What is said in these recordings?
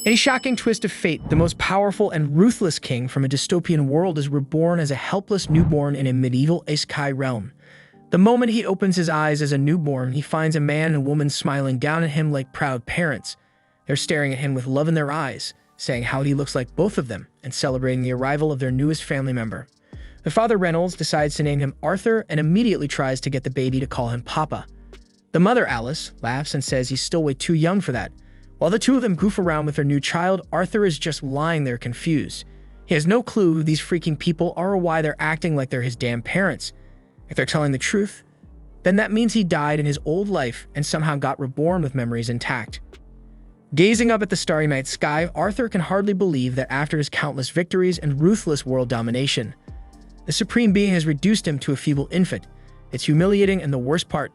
In a shocking twist of fate, the most powerful and ruthless king from a dystopian world is reborn as a helpless newborn in a medieval Isekai realm. The moment he opens his eyes as a newborn, he finds a man and woman smiling down at him like proud parents. They're staring at him with love in their eyes, saying how he looks like both of them, and celebrating the arrival of their newest family member. The father, Reynolds, decides to name him Arthur and immediately tries to get the baby to call him Papa. The mother, Alice, laughs and says he's still way too young for that. While the two of them goof around with their new child, Arthur is just lying there confused. He has no clue who these freaking people are or why they're acting like they're his damn parents. If they're telling the truth, then that means he died in his old life and somehow got reborn with memories intact. Gazing up at the starry night sky, Arthur can hardly believe that after his countless victories and ruthless world domination, the Supreme Being has reduced him to a feeble infant. It's humiliating, and the worst part,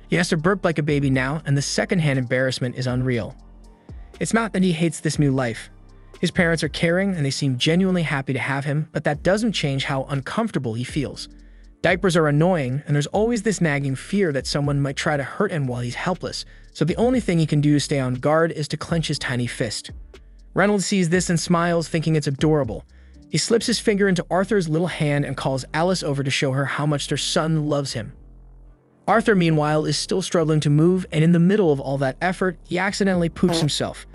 he has to burp like a baby now, and the secondhand embarrassment is unreal. It's not that he hates this new life. His parents are caring and they seem genuinely happy to have him, but that doesn't change how uncomfortable he feels. Diapers are annoying, and there's always this nagging fear that someone might try to hurt him while he's helpless, so the only thing he can do to stay on guard is to clench his tiny fist. Reynolds sees this and smiles, thinking it's adorable. He slips his finger into Arthur's little hand and calls Alice over to show her how much their son loves him. Arthur, meanwhile, is still struggling to move, and in the middle of all that effort, he accidentally poops himself.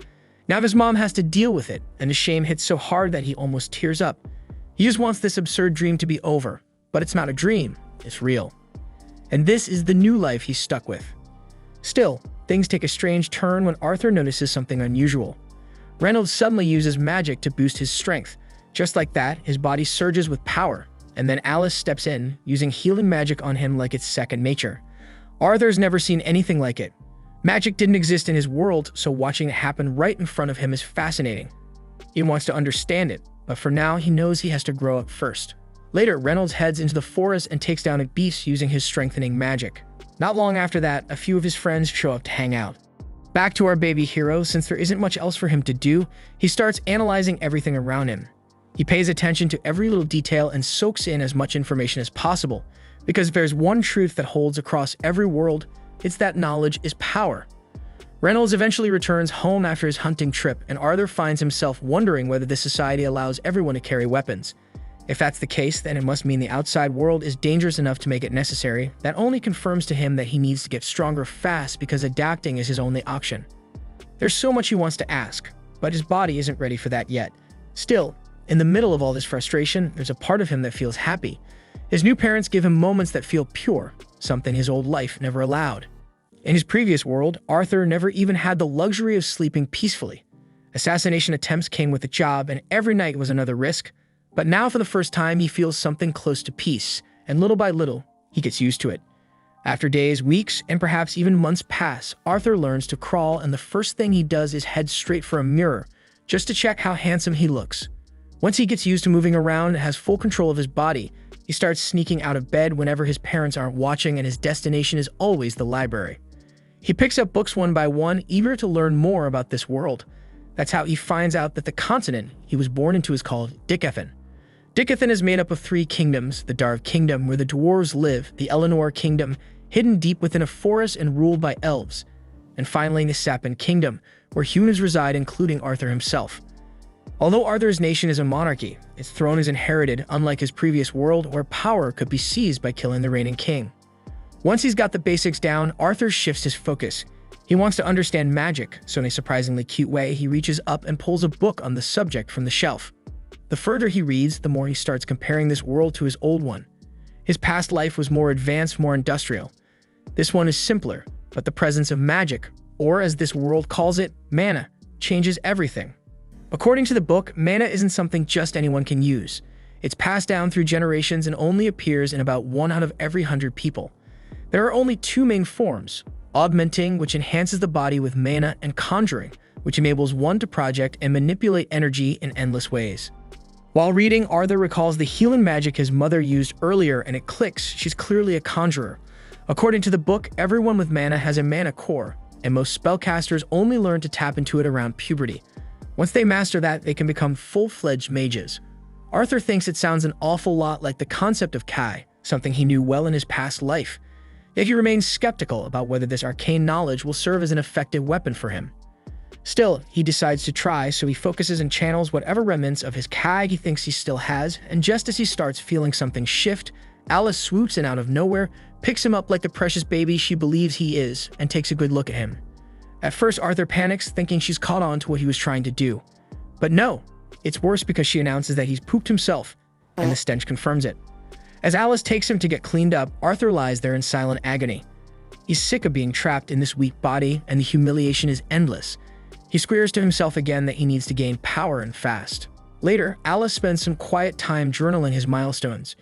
Now his mom has to deal with it, and the shame hits so hard that he almost tears up. He just wants this absurd dream to be over, but it's not a dream, it's real. And this is the new life he's stuck with. Still, things take a strange turn when Arthur notices something unusual. Reynolds suddenly uses magic to boost his strength. Just like that, his body surges with power, and then Alice steps in, using healing magic on him like it's second nature. Arthur's never seen anything like it. Magic didn't exist in his world, so watching it happen right in front of him is fascinating. He wants to understand it, but for now he knows he has to grow up first. Later, Reynolds heads into the forest and takes down a beast using his strengthening magic. Not long after that, a few of his friends show up to hang out. Back to our baby hero, since there isn't much else for him to do, he starts analyzing everything around him. He pays attention to every little detail and soaks in as much information as possible, because if there's one truth that holds across every world, it's that knowledge is power. Reynolds eventually returns home after his hunting trip, and Arthur finds himself wondering whether this society allows everyone to carry weapons. If that's the case, then it must mean the outside world is dangerous enough to make it necessary. That only confirms to him that he needs to get stronger fast because adapting is his only option. There's so much he wants to ask, but his body isn't ready for that yet. Still, in the middle of all this frustration, there's a part of him that feels happy. His new parents give him moments that feel pure, something his old life never allowed. In his previous world, Arthur never even had the luxury of sleeping peacefully. Assassination attempts came with a job, and every night was another risk. But now for the first time, he feels something close to peace, and little by little, he gets used to it. After days, weeks, and perhaps even months pass, Arthur learns to crawl, and the first thing he does is head straight for a mirror, just to check how handsome he looks. Once he gets used to moving around and has full control of his body, he starts sneaking out of bed whenever his parents aren't watching, and his destination is always the library. He picks up books one by one, eager to learn more about this world. That's how he finds out that the continent he was born into is called Dicethan. Dicethan is made up of 3 kingdoms: the Darv Kingdom, where the dwarves live, the Eleanor Kingdom, hidden deep within a forest and ruled by elves, and finally the Sapin Kingdom, where humans reside, including Arthur himself. Although Arthur's nation is a monarchy, its throne is inherited, unlike his previous world where power could be seized by killing the reigning king. Once he's got the basics down, Arthur shifts his focus. He wants to understand magic, so in a surprisingly cute way, he reaches up and pulls a book on the subject from the shelf. The further he reads, the more he starts comparing this world to his old one. His past life was more advanced, more industrial. This one is simpler, but the presence of magic, or as this world calls it, mana, changes everything. According to the book, mana isn't something just anyone can use. It's passed down through generations and only appears in about 1 out of every 100 people. There are only 2 main forms: augmenting, which enhances the body with mana, and conjuring, which enables one to project and manipulate energy in endless ways. While reading, Arthur recalls the healing magic his mother used earlier, and it clicks. She's clearly a conjurer. According to the book, everyone with mana has a mana core, and most spellcasters only learn to tap into it around puberty. Once they master that, they can become full-fledged mages. Arthur thinks it sounds an awful lot like the concept of Kai, something he knew well in his past life. Yet he remains skeptical about whether this arcane knowledge will serve as an effective weapon for him. Still, he decides to try, so he focuses and channels whatever remnants of his kag he thinks he still has, and just as he starts feeling something shift, Alice swoops in out of nowhere, picks him up like the precious baby she believes he is, and takes a good look at him. At first, Arthur panics, thinking she's caught on to what he was trying to do. But no, it's worse because she announces that he's pooped himself, and the stench confirms it. As Alice takes him to get cleaned up, Arthur lies there in silent agony. He's sick of being trapped in this weak body, and the humiliation is endless. He squares to himself again that he needs to gain power and fast. Later, Alice spends some quiet time journaling his milestones.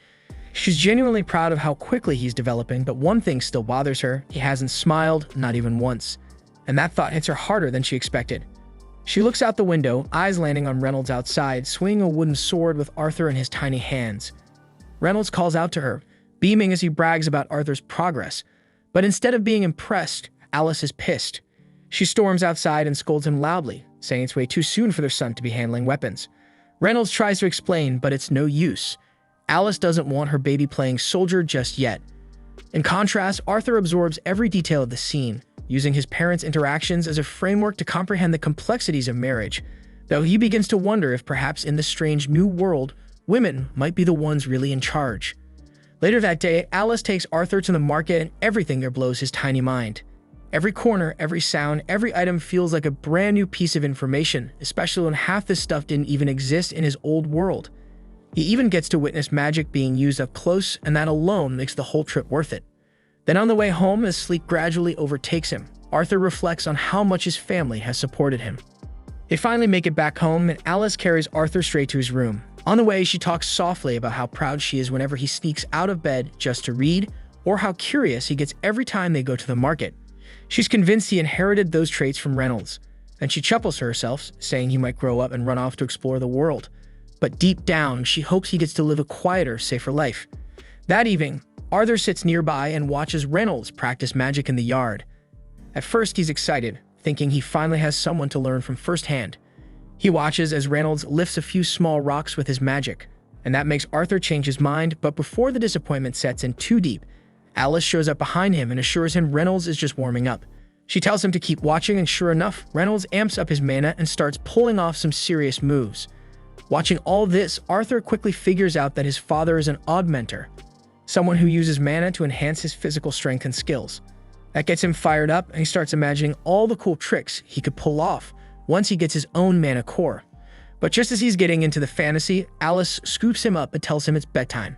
She's genuinely proud of how quickly he's developing, but one thing still bothers her. He hasn't smiled, not even once. And that thought hits her harder than she expected. She looks out the window, eyes landing on Reynolds outside, swinging a wooden sword with Arthur in his tiny hands. Reynolds calls out to her, beaming as he brags about Arthur's progress. But instead of being impressed, Alice is pissed. She storms outside and scolds him loudly, saying it's way too soon for their son to be handling weapons. Reynolds tries to explain, but it's no use. Alice doesn't want her baby playing soldier just yet. In contrast, Arthur absorbs every detail of the scene, using his parents' interactions as a framework to comprehend the complexities of marriage, though he begins to wonder if perhaps in this strange new world, women might be the ones really in charge. Later that day, Alice takes Arthur to the market and everything there blows his tiny mind. Every corner, every sound, every item feels like a brand new piece of information, especially when half this stuff didn't even exist in his old world. He even gets to witness magic being used up close, and that alone makes the whole trip worth it. Then on the way home, as sleep gradually overtakes him, Arthur reflects on how much his family has supported him. They finally make it back home, and Alice carries Arthur straight to his room. On the way, she talks softly about how proud she is whenever he sneaks out of bed just to read, or how curious he gets every time they go to the market. She's convinced he inherited those traits from Reynolds, and she chuckles to herself, saying he might grow up and run off to explore the world. But deep down, she hopes he gets to live a quieter, safer life. That evening, Arthur sits nearby and watches Reynolds practice magic in the yard. At first, he's excited, thinking he finally has someone to learn from firsthand. He watches as Reynolds lifts a few small rocks with his magic, and that makes Arthur change his mind, but before the disappointment sets in too deep, Alice shows up behind him and assures him Reynolds is just warming up. She tells him to keep watching, and sure enough, Reynolds amps up his mana and starts pulling off some serious moves. Watching all this, Arthur quickly figures out that his father is an augmenter, someone who uses mana to enhance his physical strength and skills. That gets him fired up, and he starts imagining all the cool tricks he could pull off once he gets his own mana core. But just as he's getting into the fantasy, Alice scoops him up and tells him it's bedtime.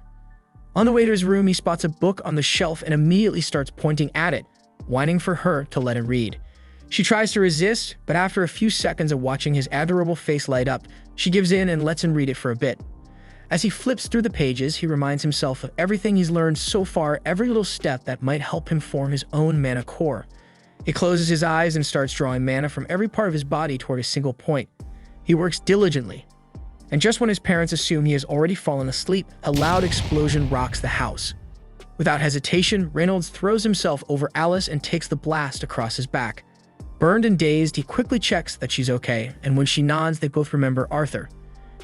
On the way to his room, he spots a book on the shelf and immediately starts pointing at it, whining for her to let him read. She tries to resist, but after a few seconds of watching his adorable face light up, she gives in and lets him read it for a bit. As he flips through the pages, he reminds himself of everything he's learned so far, every little step that might help him form his own mana core. He closes his eyes and starts drawing mana from every part of his body toward a single point. He works diligently, and just when his parents assume he has already fallen asleep, a loud explosion rocks the house. Without hesitation, Reynolds throws himself over Alice and takes the blast across his back. Burned and dazed, he quickly checks that she's okay, and when she nods, they both remember Arthur.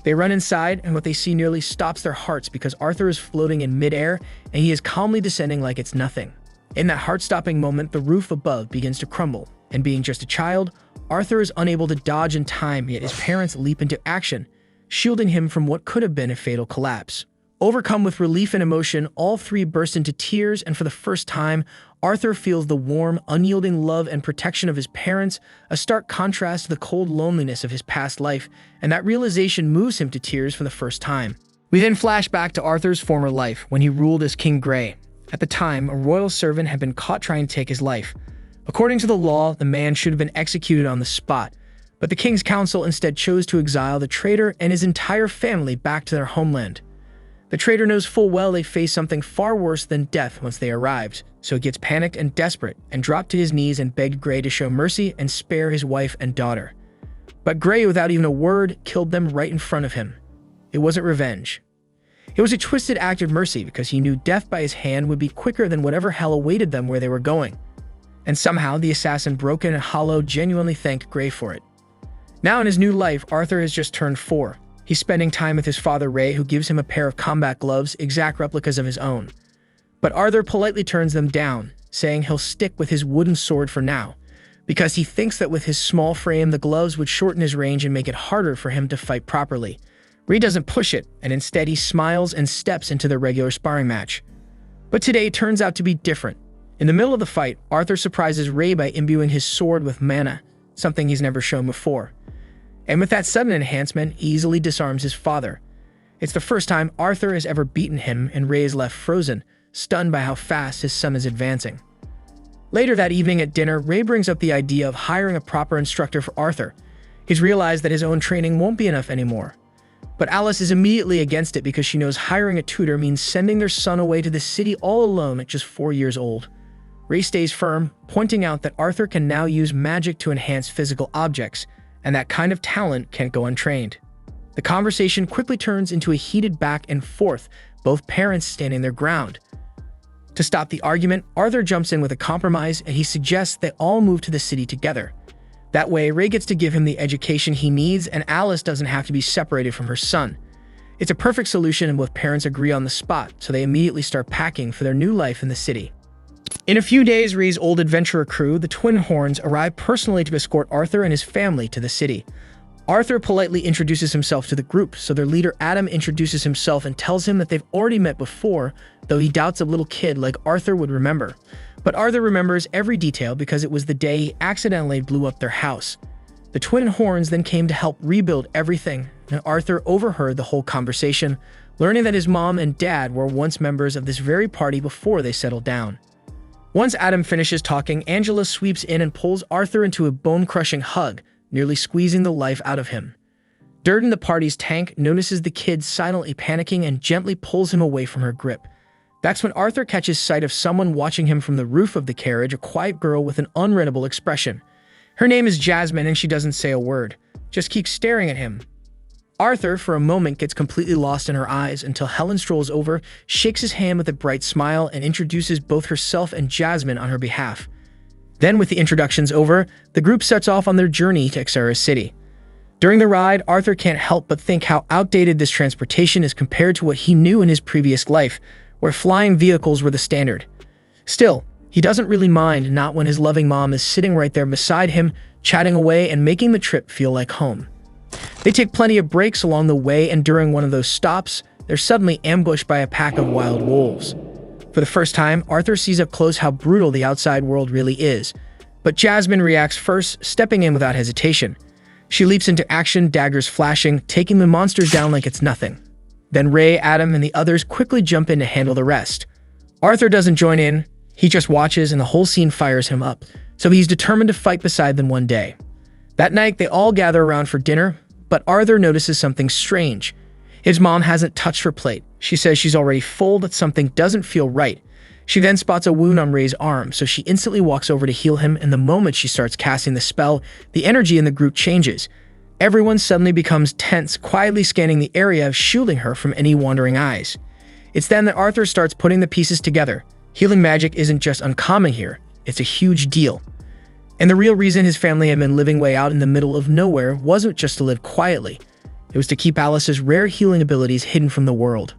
They run inside, and what they see nearly stops their hearts because Arthur is floating in midair, and he is calmly descending like it's nothing. In that heart-stopping moment, the roof above begins to crumble, and being just a child, Arthur is unable to dodge in time, yet his parents leap into action, shielding him from what could have been a fatal collapse. Overcome with relief and emotion, all three burst into tears, and for the first time, Arthur feels the warm, unyielding love and protection of his parents, a stark contrast to the cold loneliness of his past life, and that realization moves him to tears for the first time. We then flash back to Arthur's former life, when he ruled as King Grey. At the time, a royal servant had been caught trying to take his life. According to the law, the man should have been executed on the spot, but the king's council instead chose to exile the traitor and his entire family back to their homeland. The traitor knows full well they face something far worse than death once they arrived, so he gets panicked and desperate and dropped to his knees and begged Grey to show mercy and spare his wife and daughter. But Grey, without even a word, killed them right in front of him. It wasn't revenge. It was a twisted act of mercy because he knew death by his hand would be quicker than whatever hell awaited them where they were going. And somehow, the assassin, broken and hollow, genuinely thanked Grey for it. Now in his new life, Arthur has just turned 4. He's spending time with his father Ray, who gives him a pair of combat gloves, exact replicas of his own. But Arthur politely turns them down, saying he'll stick with his wooden sword for now, because he thinks that with his small frame, the gloves would shorten his range and make it harder for him to fight properly. Ray doesn't push it, and instead he smiles and steps into the regular sparring match. But today turns out to be different. In the middle of the fight, Arthur surprises Ray by imbuing his sword with mana, something he's never shown before. And with that sudden enhancement, he easily disarms his father. It's the first time Arthur has ever beaten him, and Ray is left frozen, stunned by how fast his son is advancing. Later that evening at dinner, Ray brings up the idea of hiring a proper instructor for Arthur. He's realized that his own training won't be enough anymore. But Alice is immediately against it because she knows hiring a tutor means sending their son away to the city all alone at just 4 years old. Ray stays firm, pointing out that Arthur can now use magic to enhance physical objects, and that kind of talent can't go untrained. The conversation quickly turns into a heated back and forth, both parents standing their ground. To stop the argument, Arthur jumps in with a compromise, and he suggests they all move to the city together. That way, Ray gets to give him the education he needs, and Alice doesn't have to be separated from her son. It's a perfect solution, and both parents agree on the spot, so they immediately start packing for their new life in the city. In a few days, Ray's old adventurer crew, the Twin Horns, arrive personally to escort Arthur and his family to the city. Arthur politely introduces himself to the group, so their leader Adam introduces himself and tells him that they've already met before, though he doubts a little kid like Arthur would remember. But Arthur remembers every detail because it was the day he accidentally blew up their house. The Twin Horns then came to help rebuild everything, and Arthur overheard the whole conversation, learning that his mom and dad were once members of this very party before they settled down. Once Adam finishes talking, Angela sweeps in and pulls Arthur into a bone-crushing hug, nearly squeezing the life out of him. Durden, the party's tank, notices the kid silently panicking and gently pulls him away from her grip. That's when Arthur catches sight of someone watching him from the roof of the carriage, a quiet girl with an unreadable expression. Her name is Jasmine, and she doesn't say a word, just keeps staring at him. Arthur, for a moment, gets completely lost in her eyes until Helen strolls over, shakes his hand with a bright smile, and introduces both herself and Jasmine on her behalf. Then, with the introductions over, the group sets off on their journey to Xera City. During the ride, Arthur can't help but think how outdated this transportation is compared to what he knew in his previous life, where flying vehicles were the standard. Still, he doesn't really mind, not when his loving mom is sitting right there beside him, chatting away and making the trip feel like home. They take plenty of breaks along the way, and during one of those stops, they're suddenly ambushed by a pack of wild wolves. For the first time, Arthur sees up close how brutal the outside world really is. But Jasmine reacts first, stepping in without hesitation. She leaps into action, daggers flashing, taking the monsters down like it's nothing. Then Ray, Adam, and the others quickly jump in to handle the rest. Arthur doesn't join in, he just watches, and the whole scene fires him up, so he's determined to fight beside them one day. That night, they all gather around for dinner, but Arthur notices something strange. His mom hasn't touched her plate. She says she's already full, but something doesn't feel right. She then spots a wound on Ray's arm, so she instantly walks over to heal him, and the moment she starts casting the spell, the energy in the group changes. Everyone suddenly becomes tense, quietly scanning the area, shielding her from any wandering eyes. It's then that Arthur starts putting the pieces together. Healing magic isn't just uncommon here, it's a huge deal. And the real reason his family had been living way out in the middle of nowhere wasn't just to live quietly. It was to keep Alice's rare healing abilities hidden from the world.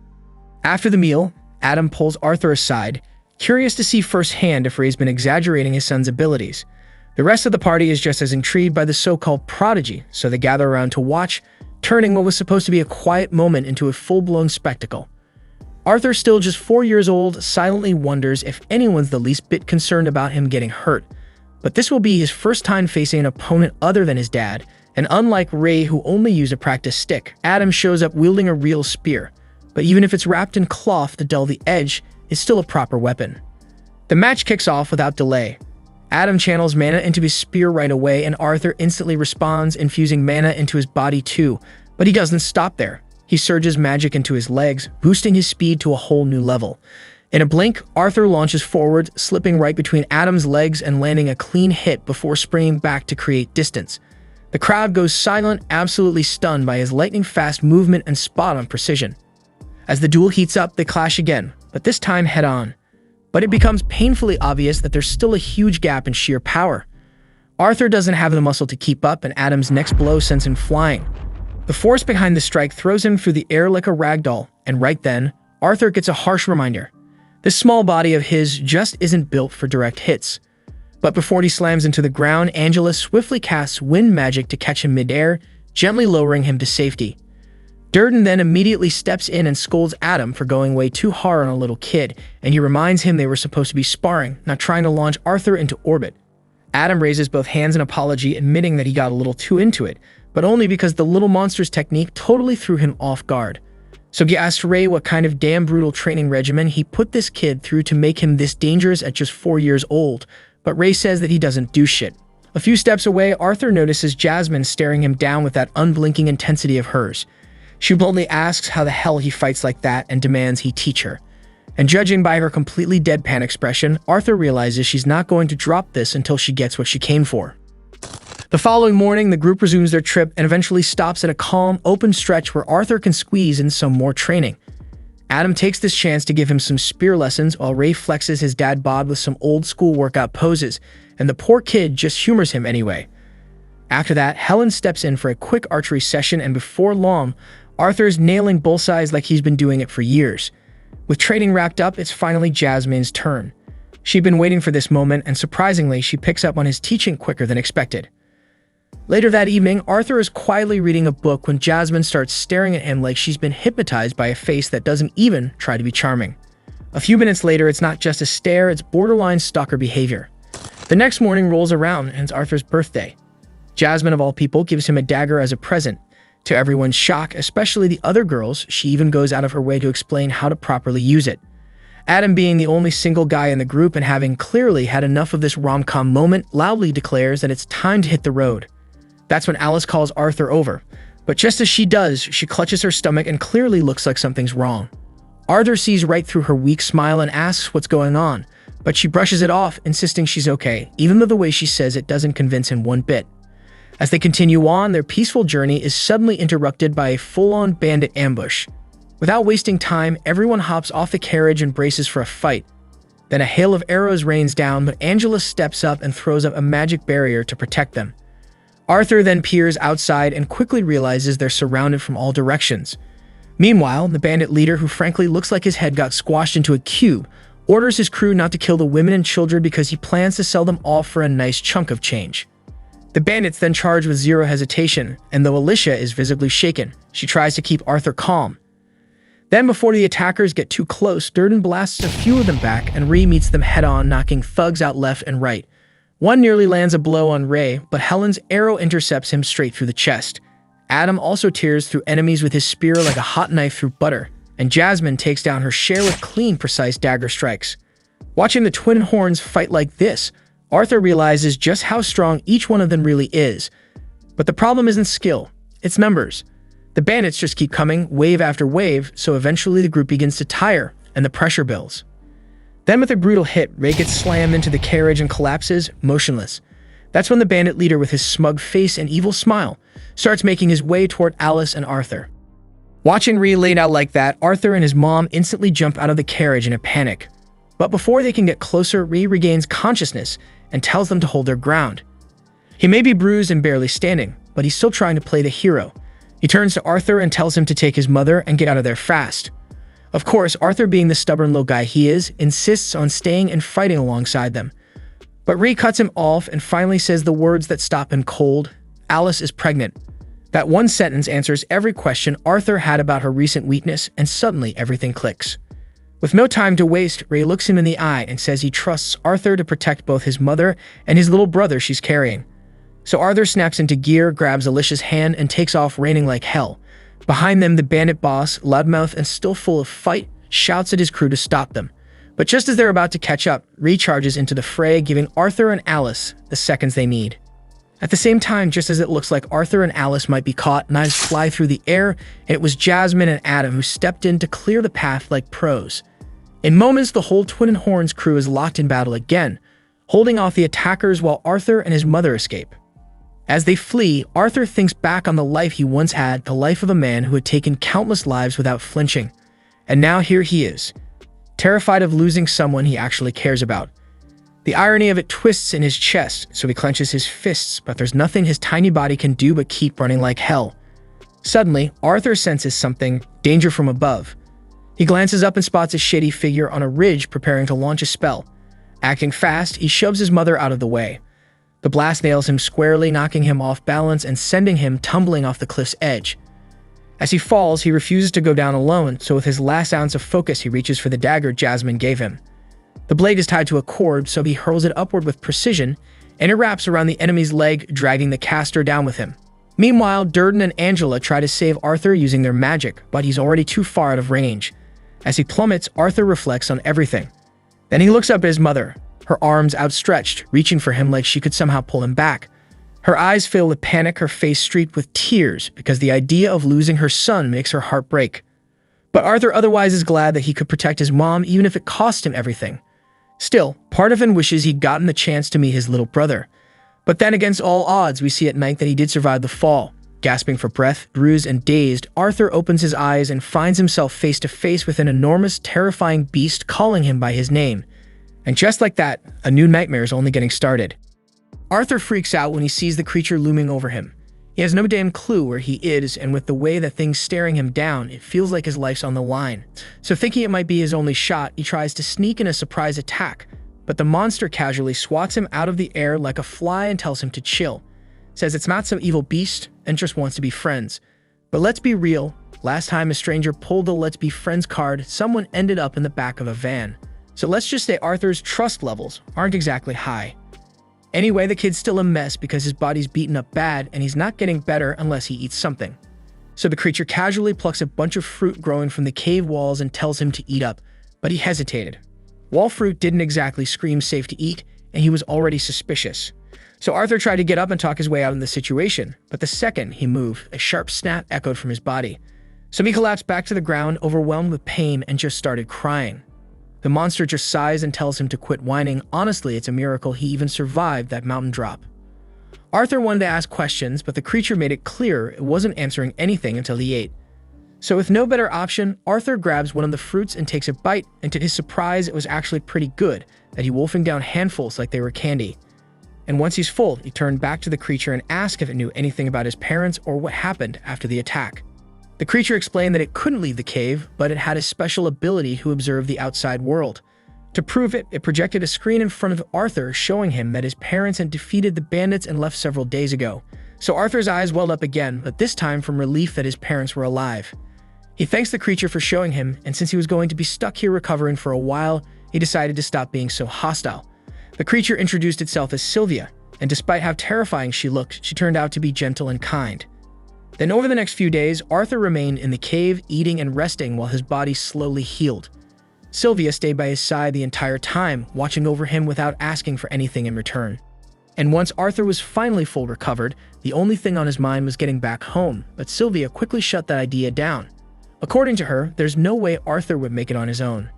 After the meal, Adam pulls Arthur aside, curious to see firsthand if Ray's been exaggerating his son's abilities. The rest of the party is just as intrigued by the so-called prodigy, so they gather around to watch, turning what was supposed to be a quiet moment into a full-blown spectacle. Arthur, still just 4 years old, silently wonders if anyone's the least bit concerned about him getting hurt. But this will be his first time facing an opponent other than his dad, and unlike Ray, who only used a practice stick, Adam shows up wielding a real spear. But even if it's wrapped in cloth to dull the edge, it's still a proper weapon. The match kicks off without delay. Adam channels mana into his spear right away, and Arthur instantly responds, infusing mana into his body too. But he doesn't stop there. He surges magic into his legs, boosting his speed to a whole new level. In a blink, Arthur launches forward, slipping right between Adam's legs and landing a clean hit before springing back to create distance. The crowd goes silent, absolutely stunned by his lightning-fast movement and spot-on precision. As the duel heats up, they clash again, but this time head-on. But it becomes painfully obvious that there's still a huge gap in sheer power. Arthur doesn't have the muscle to keep up, and Adam's next blow sends him flying. The force behind the strike throws him through the air like a ragdoll, and right then, Arthur gets a harsh reminder. This small body of his just isn't built for direct hits. But before he slams into the ground, Angela swiftly casts wind magic to catch him midair, gently lowering him to safety. Durden then immediately steps in and scolds Adam for going way too hard on a little kid, and he reminds him they were supposed to be sparring, not trying to launch Arthur into orbit. Adam raises both hands in apology, admitting that he got a little too into it, but only because the little monster's technique totally threw him off guard. So he asks Ray what kind of damn brutal training regimen he put this kid through to make him this dangerous at just 4 years old, but Ray says that he doesn't do shit. A few steps away, Arthur notices Jasmine staring him down with that unblinking intensity of hers. She bluntly asks how the hell he fights like that and demands he teach her. And judging by her completely deadpan expression, Arthur realizes she's not going to drop this until she gets what she came for. The following morning, the group resumes their trip and eventually stops at a calm, open stretch where Arthur can squeeze in some more training. Adam takes this chance to give him some spear lessons while Ray flexes his dad bod with some old-school workout poses, and the poor kid just humors him anyway. After that, Helen steps in for a quick archery session, and before long, Arthur's nailing bullseyes like he's been doing it for years. With training wrapped up, it's finally Jasmine's turn. She'd been waiting for this moment, and surprisingly, she picks up on his teaching quicker than expected. Later that evening, Arthur is quietly reading a book when Jasmine starts staring at him like she's been hypnotized by a face that doesn't even try to be charming. A few minutes later, it's not just a stare, it's borderline stalker behavior. The next morning rolls around, and it's Arthur's birthday. Jasmine, of all people, gives him a dagger as a present. To everyone's shock, especially the other girls, she even goes out of her way to explain how to properly use it. Adam, being the only single guy in the group and having clearly had enough of this rom-com moment, loudly declares that it's time to hit the road. That's when Alice calls Arthur over, but just as she does, she clutches her stomach and clearly looks like something's wrong. Arthur sees right through her weak smile and asks what's going on, but she brushes it off, insisting she's okay, even though the way she says it doesn't convince him one bit. As they continue on, their peaceful journey is suddenly interrupted by a full-on bandit ambush. Without wasting time, everyone hops off the carriage and braces for a fight. Then a hail of arrows rains down, but Angela steps up and throws up a magic barrier to protect them. Arthur then peers outside and quickly realizes they're surrounded from all directions. Meanwhile, the bandit leader, who frankly looks like his head got squashed into a cube, orders his crew not to kill the women and children because he plans to sell them all for a nice chunk of change. The bandits then charge with zero hesitation, and though Alicia is visibly shaken, she tries to keep Arthur calm. Then, before the attackers get too close, Durden blasts a few of them back, and Ree meets them head-on, knocking thugs out left and right. One nearly lands a blow on Ray, but Helen's arrow intercepts him straight through the chest. Adam also tears through enemies with his spear like a hot knife through butter, and Jasmine takes down her share with clean, precise dagger strikes. Watching the twin horns fight like this, Arthur realizes just how strong each one of them really is. But the problem isn't skill, it's numbers. The bandits just keep coming, wave after wave, so eventually the group begins to tire, and the pressure builds. Then with a brutal hit, Ray gets slammed into the carriage and collapses, motionless. That's when the bandit leader, with his smug face and evil smile, starts making his way toward Alice and Arthur. Watching Ray laid out like that, Arthur and his mom instantly jump out of the carriage in a panic. But before they can get closer, Ray regains consciousness and tells them to hold their ground. He may be bruised and barely standing, but he's still trying to play the hero. He turns to Arthur and tells him to take his mother and get out of there fast. Of course, Arthur, being the stubborn little guy he is, insists on staying and fighting alongside them. But Ray cuts him off and finally says the words that stop him cold: Alice is pregnant. That one sentence answers every question Arthur had about her recent weakness, and suddenly everything clicks. With no time to waste, Ray looks him in the eye and says he trusts Arthur to protect both his mother and his little brother she's carrying. So Arthur snaps into gear, grabs Alicia's hand, and takes off raining like hell. Behind them, the bandit boss, loudmouth and still full of fight, shouts at his crew to stop them. But just as they're about to catch up, Ray charges into the fray, giving Arthur and Alice the seconds they need. At the same time, just as it looks like Arthur and Alice might be caught, knives fly through the air, and it was Jasmine and Adam who stepped in to clear the path like pros. In moments, the whole Twin Horns crew is locked in battle again, holding off the attackers while Arthur and his mother escape. As they flee, Arthur thinks back on the life he once had, the life of a man who had taken countless lives without flinching. And now here he is, terrified of losing someone he actually cares about. The irony of it twists in his chest, so he clenches his fists, but there's nothing his tiny body can do but keep running like hell. Suddenly, Arthur senses something, danger from above. He glances up and spots a shady figure on a ridge preparing to launch a spell. Acting fast, he shoves his mother out of the way. The blast nails him squarely, knocking him off balance and sending him tumbling off the cliff's edge. As he falls, he refuses to go down alone, so with his last ounce of focus, he reaches for the dagger Jasmine gave him. The blade is tied to a cord, so he hurls it upward with precision, and it wraps around the enemy's leg, dragging the caster down with him. Meanwhile, Durden and Angela try to save Arthur using their magic, but he's already too far out of range. As he plummets, Arthur reflects on everything. Then he looks up at his mother, her arms outstretched, reaching for him like she could somehow pull him back. Her eyes fill with panic, her face streaked with tears, because the idea of losing her son makes her heart break. But Arthur otherwise is glad that he could protect his mom even if it cost him everything. Still, part of him wishes he'd gotten the chance to meet his little brother. But then against all odds, we see at night that he did survive the fall. Gasping for breath, bruised and dazed, Arthur opens his eyes and finds himself face to face with an enormous, terrifying beast calling him by his name. And just like that, a new nightmare is only getting started. Arthur freaks out when he sees the creature looming over him. He has no damn clue where he is, and with the way that thing's staring him down, it feels like his life's on the line. So thinking it might be his only shot, he tries to sneak in a surprise attack, but the monster casually swats him out of the air like a fly and tells him to chill. Says it's not some evil beast and just wants to be friends. But let's be real, last time a stranger pulled the let's be friends card, someone ended up in the back of a van. So let's just say Arthur's trust levels aren't exactly high. Anyway, the kid's still a mess because his body's beaten up bad and he's not getting better unless he eats something. So the creature casually plucks a bunch of fruit growing from the cave walls and tells him to eat up, but he hesitated. Wall fruit didn't exactly scream safe to eat, and he was already suspicious. So Arthur tried to get up and talk his way out of the situation, but the second he moved, a sharp snap echoed from his body. So he collapsed back to the ground, overwhelmed with pain, and just started crying. The monster just sighs and tells him to quit whining. Honestly, it's a miracle he even survived that mountain drop. Arthur wanted to ask questions, but the creature made it clear it wasn't answering anything until he ate. So with no better option, Arthur grabs one of the fruits and takes a bite, and to his surprise, it was actually pretty good, that he wolfing down handfuls like they were candy. And once he's full, he turned back to the creature and asked if it knew anything about his parents or what happened after the attack. The creature explained that it couldn't leave the cave, but it had a special ability to observe the outside world. To prove it, it projected a screen in front of Arthur showing him that his parents had defeated the bandits and left several days ago. So Arthur's eyes welled up again, but this time from relief that his parents were alive. He thanks the creature for showing him, and since he was going to be stuck here recovering for a while, he decided to stop being so hostile. The creature introduced itself as Sylvia, and despite how terrifying she looked, she turned out to be gentle and kind. Then over the next few days, Arthur remained in the cave, eating and resting while his body slowly healed. Sylvia stayed by his side the entire time, watching over him without asking for anything in return. And once Arthur was finally full recovered, the only thing on his mind was getting back home, but Sylvia quickly shut that idea down. According to her, there's no way Arthur would make it on his own.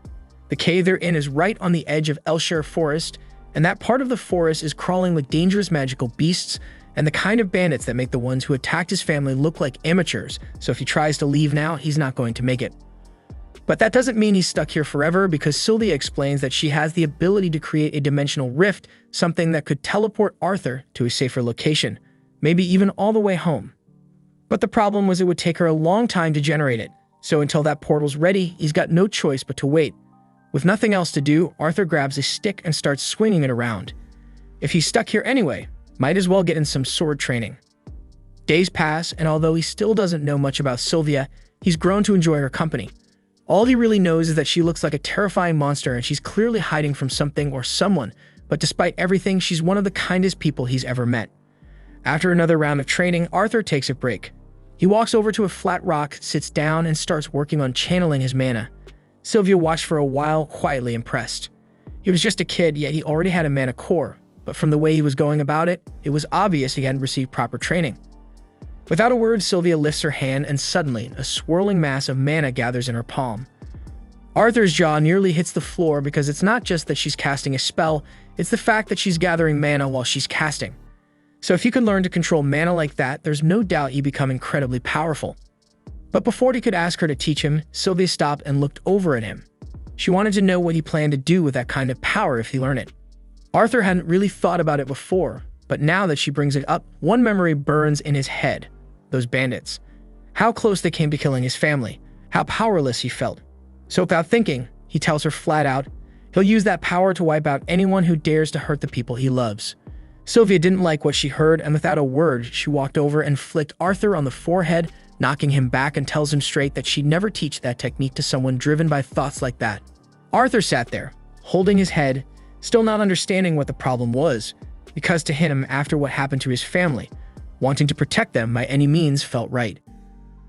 The cave they're in is right on the edge of Elshire Forest, and that part of the forest is crawling with dangerous magical beasts and the kind of bandits that make the ones who attacked his family look like amateurs, so if he tries to leave now, he's not going to make it. But that doesn't mean he's stuck here forever, because Sylvia explains that she has the ability to create a dimensional rift, something that could teleport Arthur to a safer location, maybe even all the way home. But the problem was it would take her a long time to generate it, so until that portal's ready, he's got no choice but to wait. With nothing else to do, Arthur grabs a stick and starts swinging it around. If he's stuck here anyway, might as well get in some sword training. Days pass, and although he still doesn't know much about Sylvia, he's grown to enjoy her company. All he really knows is that she looks like a terrifying monster and she's clearly hiding from something or someone, but despite everything, she's one of the kindest people he's ever met. After another round of training, Arthur takes a break. He walks over to a flat rock, sits down, and starts working on channeling his mana. Sylvia watched for a while, quietly impressed. He was just a kid, yet he already had a mana core, but from the way he was going about it, it was obvious he hadn't received proper training. Without a word, Sylvia lifts her hand, and suddenly, a swirling mass of mana gathers in her palm. Arthur's jaw nearly hits the floor because it's not just that she's casting a spell, it's the fact that she's gathering mana while she's casting. So if you can learn to control mana like that, there's no doubt you become incredibly powerful. But before he could ask her to teach him, Sylvia stopped and looked over at him. She wanted to know what he planned to do with that kind of power if he learned it. Arthur hadn't really thought about it before, but now that she brings it up, one memory burns in his head. Those bandits. How close they came to killing his family. How powerless he felt. So without thinking, he tells her flat out, He'll use that power to wipe out anyone who dares to hurt the people he loves. Sylvia didn't like what she heard, and without a word, she walked over and flicked Arthur on the forehead, knocking him back and tells him straight that she'd never teach that technique to someone driven by thoughts like that. Arthur sat there, holding his head, still not understanding what the problem was, because to him, after what happened to his family, wanting to protect them by any means felt right.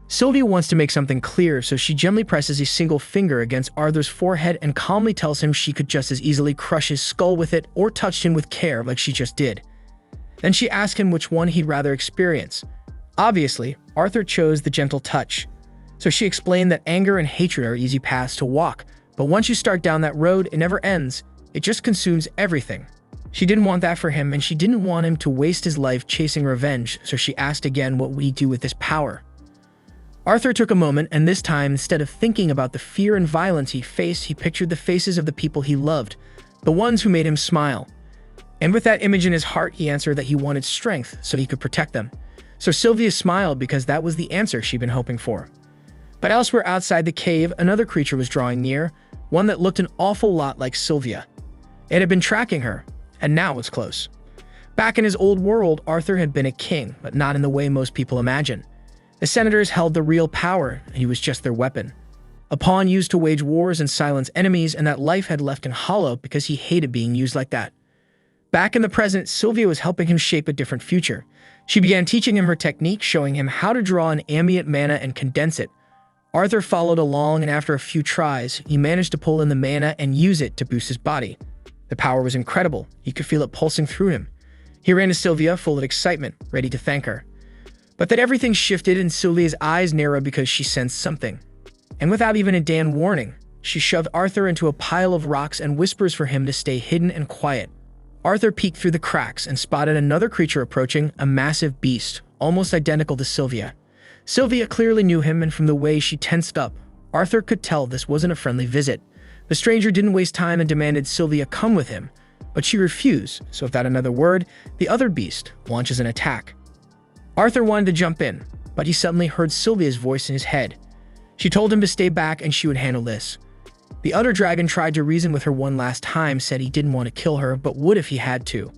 Sylvia wants to make something clear, so she gently presses a single finger against Arthur's forehead and calmly tells him she could just as easily crush his skull with it or touch him with care like she just did. Then she asks him which one he'd rather experience. Obviously, Arthur chose the gentle touch. So she explained that anger and hatred are easy paths to walk, but once you start down that road, it never ends. It just consumes everything. She didn't want that for him, and she didn't want him to waste his life chasing revenge, so she asked again what would he do with this power. Arthur took a moment, and this time, instead of thinking about the fear and violence he faced, he pictured the faces of the people he loved, the ones who made him smile. And with that image in his heart, he answered that he wanted strength so he could protect them. So Sylvia smiled because that was the answer she'd been hoping for. But elsewhere outside the cave, another creature was drawing near, one that looked an awful lot like Sylvia. It had been tracking her, and now was close. Back in his old world, Arthur had been a king, but not in the way most people imagine. The senators held the real power, and he was just their weapon. A pawn used to wage wars and silence enemies, and that life had left him hollow because he hated being used like that. Back in the present, Sylvia was helping him shape a different future. She began teaching him her technique, showing him how to draw an ambient mana and condense it. Arthur followed along, and after a few tries, he managed to pull in the mana and use it to boost his body. The power was incredible. He could feel it pulsing through him. He ran to Sylvia, full of excitement, ready to thank her. But then everything shifted and Sylvia's eyes narrowed because she sensed something. And without even a damn warning, she shoved Arthur into a pile of rocks and whispers for him to stay hidden and quiet. Arthur peeked through the cracks and spotted another creature approaching, a massive beast, almost identical to Sylvia. Sylvia clearly knew him, and from the way she tensed up, Arthur could tell this wasn't a friendly visit. The stranger didn't waste time and demanded Sylvia come with him, but she refused, so without another word, the other beast launches an attack. Arthur wanted to jump in, but he suddenly heard Sylvia's voice in his head. She told him to stay back and she would handle this. The other dragon tried to reason with her one last time, said he didn't want to kill her, but would if he had to.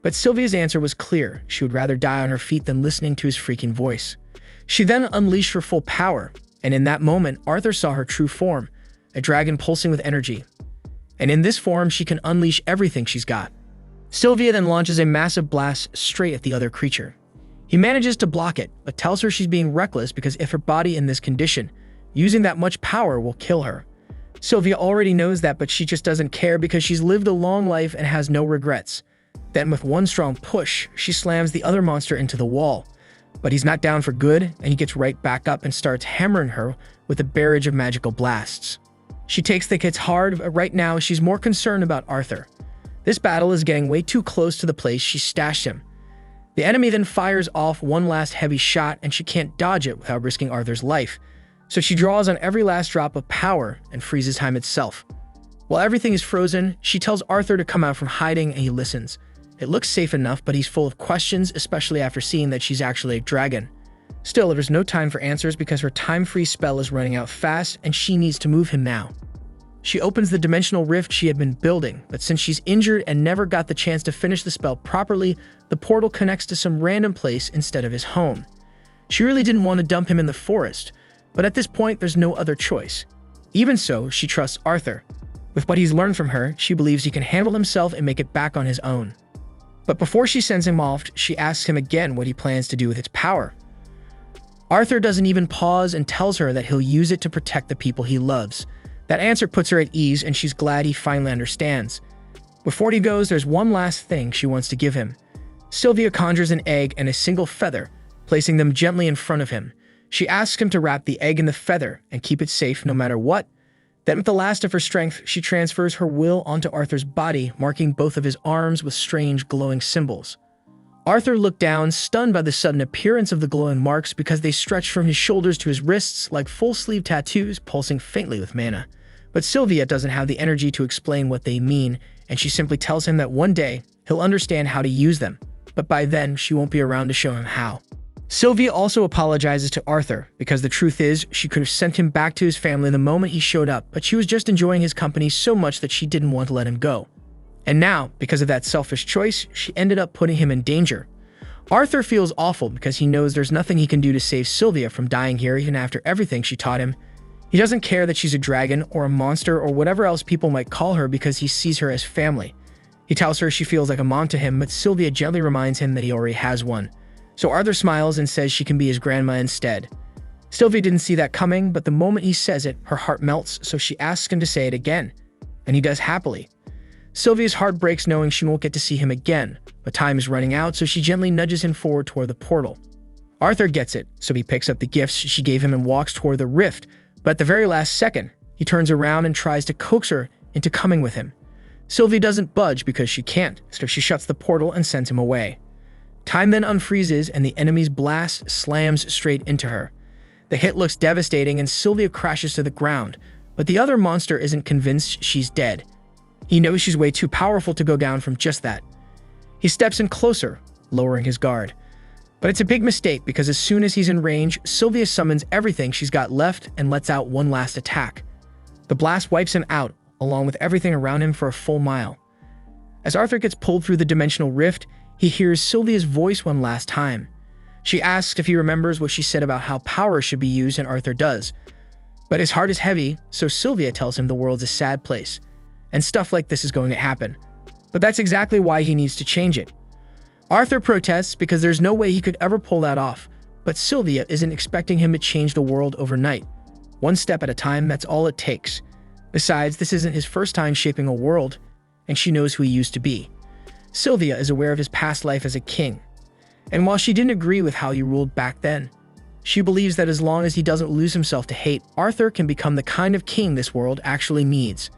But Sylvia's answer was clear. She would rather die on her feet than listening to his freaking voice. She then unleashed her full power, and in that moment, Arthur saw her true form, a dragon pulsing with energy. And in this form, she can unleash everything she's got. Sylvia then launches a massive blast straight at the other creature. He manages to block it, but tells her she's being reckless because if her body in this condition, using that much power will kill her. Sylvia already knows that, but she just doesn't care because she's lived a long life and has no regrets. Then with one strong push, she slams the other monster into the wall. But he's not down for good, and he gets right back up and starts hammering her with a barrage of magical blasts. She takes the hits hard, but right now she's more concerned about Arthur. This battle is getting way too close to the place she stashed him. The enemy then fires off one last heavy shot, and she can't dodge it without risking Arthur's life. So she draws on every last drop of power and freezes time itself. While everything is frozen, she tells Arthur to come out from hiding, and he listens. It looks safe enough, but he's full of questions, especially after seeing that she's actually a dragon. Still, there's no time for answers because her time-freeze spell is running out fast, and she needs to move him now. She opens the dimensional rift she had been building, but since she's injured and never got the chance to finish the spell properly, the portal connects to some random place instead of his home. She really didn't want to dump him in the forest, but at this point there's no other choice. Even so, she trusts Arthur. With what he's learned from her, she believes he can handle himself and make it back on his own. But before she sends him off, she asks him again what he plans to do with its power. Arthur doesn't even pause and tells her that he'll use it to protect the people he loves. That answer puts her at ease, and she's glad he finally understands. Before he goes, there's one last thing she wants to give him. Sylvia conjures an egg and a single feather, placing them gently in front of him. She asks him to wrap the egg in the feather and keep it safe no matter what. Then with the last of her strength, she transfers her will onto Arthur's body, marking both of his arms with strange glowing symbols. Arthur looked down, stunned by the sudden appearance of the glowing marks because they stretched from his shoulders to his wrists like full-sleeve tattoos pulsing faintly with mana. But Sylvia doesn't have the energy to explain what they mean, and she simply tells him that one day he'll understand how to use them, but by then she won't be around to show him how. Sylvia also apologizes to Arthur because the truth is she could have sent him back to his family the moment he showed up, but she was just enjoying his company so much that she didn't want to let him go. And now, because of that selfish choice, she ended up putting him in danger. Arthur feels awful because he knows there's nothing he can do to save Sylvia from dying here even after everything she taught him. He doesn't care that she's a dragon or a monster or whatever else people might call her because he sees her as family. He tells her she feels like a mom to him, but Sylvia gently reminds him that he already has one. So Arthur smiles and says she can be his grandma instead. Sylvia didn't see that coming, but the moment he says it, her heart melts, so she asks him to say it again. And he does happily. Sylvia's heart breaks knowing she won't get to see him again, but time is running out, so she gently nudges him forward toward the portal. Arthur gets it, so he picks up the gifts she gave him and walks toward the rift, but at the very last second, he turns around and tries to coax her into coming with him. Sylvia doesn't budge because she can't, so she shuts the portal and sends him away. Time then unfreezes and the enemy's blast slams straight into her. The hit looks devastating and Sylvia crashes to the ground, but the other monster isn't convinced she's dead. He knows she's way too powerful to go down from just that. He steps in closer, lowering his guard. But it's a big mistake because as soon as he's in range, Sylvia summons everything she's got left and lets out one last attack. The blast wipes him out, along with everything around him for a full mile. As Arthur gets pulled through the dimensional rift, he hears Sylvia's voice one last time. She asks if he remembers what she said about how power should be used, and Arthur does. But his heart is heavy, so Sylvia tells him the world's a sad place, and stuff like this is going to happen. But that's exactly why he needs to change it. Arthur protests because there's no way he could ever pull that off, but Sylvia isn't expecting him to change the world overnight. One step at a time, that's all it takes. Besides, this isn't his first time shaping a world, and she knows who he used to be. Sylvia is aware of his past life as a king, and while she didn't agree with how he ruled back then, she believes that as long as he doesn't lose himself to hate, Arthur can become the kind of king this world actually needs.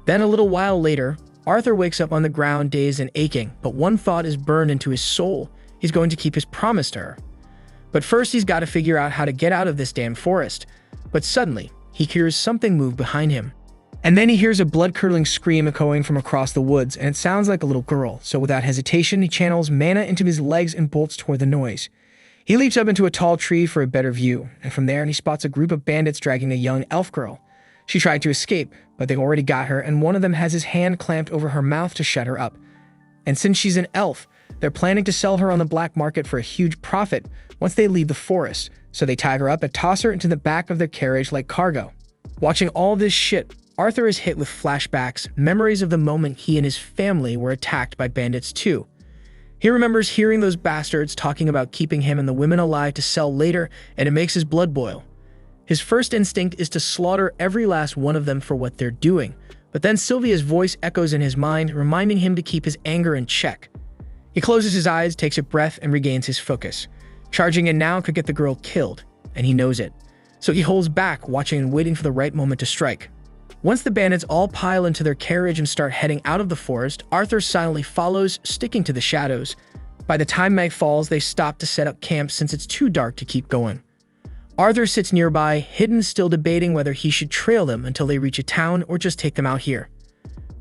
Then a little while later, Arthur wakes up on the ground dazed and aching, but one thought is burned into his soul. He's going to keep his promise to her. But first he's got to figure out how to get out of this damn forest. But suddenly, he hears something move behind him. And then he hears a blood-curdling scream echoing from across the woods, and it sounds like a little girl. So without hesitation, he channels mana into his legs and bolts toward the noise. He leaps up into a tall tree for a better view, and from there he spots a group of bandits dragging a young elf girl. She tried to escape, but they already got her, and one of them has his hand clamped over her mouth to shut her up. And since she's an elf, they're planning to sell her on the black market for a huge profit once they leave the forest, so they tie her up and toss her into the back of their carriage like cargo. Watching all this shit, Arthur is hit with flashbacks, memories of the moment he and his family were attacked by bandits too. He remembers hearing those bastards talking about keeping him and the women alive to sell later, and it makes his blood boil. His first instinct is to slaughter every last one of them for what they're doing, but then Sylvia's voice echoes in his mind, reminding him to keep his anger in check. He closes his eyes, takes a breath, and regains his focus. Charging in now could get the girl killed, and he knows it. So he holds back, watching and waiting for the right moment to strike. Once the bandits all pile into their carriage and start heading out of the forest, Arthur silently follows, sticking to the shadows. By the time night falls, they stop to set up camp since it's too dark to keep going. Arthur sits nearby, hidden, still debating whether he should trail them until they reach a town or just take them out here.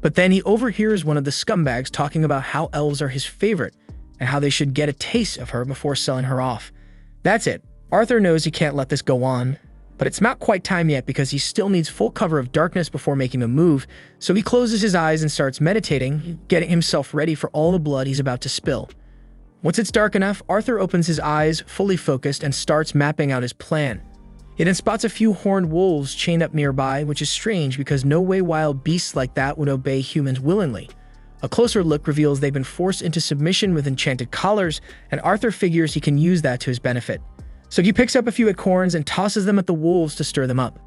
But then he overhears one of the scumbags talking about how elves are his favorite and how they should get a taste of her before selling her off. That's it. Arthur knows he can't let this go on. But it's not quite time yet because he still needs full cover of darkness before making a move, so he closes his eyes and starts meditating, getting himself ready for all the blood he's about to spill. Once it's dark enough, Arthur opens his eyes, fully focused, and starts mapping out his plan. He then spots a few horned wolves chained up nearby, which is strange because no way wild beasts like that would obey humans willingly. A closer look reveals they've been forced into submission with enchanted collars, and Arthur figures he can use that to his benefit. So he picks up a few acorns and tosses them at the wolves to stir them up.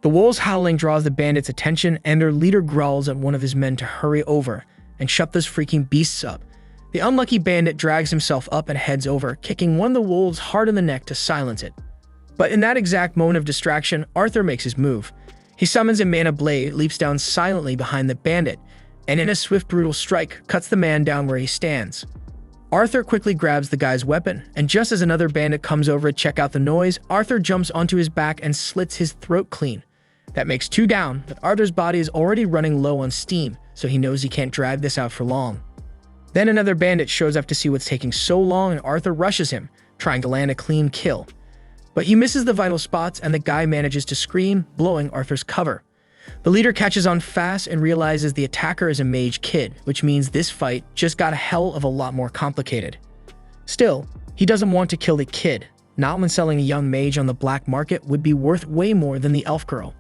The wolves' howling draws the bandits' attention, and their leader growls at one of his men to hurry over and shut those freaking beasts up. The unlucky bandit drags himself up and heads over, kicking one of the wolves hard in the neck to silence it. But in that exact moment of distraction, Arthur makes his move. He summons a mana blade, leaps down silently behind the bandit, and in a swift, brutal strike, cuts the man down where he stands. Arthur quickly grabs the guy's weapon, and just as another bandit comes over to check out the noise, Arthur jumps onto his back and slits his throat clean. That makes 2 down, but Arthur's body is already running low on steam, so he knows he can't drag this out for long. Then another bandit shows up to see what's taking so long, and Arthur rushes him, trying to land a clean kill. But he misses the vital spots and the guy manages to scream, blowing Arthur's cover. The leader catches on fast and realizes the attacker is a mage kid, which means this fight just got a hell of a lot more complicated. Still, he doesn't want to kill the kid, not when selling a young mage on the black market would be worth way more than the elf girl.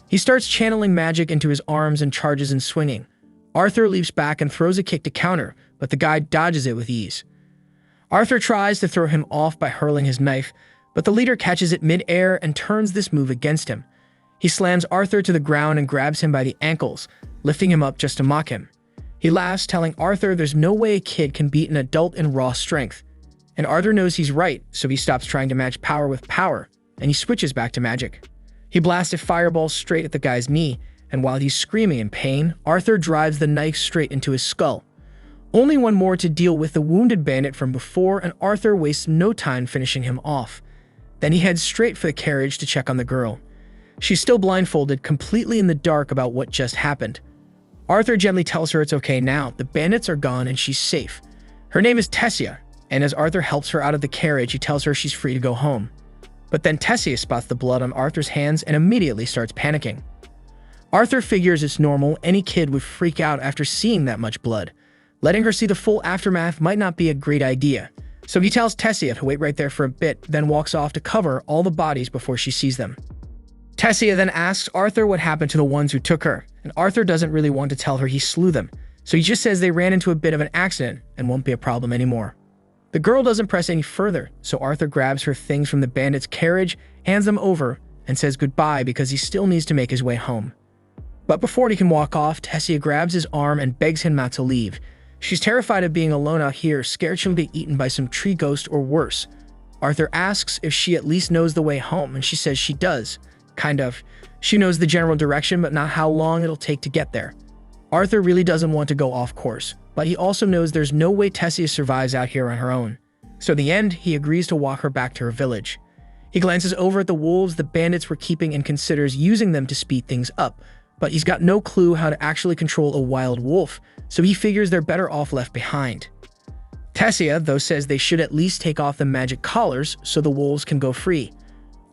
He starts channeling magic into his arms and charges and swinging. Arthur leaps back and throws a kick to counter, but the guy dodges it with ease. Arthur tries to throw him off by hurling his knife, but the leader catches it mid-air and turns this move against him. He slams Arthur to the ground and grabs him by the ankles, lifting him up just to mock him. He laughs, telling Arthur there's no way a kid can beat an adult in raw strength. And Arthur knows he's right, so he stops trying to match power with power, and he switches back to magic. He blasts a fireball straight at the guy's knee, and while he's screaming in pain, Arthur drives the knife straight into his skull. Only one more to deal with the wounded bandit from before, and Arthur wastes no time finishing him off. Then he heads straight for the carriage to check on the girl. She's still blindfolded, completely in the dark about what just happened. Arthur gently tells her it's okay now, the bandits are gone and she's safe. Her name is Tessia, and as Arthur helps her out of the carriage, he tells her she's free to go home. But then Tessia spots the blood on Arthur's hands and immediately starts panicking. Arthur figures it's normal, any kid would freak out after seeing that much blood. Letting her see the full aftermath might not be a great idea, so he tells Tessia to wait right there for a bit, then walks off to cover all the bodies before she sees them. Tessia then asks Arthur what happened to the ones who took her, and Arthur doesn't really want to tell her he slew them, so he just says they ran into a bit of an accident and won't be a problem anymore. The girl doesn't press any further, so Arthur grabs her things from the bandit's carriage, hands them over, and says goodbye because he still needs to make his way home. But before he can walk off, Tessia grabs his arm and begs him not to leave. She's terrified of being alone out here, scared she'll be eaten by some tree ghost or worse. Arthur asks if she at least knows the way home, and she says she does. Kind of. She knows the general direction, but not how long it'll take to get there. Arthur really doesn't want to go off course, but he also knows there's no way Tessia survives out here on her own. So in the end, he agrees to walk her back to her village. He glances over at the wolves the bandits were keeping and considers using them to speed things up, but he's got no clue how to actually control a wild wolf, so he figures they're better off left behind. Tessia, though, says they should at least take off the magic collars so the wolves can go free.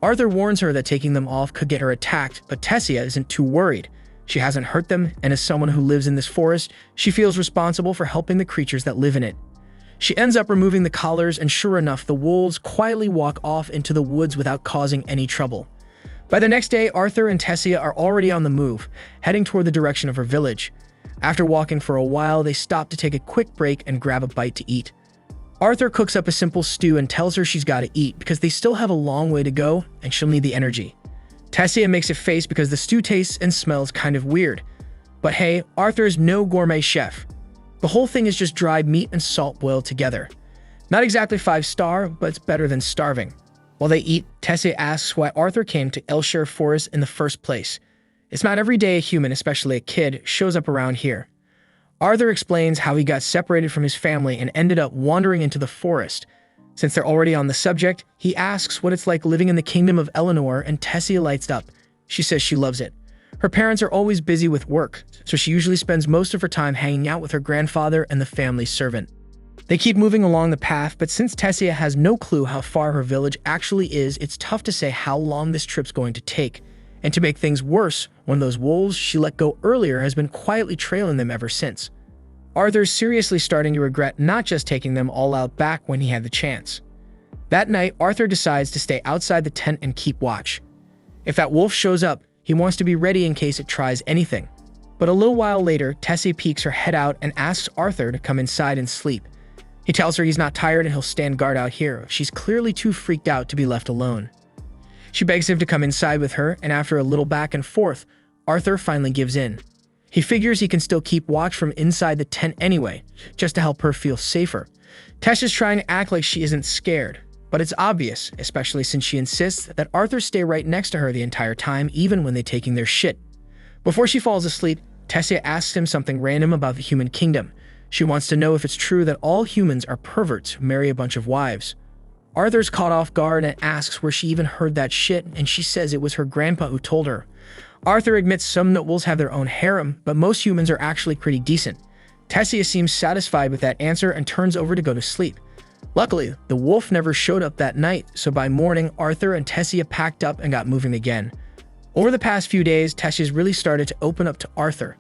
Arthur warns her that taking them off could get her attacked, but Tessia isn't too worried. She hasn't hurt them, and as someone who lives in this forest, she feels responsible for helping the creatures that live in it. She ends up removing the collars, and sure enough, the wolves quietly walk off into the woods without causing any trouble. By the next day, Arthur and Tessia are already on the move, heading toward the direction of her village. After walking for a while, they stop to take a quick break and grab a bite to eat. Arthur cooks up a simple stew and tells her she's got to eat because they still have a long way to go and she'll need the energy. Tessia makes a face because the stew tastes and smells kind of weird. But hey, Arthur is no gourmet chef. The whole thing is just dried meat and salt boiled together. Not exactly 5-star, but it's better than starving. While they eat, Tessia asks why Arthur came to Elshire Forest in the first place. It's not every day a human, especially a kid, shows up around here. Arthur explains how he got separated from his family and ended up wandering into the forest. Since they're already on the subject, he asks what it's like living in the kingdom of Eleanor, and Tessia lights up. She says she loves it. Her parents are always busy with work, so she usually spends most of her time hanging out with her grandfather and the family servant. They keep moving along the path, but since Tessia has no clue how far her village actually is, it's tough to say how long this trip's going to take. And to make things worse, one of those wolves she let go earlier has been quietly trailing them ever since. Arthur's seriously starting to regret not just taking them all out back when he had the chance. That night, Arthur decides to stay outside the tent and keep watch. If that wolf shows up, he wants to be ready in case it tries anything. But a little while later, Tessia peeks her head out and asks Arthur to come inside and sleep. He tells her he's not tired and he'll stand guard out here. She's clearly too freaked out to be left alone. She begs him to come inside with her, and after a little back and forth, Arthur finally gives in. He figures he can still keep watch from inside the tent anyway, just to help her feel safer. Tessia's trying to act like she isn't scared, but it's obvious, especially since she insists that Arthur stay right next to her the entire time, even when they're taking their shit. Before she falls asleep, Tessia asks him something random about the human kingdom. She wants to know if it's true that all humans are perverts who marry a bunch of wives. Arthur's caught off guard and asks where she even heard that shit, and she says it was her grandpa who told her. Arthur admits some nobles have their own harem, but most humans are actually pretty decent. Tessia seems satisfied with that answer and turns over to go to sleep. Luckily, the wolf never showed up that night, so by morning, Arthur and Tessia packed up and got moving again. Over the past few days, Tessia's really started to open up to Arthur.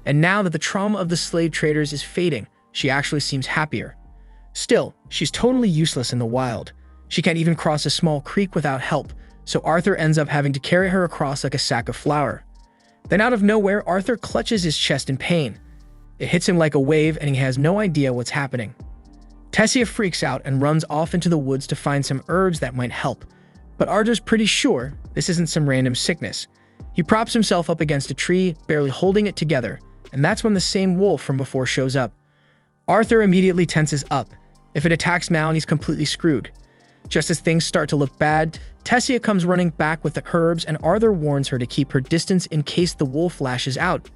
And now that the trauma of the slave traders is fading, she actually seems happier. Still, she's totally useless in the wild. She can't even cross a small creek without help, so Arthur ends up having to carry her across like a sack of flour. Then out of nowhere, Arthur clutches his chest in pain. It hits him like a wave and he has no idea what's happening. Tessia freaks out and runs off into the woods to find some herbs that might help. But Arthur's pretty sure this isn't some random sickness. He props himself up against a tree, barely holding it together, and that's when the same wolf from before shows up. Arthur immediately tenses up. If it attacks now, he's completely screwed. Just as things start to look bad, Tessia comes running back with the herbs and Arthur warns her to keep her distance in case the wolf lashes out.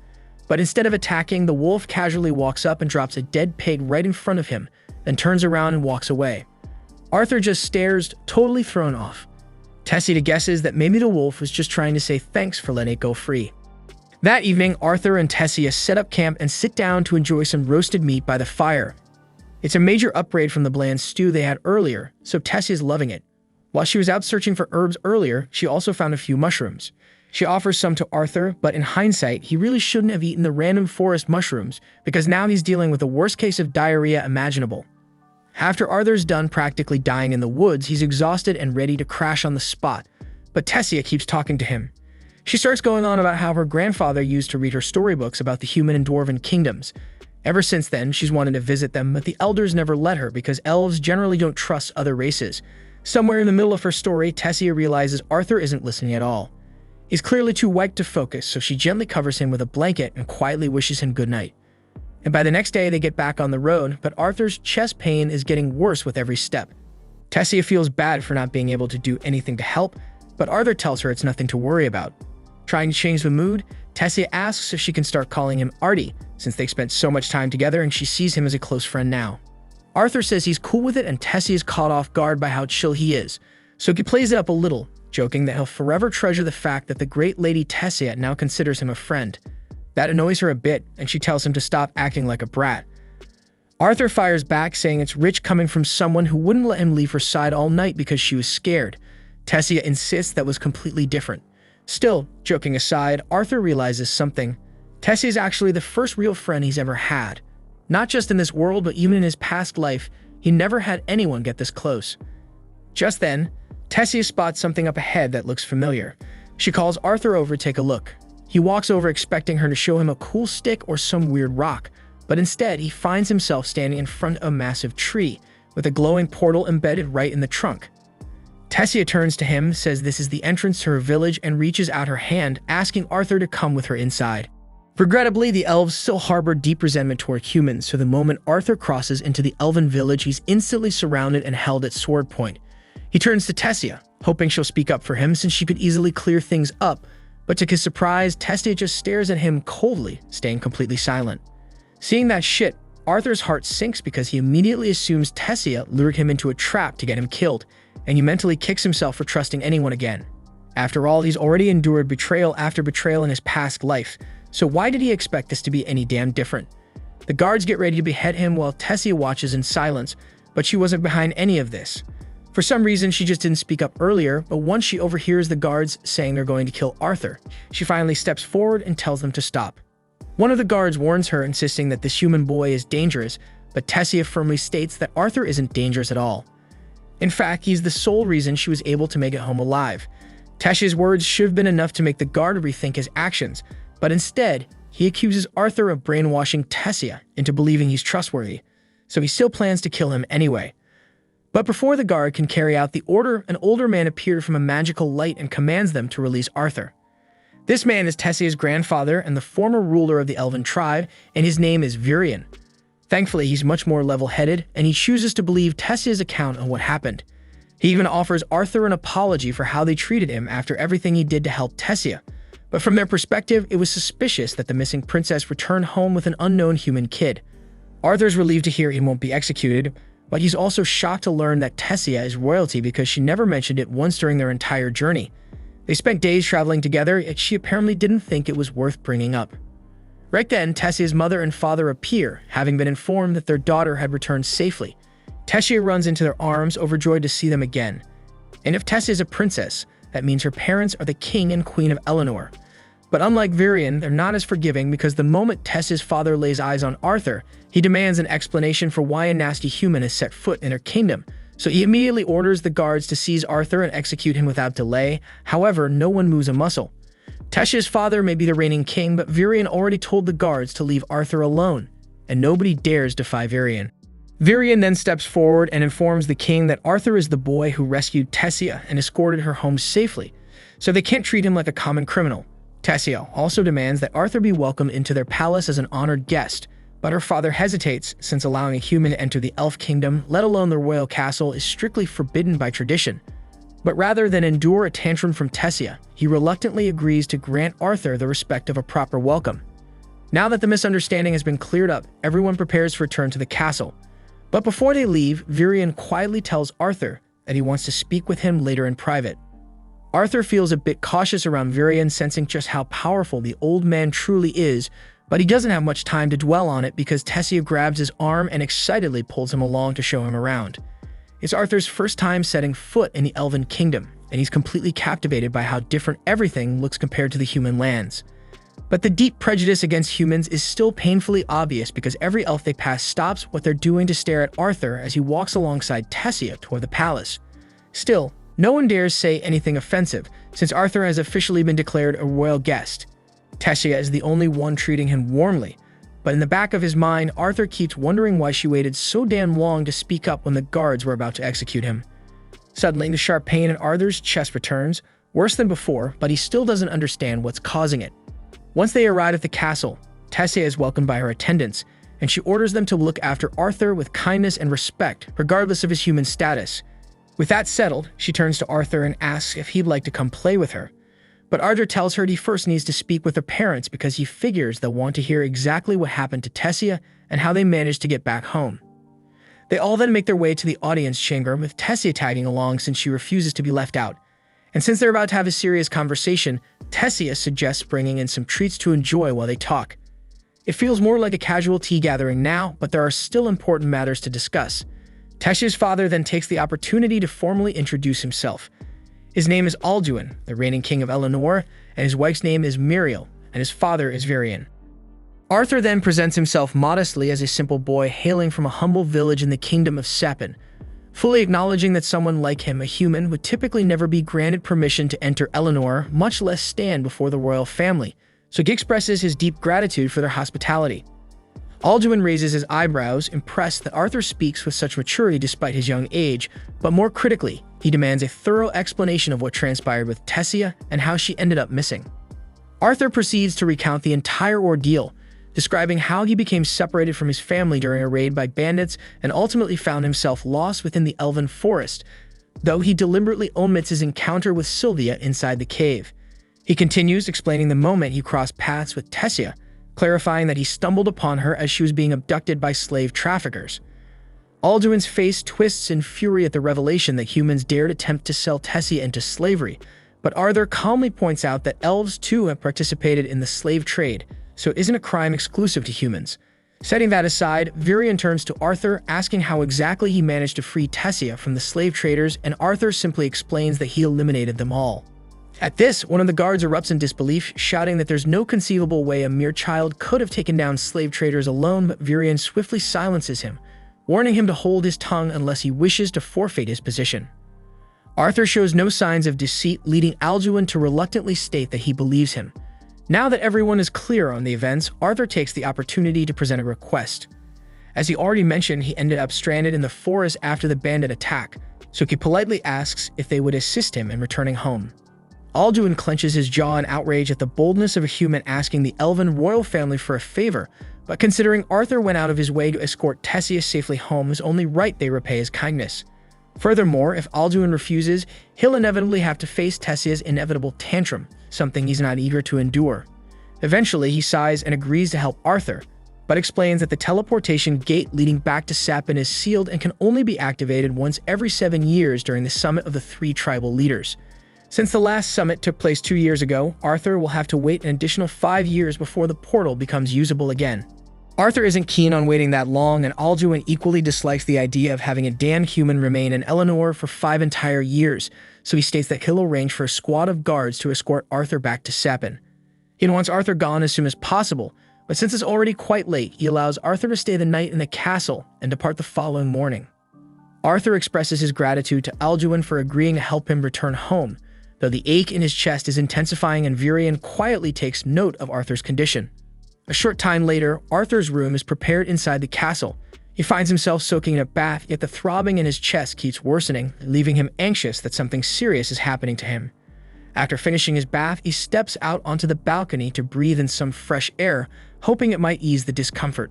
But instead of attacking, the wolf casually walks up and drops a dead pig right in front of him, then turns around and walks away. Arthur just stares, totally thrown off. Tessia guesses that maybe the wolf was just trying to say thanks for letting it go free. That evening, Arthur and Tessia set up camp and sit down to enjoy some roasted meat by the fire. It's a major upgrade from the bland stew they had earlier, so Tessia's loving it. While she was out searching for herbs earlier, she also found a few mushrooms. She offers some to Arthur, but in hindsight, he really shouldn't have eaten the random forest mushrooms because now he's dealing with the worst case of diarrhea imaginable. After Arthur's done practically dying in the woods, he's exhausted and ready to crash on the spot, but Tessia keeps talking to him. She starts going on about how her grandfather used to read her storybooks about the human and dwarven kingdoms. Ever since then, she's wanted to visit them, but the elders never let her because elves generally don't trust other races. Somewhere in the middle of her story, Tessia realizes Arthur isn't listening at all. He's clearly too wiped to focus, so she gently covers him with a blanket and quietly wishes him good night. And by the next day, they get back on the road, but Arthur's chest pain is getting worse with every step. Tessia feels bad for not being able to do anything to help, but Arthur tells her it's nothing to worry about. Trying to change the mood, Tessia asks if she can start calling him Artie, since they spent so much time together and she sees him as a close friend now. Arthur says he's cool with it and Tessia is caught off guard by how chill he is, so he plays it up a little, joking that he'll forever treasure the fact that the great lady Tessia now considers him a friend. That annoys her a bit, and she tells him to stop acting like a brat. Arthur fires back, saying it's rich coming from someone who wouldn't let him leave her side all night because she was scared. Tessia insists that was completely different. Still, joking aside, Arthur realizes something. Tessia is actually the first real friend he's ever had. Not just in this world, but even in his past life, he never had anyone get this close. Just then, Tessia spots something up ahead that looks familiar. She calls Arthur over to take a look. He walks over expecting her to show him a cool stick or some weird rock, but instead he finds himself standing in front of a massive tree with a glowing portal embedded right in the trunk. Tessia turns to him, says this is the entrance to her village, and reaches out her hand, asking Arthur to come with her inside. Regrettably, the elves still harbor deep resentment toward humans, so the moment Arthur crosses into the elven village, he's instantly surrounded and held at sword point. He turns to Tessia, hoping she'll speak up for him since she could easily clear things up, but to his surprise, Tessia just stares at him coldly, staying completely silent. Seeing that shit, Arthur's heart sinks because he immediately assumes Tessia lured him into a trap to get him killed, and he mentally kicks himself for trusting anyone again. After all, he's already endured betrayal after betrayal in his past life, so why did he expect this to be any damn different? The guards get ready to behead him while Tessia watches in silence, but she wasn't behind any of this. For some reason, she just didn't speak up earlier, but once she overhears the guards saying they're going to kill Arthur, she finally steps forward and tells them to stop. One of the guards warns her, insisting that this human boy is dangerous, but Tessia firmly states that Arthur isn't dangerous at all. In fact, he's the sole reason she was able to make it home alive. Tessia's words should have been enough to make the guard rethink his actions, but instead, he accuses Arthur of brainwashing Tessia into believing he's trustworthy, so he still plans to kill him anyway. But before the guard can carry out the order, an older man appeared from a magical light and commands them to release Arthur. This man is Tessia's grandfather and the former ruler of the elven tribe, and his name is Virion. Thankfully, he's much more level-headed, and he chooses to believe Tessia's account of what happened. He even offers Arthur an apology for how they treated him after everything he did to help Tessia. But from their perspective, it was suspicious that the missing princess returned home with an unknown human kid. Arthur's relieved to hear he won't be executed, but he's also shocked to learn that Tessia is royalty because she never mentioned it once during their entire journey. They spent days traveling together, yet she apparently didn't think it was worth bringing up. Right then, Tessia's mother and father appear, having been informed that their daughter had returned safely. Tessia runs into their arms, overjoyed to see them again. And if Tessia is a princess, that means her parents are the king and queen of Eleanor. But unlike Virion, they're not as forgiving because the moment Tessia's father lays eyes on Arthur, he demands an explanation for why a nasty human has set foot in their kingdom. So he immediately orders the guards to seize Arthur and execute him without delay. However, no one moves a muscle. Tessia's father may be the reigning king, but Virion already told the guards to leave Arthur alone, and nobody dares defy Virion. Virion then steps forward and informs the king that Arthur is the boy who rescued Tessia and escorted her home safely, so they can't treat him like a common criminal. Tessia also demands that Arthur be welcomed into their palace as an honored guest, but her father hesitates since allowing a human to enter the elf kingdom, let alone the royal castle, is strictly forbidden by tradition. But rather than endure a tantrum from Tessia, he reluctantly agrees to grant Arthur the respect of a proper welcome. Now that the misunderstanding has been cleared up, everyone prepares to return to the castle. But before they leave, Virion quietly tells Arthur that he wants to speak with him later in private. Arthur feels a bit cautious around Virion, sensing just how powerful the old man truly is, but he doesn't have much time to dwell on it because Tessia grabs his arm and excitedly pulls him along to show him around. It's Arthur's first time setting foot in the Elven Kingdom, and he's completely captivated by how different everything looks compared to the human lands. But the deep prejudice against humans is still painfully obvious because every elf they pass stops what they're doing to stare at Arthur as he walks alongside Tessia toward the palace. Still, no one dares say anything offensive, since Arthur has officially been declared a royal guest. Tessia is the only one treating him warmly, but in the back of his mind, Arthur keeps wondering why she waited so damn long to speak up when the guards were about to execute him. Suddenly, the sharp pain in Arthur's chest returns, worse than before, but he still doesn't understand what's causing it. Once they arrive at the castle, Tessia is welcomed by her attendants, and she orders them to look after Arthur with kindness and respect, regardless of his human status. With that settled, she turns to Arthur and asks if he'd like to come play with her. But Arthur tells her he first needs to speak with her parents because he figures they'll want to hear exactly what happened to Tessia and how they managed to get back home. They all then make their way to the audience chamber, with Tessia tagging along since she refuses to be left out. And since they're about to have a serious conversation, Tessia suggests bringing in some treats to enjoy while they talk. It feels more like a casual tea gathering now, but there are still important matters to discuss. Tessia's father then takes the opportunity to formally introduce himself. His name is Alduin, the reigning king of Eleanor, and his wife's name is Muriel, and his father is Virion. Arthur then presents himself modestly as a simple boy hailing from a humble village in the kingdom of Sapin, fully acknowledging that someone like him, a human, would typically never be granted permission to enter Eleanor, much less stand before the royal family, so he expresses his deep gratitude for their hospitality. Alduin raises his eyebrows, impressed that Arthur speaks with such maturity despite his young age, but more critically, he demands a thorough explanation of what transpired with Tessia and how she ended up missing. Arthur proceeds to recount the entire ordeal, describing how he became separated from his family during a raid by bandits and ultimately found himself lost within the elven forest, though he deliberately omits his encounter with Sylvia inside the cave. He continues explaining the moment he crossed paths with Tessia, clarifying that he stumbled upon her as she was being abducted by slave traffickers. Alduin's face twists in fury at the revelation that humans dared attempt to sell Tessia into slavery, but Arthur calmly points out that elves too have participated in the slave trade, so it isn't a crime exclusive to humans. Setting that aside, Virion turns to Arthur, asking how exactly he managed to free Tessia from the slave traders, and Arthur simply explains that he eliminated them all. At this, one of the guards erupts in disbelief, shouting that there's no conceivable way a mere child could have taken down slave traders alone, but Virion swiftly silences him, warning him to hold his tongue unless he wishes to forfeit his position. Arthur shows no signs of deceit, leading Alduin to reluctantly state that he believes him. Now that everyone is clear on the events, Arthur takes the opportunity to present a request. As he already mentioned, he ended up stranded in the forest after the bandit attack, so he politely asks if they would assist him in returning home. Alduin clenches his jaw in outrage at the boldness of a human asking the elven royal family for a favor, but considering Arthur went out of his way to escort Tessia safely home, it's only right they repay his kindness. Furthermore, if Alduin refuses, he'll inevitably have to face Tessia's inevitable tantrum, something he's not eager to endure. Eventually, he sighs and agrees to help Arthur, but explains that the teleportation gate leading back to Sapin is sealed and can only be activated once every 7 years during the summit of the 3 tribal leaders. Since the last summit took place 2 years ago, Arthur will have to wait an additional 5 years before the portal becomes usable again. Arthur isn't keen on waiting that long, and Alduin equally dislikes the idea of having a damned human remain in Eleanor for 5 entire years, so he states that he'll arrange for a squad of guards to escort Arthur back to Sepin. He wants Arthur gone as soon as possible, but since it's already quite late, he allows Arthur to stay the night in the castle and depart the following morning. Arthur expresses his gratitude to Alduin for agreeing to help him return home, though the ache in his chest is intensifying and Virion quietly takes note of Arthur's condition. A short time later, Arthur's room is prepared inside the castle. He finds himself soaking in a bath, yet the throbbing in his chest keeps worsening, leaving him anxious that something serious is happening to him. After finishing his bath, he steps out onto the balcony to breathe in some fresh air, hoping it might ease the discomfort.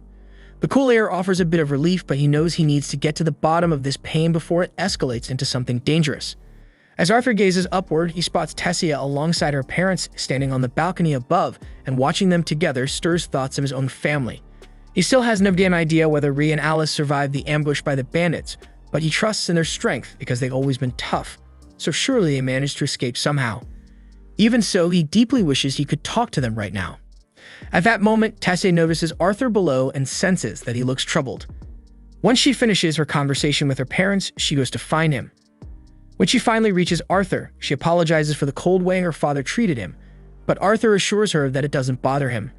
The cool air offers a bit of relief, but he knows he needs to get to the bottom of this pain before it escalates into something dangerous. As Arthur gazes upward, he spots Tessia alongside her parents standing on the balcony above, and watching them together stirs thoughts of his own family. He still has no damn idea whether Rhea and Alice survived the ambush by the bandits, but he trusts in their strength because they've always been tough, so surely they managed to escape somehow. Even so, he deeply wishes he could talk to them right now. At that moment, Tessia notices Arthur below and senses that he looks troubled. Once she finishes her conversation with her parents, she goes to find him. When she finally reaches Arthur, she apologizes for the cold way her father treated him, but Arthur assures her that it doesn't bother him.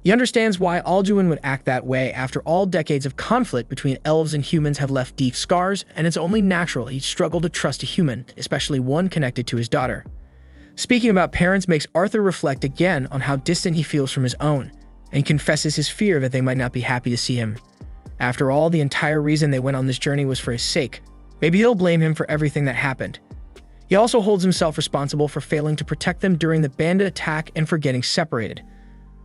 He understands why Alduin would act that way after all decades of conflict between elves and humans have left deep scars, and it's only natural he'd struggle to trust a human, especially one connected to his daughter. Speaking about parents makes Arthur reflect again on how distant he feels from his own, and confesses his fear that they might not be happy to see him. After all, the entire reason they went on this journey was for his sake. Maybe he'll blame him for everything that happened. He also holds himself responsible for failing to protect them during the bandit attack and for getting separated.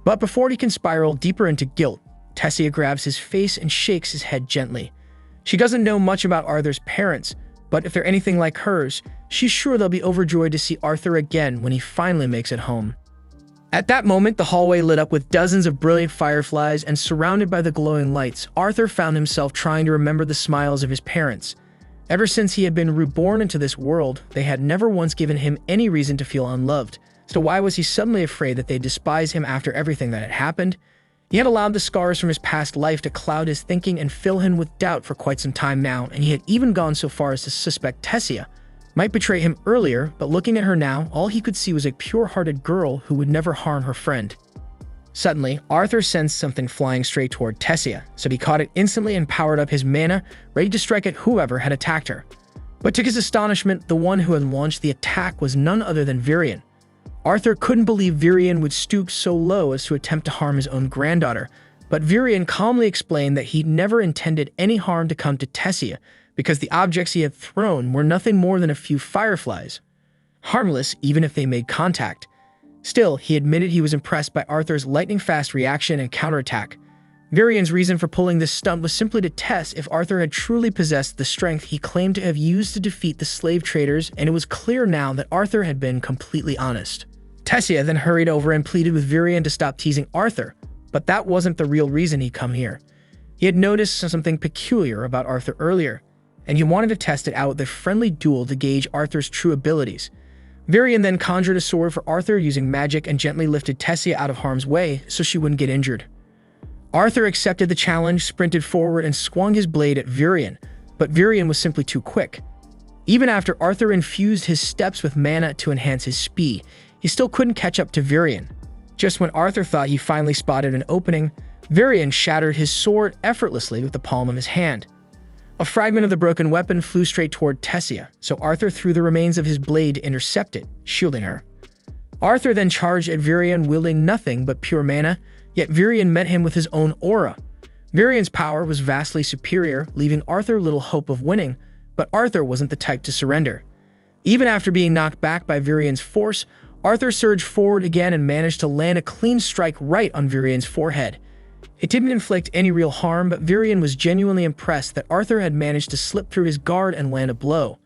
But before he can spiral deeper into guilt, Tessia grabs his face and shakes his head gently. She doesn't know much about Arthur's parents, but if they're anything like hers, she's sure they'll be overjoyed to see Arthur again when he finally makes it home. At that moment, the hallway lit up with dozens of brilliant fireflies, and surrounded by the glowing lights, Arthur found himself trying to remember the smiles of his parents. Ever since he had been reborn into this world, they had never once given him any reason to feel unloved. So why was he suddenly afraid that they'd despise him after everything that had happened? He had allowed the scars from his past life to cloud his thinking and fill him with doubt for quite some time now, and he had even gone so far as to suspect Tessia might betray him earlier, but looking at her now, all he could see was a pure-hearted girl who would never harm her friend. Suddenly, Arthur sensed something flying straight toward Tessia, so he caught it instantly and powered up his mana, ready to strike at whoever had attacked her. But to his astonishment, the one who had launched the attack was none other than Virion. Arthur couldn't believe Virion would stoop so low as to attempt to harm his own granddaughter, but Virion calmly explained that he'd never intended any harm to come to Tessia, because the objects he had thrown were nothing more than a few fireflies. Harmless even if they made contact. Still, he admitted he was impressed by Arthur's lightning-fast reaction and counterattack. Virion's reason for pulling this stunt was simply to test if Arthur had truly possessed the strength he claimed to have used to defeat the slave traders, and it was clear now that Arthur had been completely honest. Tessia then hurried over and pleaded with Virion to stop teasing Arthur, but that wasn't the real reason he'd come here. He had noticed something peculiar about Arthur earlier, and he wanted to test it out with a friendly duel to gauge Arthur's true abilities. Virion then conjured a sword for Arthur using magic and gently lifted Tessia out of harm's way so she wouldn't get injured. Arthur accepted the challenge, sprinted forward, and swung his blade at Virion, but Virion was simply too quick. Even after Arthur infused his steps with mana to enhance his speed, he still couldn't catch up to Virion. Just when Arthur thought he finally spotted an opening, Virion shattered his sword effortlessly with the palm of his hand. A fragment of the broken weapon flew straight toward Tessia, so Arthur threw the remains of his blade to intercept it, shielding her. Arthur then charged at Virion wielding nothing but pure mana, yet Virion met him with his own aura. Virion's power was vastly superior, leaving Arthur little hope of winning, but Arthur wasn't the type to surrender. Even after being knocked back by Virion's force, Arthur surged forward again and managed to land a clean strike right on Virion's forehead. It didn't inflict any real harm, but Virion was genuinely impressed that Arthur had managed to slip through his guard and land a blow.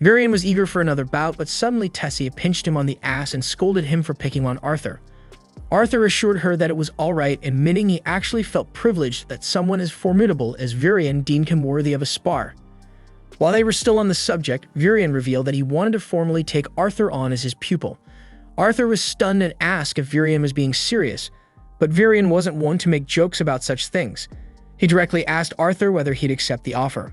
Virion was eager for another bout, but suddenly Tessia pinched him on the ass and scolded him for picking on Arthur. Arthur assured her that it was alright, admitting he actually felt privileged that someone as formidable as Virion deemed him worthy of a spar. While they were still on the subject, Virion revealed that he wanted to formally take Arthur on as his pupil. Arthur was stunned and asked if Virion was being serious, But Virion wasn't one to make jokes about such things. He directly asked Arthur whether he'd accept the offer.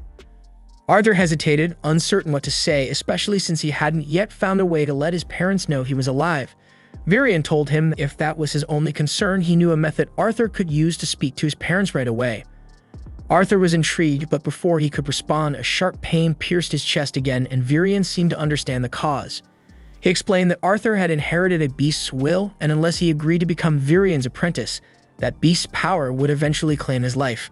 Arthur hesitated, uncertain what to say, especially since he hadn't yet found a way to let his parents know he was alive. Virion told him if that was his only concern, he knew a method Arthur could use to speak to his parents right away. Arthur was intrigued, but before he could respond, a sharp pain pierced his chest again, and Virion seemed to understand the cause. He explained that Arthur had inherited a beast's will, and unless he agreed to become Virion's apprentice, that beast's power would eventually claim his life.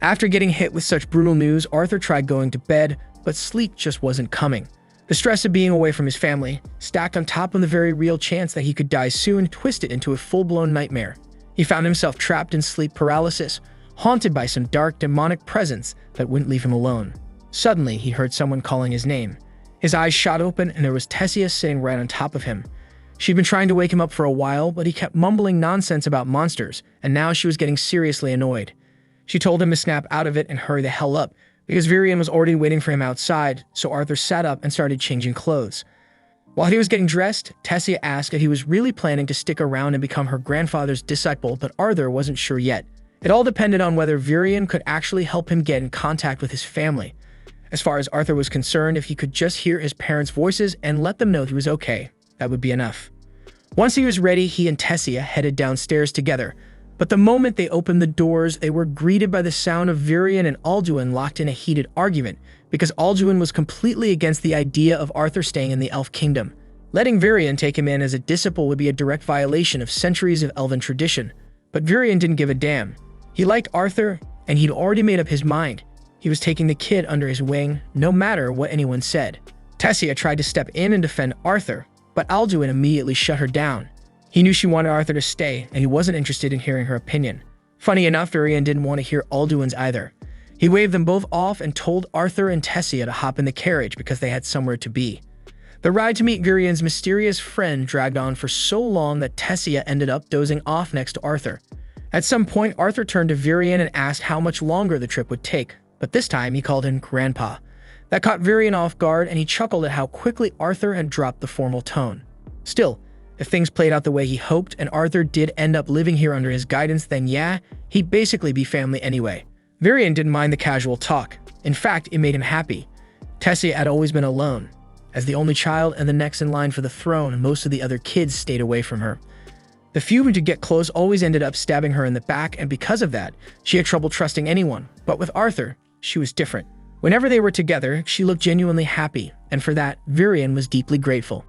After getting hit with such brutal news, Arthur tried going to bed, but sleep just wasn't coming. The stress of being away from his family, stacked on top of the very real chance that he could die soon, twisted into a full-blown nightmare. He found himself trapped in sleep paralysis, haunted by some dark, demonic presence that wouldn't leave him alone. Suddenly, he heard someone calling his name. His eyes shot open, and there was Tessia sitting right on top of him. She'd been trying to wake him up for a while, but he kept mumbling nonsense about monsters, and now she was getting seriously annoyed. She told him to snap out of it and hurry the hell up, because Virion was already waiting for him outside, so Arthur sat up and started changing clothes. While he was getting dressed, Tessia asked if he was really planning to stick around and become her grandfather's disciple, but Arthur wasn't sure yet. It all depended on whether Virion could actually help him get in contact with his family. As far as Arthur was concerned, if he could just hear his parents' voices and let them know he was okay, that would be enough. Once he was ready, he and Tessia headed downstairs together. But the moment they opened the doors, they were greeted by the sound of Virion and Alduin locked in a heated argument, because Alduin was completely against the idea of Arthur staying in the Elf Kingdom. Letting Virion take him in as a disciple would be a direct violation of centuries of elven tradition. But Virion didn't give a damn. He liked Arthur, and he'd already made up his mind. He was taking the kid under his wing, no matter what anyone said. Tessia tried to step in and defend Arthur, but Alduin immediately shut her down. He knew she wanted Arthur to stay, and he wasn't interested in hearing her opinion. Funny enough, Virion didn't want to hear Alduin's either. He waved them both off and told Arthur and Tessia to hop in the carriage because they had somewhere to be. The ride to meet Virion's mysterious friend dragged on for so long that Tessia ended up dozing off next to Arthur. At some point, Arthur turned to Virion and asked how much longer the trip would take, but this time he called him Grandpa. That caught Virion off guard, and he chuckled at how quickly Arthur had dropped the formal tone. Still, if things played out the way he hoped and Arthur did end up living here under his guidance, then yeah, he'd basically be family anyway. Virion didn't mind the casual talk. In fact, it made him happy. Tessia had always been alone. As the only child and the next in line for the throne, most of the other kids stayed away from her. The few who did get close always ended up stabbing her in the back, and because of that, she had trouble trusting anyone. But with Arthur, she was different. Whenever they were together, she looked genuinely happy, and for that, Virion was deeply grateful.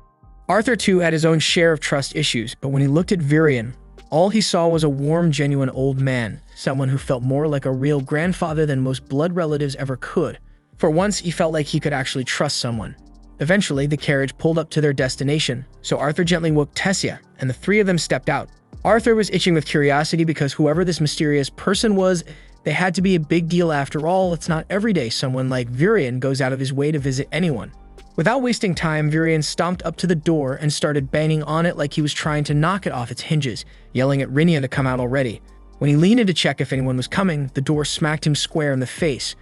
Arthur too had his own share of trust issues, but when he looked at Virion, all he saw was a warm, genuine old man, someone who felt more like a real grandfather than most blood relatives ever could. For once, he felt like he could actually trust someone. Eventually, the carriage pulled up to their destination, so Arthur gently woke Tessia, and the three of them stepped out. Arthur was itching with curiosity because whoever this mysterious person was, they had to be a big deal after all. It's not every day someone like Virion goes out of his way to visit anyone. Without wasting time, Virion stomped up to the door and started banging on it like he was trying to knock it off its hinges, yelling at Rinia to come out already. When he leaned in to check if anyone was coming, the door smacked him square in the face.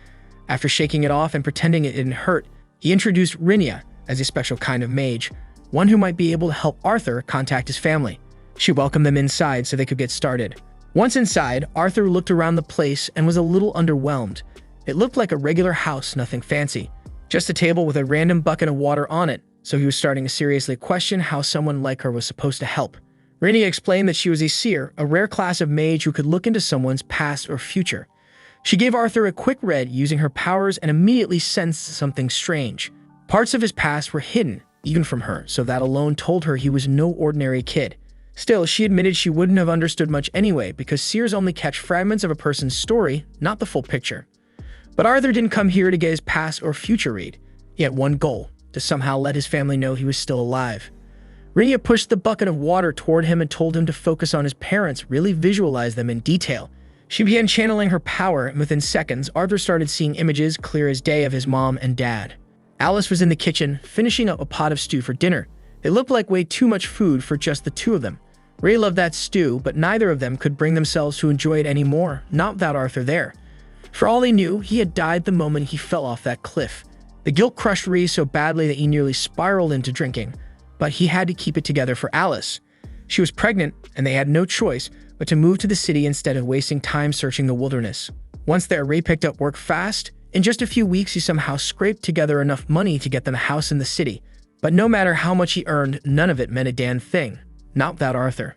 After shaking it off and pretending it didn't hurt, he introduced Rinia as a special kind of mage, one who might be able to help Arthur contact his family. She welcomed them inside so they could get started. Once inside, Arthur looked around the place and was a little underwhelmed. It looked like a regular house, nothing fancy. Just a table with a random bucket of water on it, so he was starting to seriously question how someone like her was supposed to help. Rinia explained that she was a seer, a rare class of mage who could look into someone's past or future. She gave Arthur a quick read using her powers and immediately sensed something strange. Parts of his past were hidden, even from her, so that alone told her he was no ordinary kid. Still, she admitted she wouldn't have understood much anyway, because seers only catch fragments of a person's story, not the full picture. But Arthur didn't come here to get his past or future read. He had one goal, to somehow let his family know he was still alive. Rinia pushed the bucket of water toward him and told him to focus on his parents, really visualize them in detail. She began channeling her power, and within seconds, Arthur started seeing images clear as day of his mom and dad. Alice was in the kitchen, finishing up a pot of stew for dinner. It looked like way too much food for just the two of them. Ray loved that stew, but neither of them could bring themselves to enjoy it anymore, not without Arthur there. For all he knew, he had died the moment he fell off that cliff. The guilt crushed Rhys so badly that he nearly spiraled into drinking, but he had to keep it together for Alice. She was pregnant, and they had no choice but to move to the city instead of wasting time searching the wilderness. Once there, Ray picked up work fast. In just a few weeks, he somehow scraped together enough money to get them a house in the city. But no matter how much he earned, none of it meant a damn thing. Not without Arthur.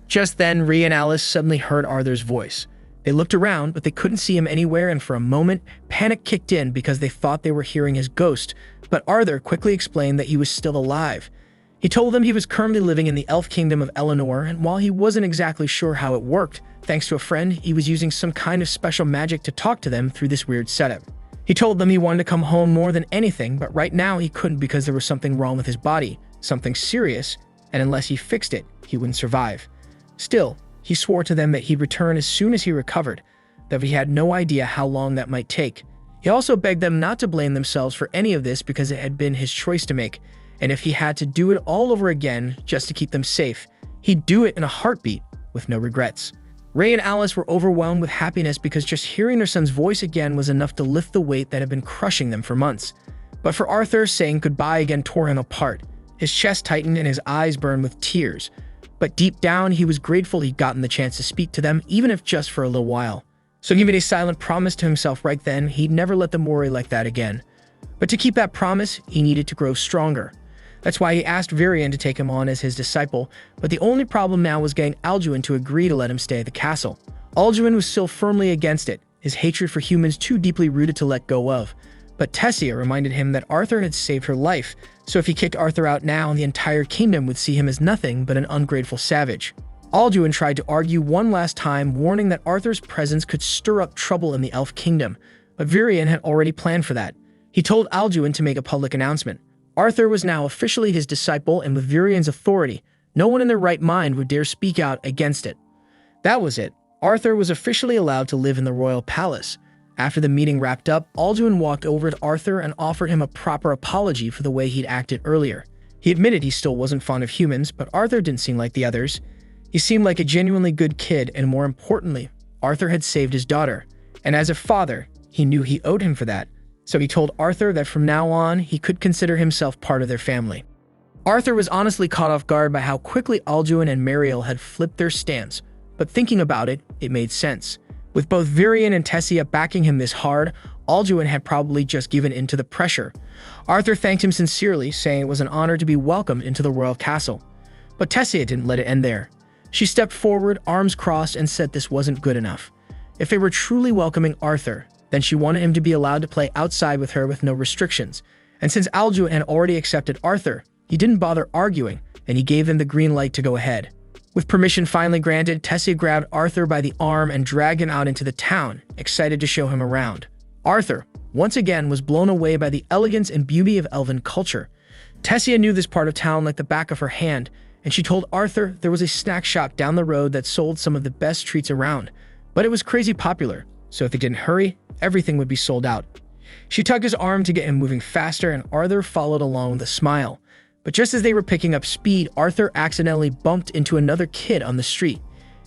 Just then, Rhea and Alice suddenly heard Arthur's voice. They looked around, but they couldn't see him anywhere, and for a moment, panic kicked in because they thought they were hearing his ghost. But Arthur quickly explained that he was still alive. He told them he was currently living in the elf kingdom of Eleanor, and while he wasn't exactly sure how it worked, thanks to a friend, he was using some kind of special magic to talk to them through this weird setup. He told them he wanted to come home more than anything, but right now he couldn't because there was something wrong with his body, something serious, and unless he fixed it, he wouldn't survive. Still, he swore to them that he'd return as soon as he recovered, though he had no idea how long that might take. He also begged them not to blame themselves for any of this because it had been his choice to make, and if he had to do it all over again just to keep them safe, he'd do it in a heartbeat with no regrets. Ray and Alice were overwhelmed with happiness because just hearing their son's voice again was enough to lift the weight that had been crushing them for months. But for Arthur, saying goodbye again tore him apart. His chest tightened and his eyes burned with tears. But deep down, he was grateful he'd gotten the chance to speak to them, even if just for a little while. So he made a silent promise to himself right then he'd never let them worry like that again. But to keep that promise, he needed to grow stronger. That's why he asked Virion to take him on as his disciple, but the only problem now was getting Alduin to agree to let him stay at the castle. Alduin was still firmly against it, his hatred for humans too deeply rooted to let go of. But Tessia reminded him that Arthur had saved her life, so if he kicked Arthur out now, the entire kingdom would see him as nothing but an ungrateful savage. Alduin tried to argue one last time, warning that Arthur's presence could stir up trouble in the elf kingdom, but Virion had already planned for that. He told Alduin to make a public announcement. Arthur was now officially his disciple, and with Virion's authority, no one in their right mind would dare speak out against it. That was it. Arthur was officially allowed to live in the royal palace. After the meeting wrapped up, Alduin walked over to Arthur and offered him a proper apology for the way he'd acted earlier. He admitted he still wasn't fond of humans, but Arthur didn't seem like the others. He seemed like a genuinely good kid, and more importantly, Arthur had saved his daughter. And as a father, he knew he owed him for that. So he told Arthur that from now on, he could consider himself part of their family. Arthur was honestly caught off guard by how quickly Alduin and Mariel had flipped their stance, but thinking about it, it made sense. With both Virion and Tessia backing him this hard, Alduin had probably just given in to the pressure. Arthur thanked him sincerely, saying it was an honor to be welcomed into the royal castle. But Tessia didn't let it end there. She stepped forward, arms crossed, and said this wasn't good enough. If they were truly welcoming Arthur, then she wanted him to be allowed to play outside with her with no restrictions. And since Alduin had already accepted Arthur, he didn't bother arguing, and he gave them the green light to go ahead. With permission finally granted, Tessia grabbed Arthur by the arm and dragged him out into the town, excited to show him around. Arthur, once again, was blown away by the elegance and beauty of elven culture. Tessia knew this part of town like the back of her hand, and she told Arthur there was a snack shop down the road that sold some of the best treats around. But it was crazy popular, so if they didn't hurry, everything would be sold out. She tugged his arm to get him moving faster, and Arthur followed along with a smile. But just as they were picking up speed, Arthur accidentally bumped into another kid on the street.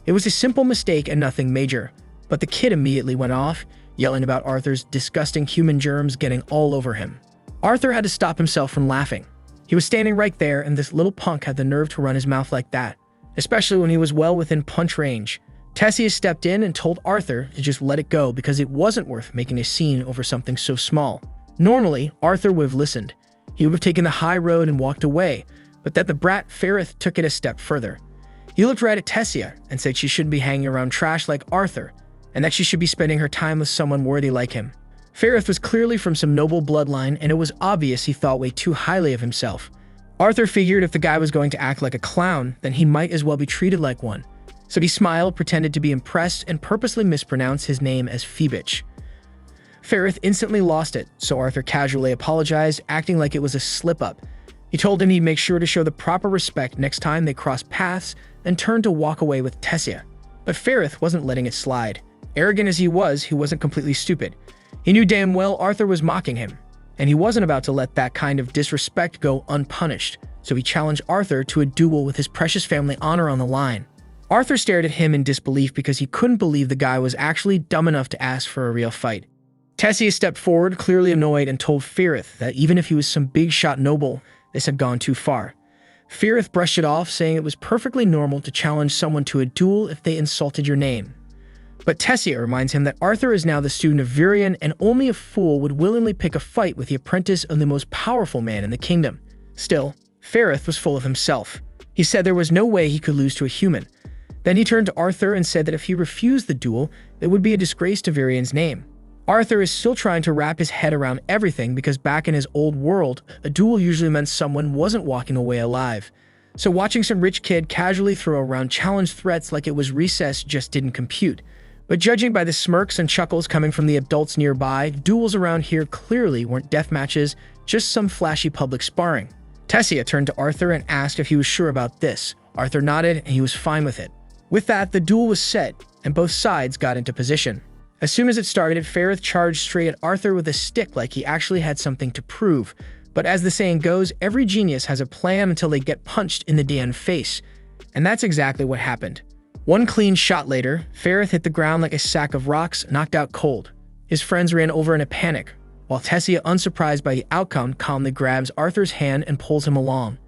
It was a simple mistake and nothing major, but the kid immediately went off, yelling about Arthur's disgusting human germs getting all over him. Arthur had to stop himself from laughing. He was standing right there, and this little punk had the nerve to run his mouth like that, especially when he was well within punch range. Tessia stepped in and told Arthur to just let it go because it wasn't worth making a scene over something so small. Normally, Arthur would have listened. He would have taken the high road and walked away, but that the brat Ferrith took it a step further. He looked right at Tessia and said she shouldn't be hanging around trash like Arthur, and that she should be spending her time with someone worthy like him. Ferrith was clearly from some noble bloodline, and it was obvious he thought way too highly of himself. Arthur figured if the guy was going to act like a clown, then he might as well be treated like one. So he smiled, pretended to be impressed, and purposely mispronounced his name as Phoebich. Ferrith instantly lost it, so Arthur casually apologized, acting like it was a slip-up. He told him he'd make sure to show the proper respect next time they crossed paths, and turned to walk away with Tessia. But Ferrith wasn't letting it slide. Arrogant as he wasn't completely stupid. He knew damn well Arthur was mocking him, and he wasn't about to let that kind of disrespect go unpunished, so he challenged Arthur to a duel with his precious family honor on the line. Arthur stared at him in disbelief because he couldn't believe the guy was actually dumb enough to ask for a real fight. Tessia stepped forward, clearly annoyed, and told Ferrith that even if he was some big-shot noble, this had gone too far. Firith brushed it off, saying it was perfectly normal to challenge someone to a duel if they insulted your name. But Tessia reminds him that Arthur is now the student of Virion, and only a fool would willingly pick a fight with the apprentice of the most powerful man in the kingdom. Still, Firith was full of himself. He said there was no way he could lose to a human. Then he turned to Arthur and said that if he refused the duel, it would be a disgrace to Virion's name. Arthur is still trying to wrap his head around everything because back in his old world, a duel usually meant someone wasn't walking away alive. So watching some rich kid casually throw around challenge threats like it was recess just didn't compute. But judging by the smirks and chuckles coming from the adults nearby, duels around here clearly weren't death matches, just some flashy public sparring. Tessia turned to Arthur and asked if he was sure about this. Arthur nodded and he was fine with it. With that, the duel was set, and both sides got into position. As soon as it started, Firith charged straight at Arthur with a stick like he actually had something to prove. But as the saying goes, every genius has a plan until they get punched in the damn face. And that's exactly what happened. One clean shot later, Firith hit the ground like a sack of rocks, knocked out cold. His friends ran over in a panic, while Tessia, unsurprised by the outcome, calmly grabs Arthur's hand and pulls him along.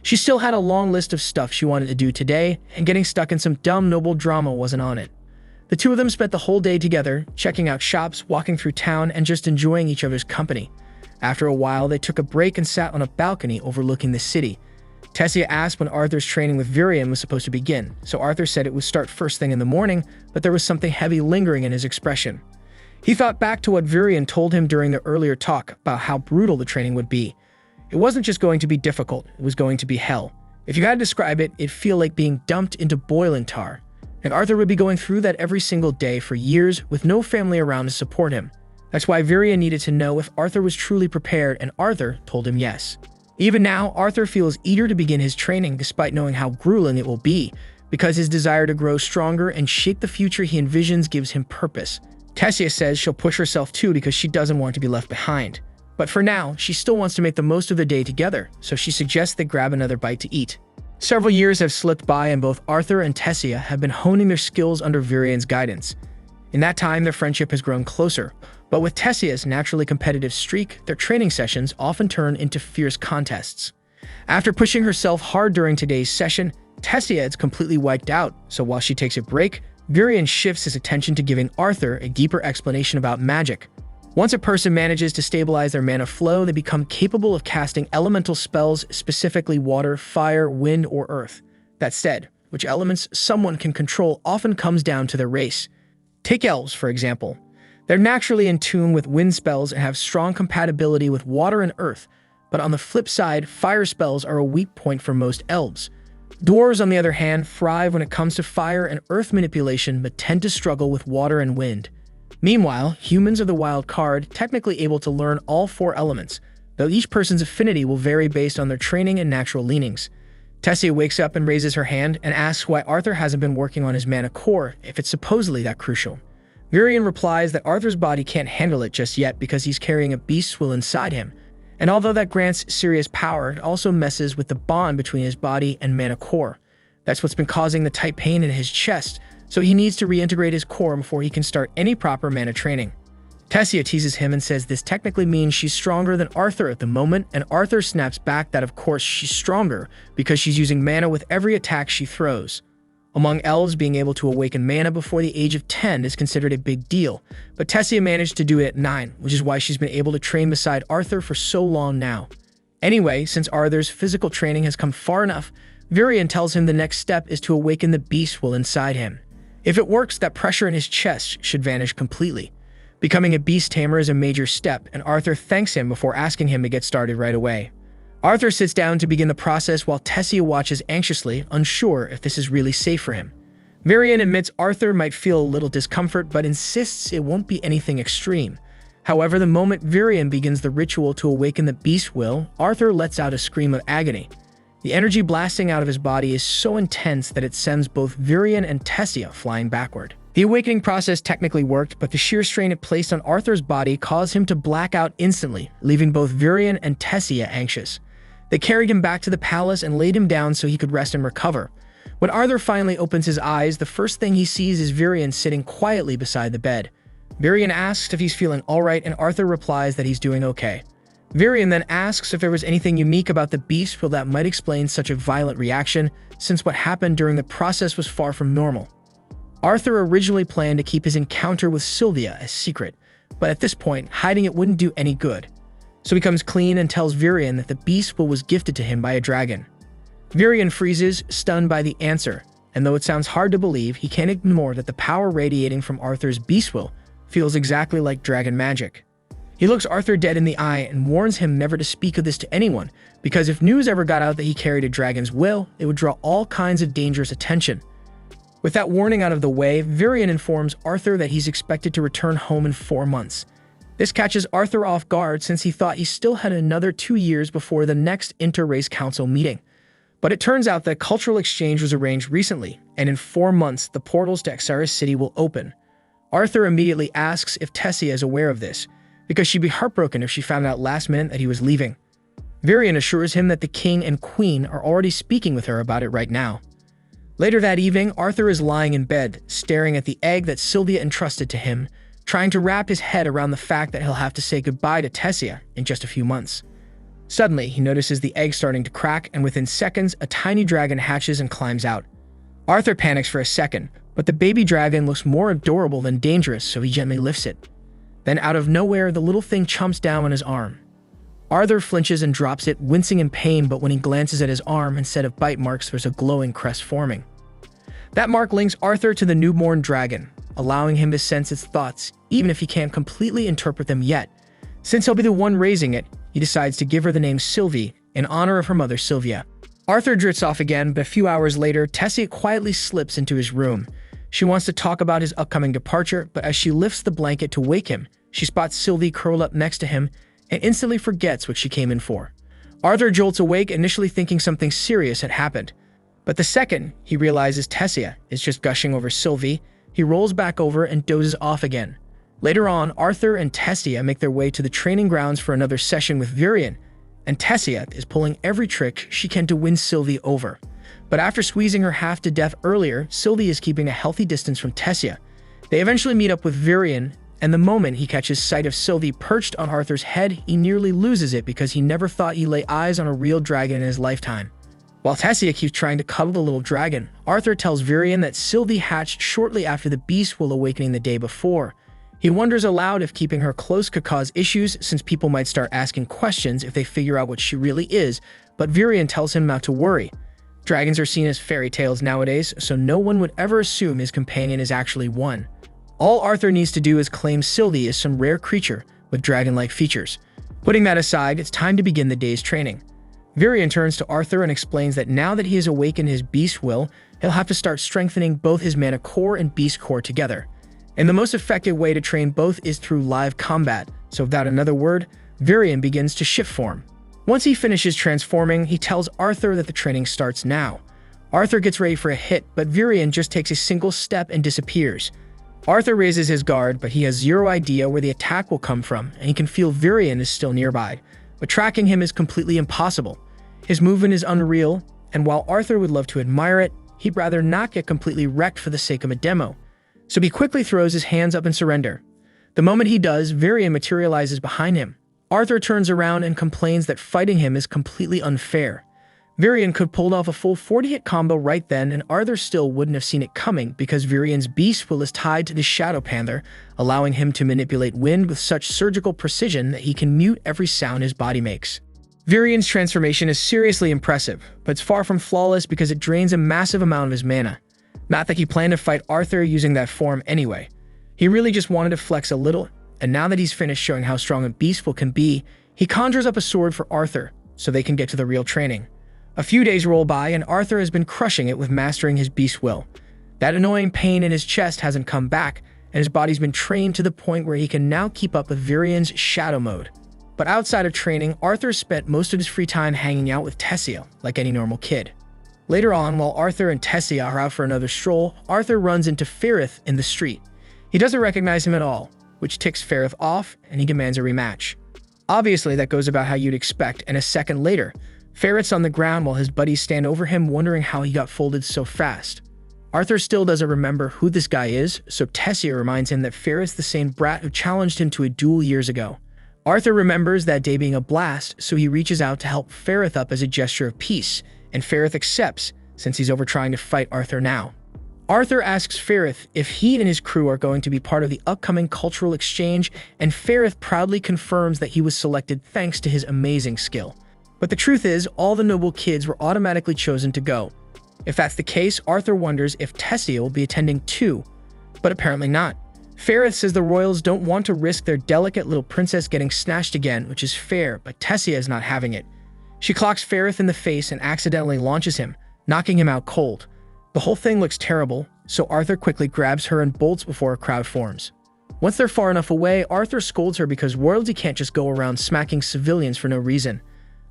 She still had a long list of stuff she wanted to do today, and getting stuck in some dumb noble drama wasn't on it. The two of them spent the whole day together, checking out shops, walking through town, and just enjoying each other's company. After a while, they took a break and sat on a balcony overlooking the city. Tessia asked when Arthur's training with Virion was supposed to begin, so Arthur said it would start first thing in the morning, but there was something heavy lingering in his expression. He thought back to what Virion told him during the earlier talk about how brutal the training would be. It wasn't just going to be difficult, it was going to be hell. If you had to describe it, it'd feel like being dumped into boiling tar. And Arthur would be going through that every single day for years with no family around to support him. That's why Virion needed to know if Arthur was truly prepared, and Arthur told him yes. Even now, Arthur feels eager to begin his training despite knowing how grueling it will be, because his desire to grow stronger and shape the future he envisions gives him purpose. Tessia says she'll push herself too because she doesn't want to be left behind. But for now, she still wants to make the most of the day together, so she suggests they grab another bite to eat. Several years have slipped by and both Arthur and Tessia have been honing their skills under Virion's guidance. In that time, their friendship has grown closer, but with Tessia's naturally competitive streak, their training sessions often turn into fierce contests. After pushing herself hard during today's session, Tessia is completely wiped out, so while she takes a break, Virion shifts his attention to giving Arthur a deeper explanation about magic. Once a person manages to stabilize their mana flow, they become capable of casting elemental spells, specifically water, fire, wind, or earth. That said, which elements someone can control often comes down to their race. Take elves, for example. They're naturally in tune with wind spells and have strong compatibility with water and earth, but on the flip side, fire spells are a weak point for most elves. Dwarves, on the other hand, thrive when it comes to fire and earth manipulation but tend to struggle with water and wind. Meanwhile, humans are the wild card, technically able to learn all four elements, though each person's affinity will vary based on their training and natural leanings. Tessia wakes up and raises her hand and asks why Arthur hasn't been working on his mana core if it's supposedly that crucial. Virion replies that Arthur's body can't handle it just yet because he's carrying a beast will inside him, and although that grants serious power, it also messes with the bond between his body and mana core. That's what's been causing the tight pain in his chest, so he needs to reintegrate his core before he can start any proper mana training. Tessia teases him and says this technically means she's stronger than Arthur at the moment, and Arthur snaps back that of course she's stronger because she's using mana with every attack she throws. Among elves, being able to awaken mana before the age of 10 is considered a big deal, but Tessia managed to do it at 9, which is why she's been able to train beside Arthur for so long now. Anyway, since Arthur's physical training has come far enough, Virion tells him the next step is to awaken the beast will inside him. If it works, that pressure in his chest should vanish completely. Becoming a beast tamer is a major step, and Arthur thanks him before asking him to get started right away. Arthur sits down to begin the process while Tessia watches anxiously, unsure if this is really safe for him. Virion admits Arthur might feel a little discomfort, but insists it won't be anything extreme. However, the moment Virion begins the ritual to awaken the beast will, Arthur lets out a scream of agony. The energy blasting out of his body is so intense that it sends both Virion and Tessia flying backward. The awakening process technically worked, but the sheer strain it placed on Arthur's body caused him to black out instantly, leaving both Virion and Tessia anxious. They carried him back to the palace and laid him down so he could rest and recover. When Arthur finally opens his eyes, the first thing he sees is Virion sitting quietly beside the bed. Virion asks if he's feeling alright, and Arthur replies that he's doing okay. Varian then asks if there was anything unique about the beast will that might explain such a violent reaction, since what happened during the process was far from normal. Arthur originally planned to keep his encounter with Sylvia a secret, but at this point, hiding it wouldn't do any good. So he comes clean and tells Varian that the beast will was gifted to him by a dragon. Varian freezes, stunned by the answer, and though it sounds hard to believe, he can't ignore that the power radiating from Arthur's beast will feels exactly like dragon magic. He looks Arthur dead in the eye and warns him never to speak of this to anyone, because if news ever got out that he carried a dragon's will, it would draw all kinds of dangerous attention. With that warning out of the way, Varian informs Arthur that he's expected to return home in 4 months. This catches Arthur off guard since he thought he still had another 2 years before the next inter-race council meeting. But it turns out that cultural exchange was arranged recently, and in 4 months, the portals to Xaris City will open. Arthur immediately asks if Tessia is aware of this, because she'd be heartbroken if she found out last minute that he was leaving. Varian assures him that the king and queen are already speaking with her about it right now. Later that evening, Arthur is lying in bed, staring at the egg that Sylvia entrusted to him, trying to wrap his head around the fact that he'll have to say goodbye to Tessia in just a few months. Suddenly, he notices the egg starting to crack, and within seconds, a tiny dragon hatches and climbs out. Arthur panics for a second, but the baby dragon looks more adorable than dangerous, so he gently lifts it. Then out of nowhere, the little thing chomps down on his arm. Arthur flinches and drops it, wincing in pain, but when he glances at his arm, instead of bite marks, there's a glowing crest forming. That mark links Arthur to the newborn dragon, allowing him to sense its thoughts, even if he can't completely interpret them yet. Since he'll be the one raising it, he decides to give her the name Sylvie, in honor of her mother Sylvia. Arthur drifts off again, but a few hours later, Tessia quietly slips into his room. She wants to talk about his upcoming departure, but as she lifts the blanket to wake him, she spots Sylvie curled up next to him and instantly forgets what she came in for. Arthur jolts awake, initially thinking something serious had happened. But the second he realizes Tessia is just gushing over Sylvie, he rolls back over and dozes off again. Later on, Arthur and Tessia make their way to the training grounds for another session with Varian, and Tessia is pulling every trick she can to win Sylvie over. But after squeezing her half to death earlier, Sylvie is keeping a healthy distance from Tessia. They eventually meet up with Varian, and the moment he catches sight of Sylvie perched on Arthur's head, he nearly loses it because he never thought he'd lay eyes on a real dragon in his lifetime. While Tessia keeps trying to cuddle the little dragon, Arthur tells Varian that Sylvie hatched shortly after the beast will awakening the day before. He wonders aloud if keeping her close could cause issues, since people might start asking questions if they figure out what she really is, but Varian tells him not to worry. Dragons are seen as fairy tales nowadays, so no one would ever assume his companion is actually one. All Arthur needs to do is claim Sylvie is some rare creature with dragon-like features. Putting that aside, it's time to begin the day's training. Varian turns to Arthur and explains that now that he has awakened his beast will, he'll have to start strengthening both his mana core and beast core together. And the most effective way to train both is through live combat, so without another word, Varian begins to shift form. Once he finishes transforming, he tells Arthur that the training starts now. Arthur gets ready for a hit, but Varian just takes a single step and disappears. Arthur raises his guard, but he has zero idea where the attack will come from, and he can feel Varian is still nearby. But tracking him is completely impossible. His movement is unreal, and while Arthur would love to admire it, he'd rather not get completely wrecked for the sake of a demo. So he quickly throws his hands up in surrender. The moment he does, Varian materializes behind him. Arthur turns around and complains that fighting him is completely unfair. Varian could pull off a full 40-hit combo right then, and Arthur still wouldn't have seen it coming because Varian's beast will is tied to the Shadow Panther, allowing him to manipulate wind with such surgical precision that he can mute every sound his body makes. Varian's transformation is seriously impressive, but it's far from flawless because it drains a massive amount of his mana. Not that he planned to fight Arthur using that form anyway. He really just wanted to flex a little, and now that he's finished showing how strong a beastful can be, he conjures up a sword for Arthur so they can get to the real training. A few days roll by, and Arthur has been crushing it with mastering his beast will. That annoying pain in his chest hasn't come back, and his body's been trained to the point where he can now keep up with Varian's shadow mode. But outside of training, Arthur spent most of his free time hanging out with Tessia, like any normal kid. Later on, while Arthur and Tessia are out for another stroll, Arthur runs into Ferrith in the street. He doesn't recognize him at all, which ticks Ferrith off, and he demands a rematch. Obviously, that goes about how you'd expect, and a second later, Ferrith's on the ground while his buddies stand over him, wondering how he got folded so fast. Arthur still doesn't remember who this guy is, so Tessia reminds him that Ferrith's the same brat who challenged him to a duel years ago. Arthur remembers that day being a blast, so he reaches out to help Ferrith up as a gesture of peace, and Ferrith accepts, since he's over trying to fight Arthur now. Arthur asks Ferrith if he and his crew are going to be part of the upcoming cultural exchange, and Ferrith proudly confirms that he was selected thanks to his amazing skill. But the truth is, all the noble kids were automatically chosen to go. If that's the case, Arthur wonders if Tessia will be attending too, but apparently not. Ferrith says the royals don't want to risk their delicate little princess getting snatched again, which is fair, but Tessia is not having it. She clocks Ferrith in the face and accidentally launches him, knocking him out cold. The whole thing looks terrible, so Arthur quickly grabs her and bolts before a crowd forms. Once they're far enough away, Arthur scolds her because royalty can't just go around smacking civilians for no reason.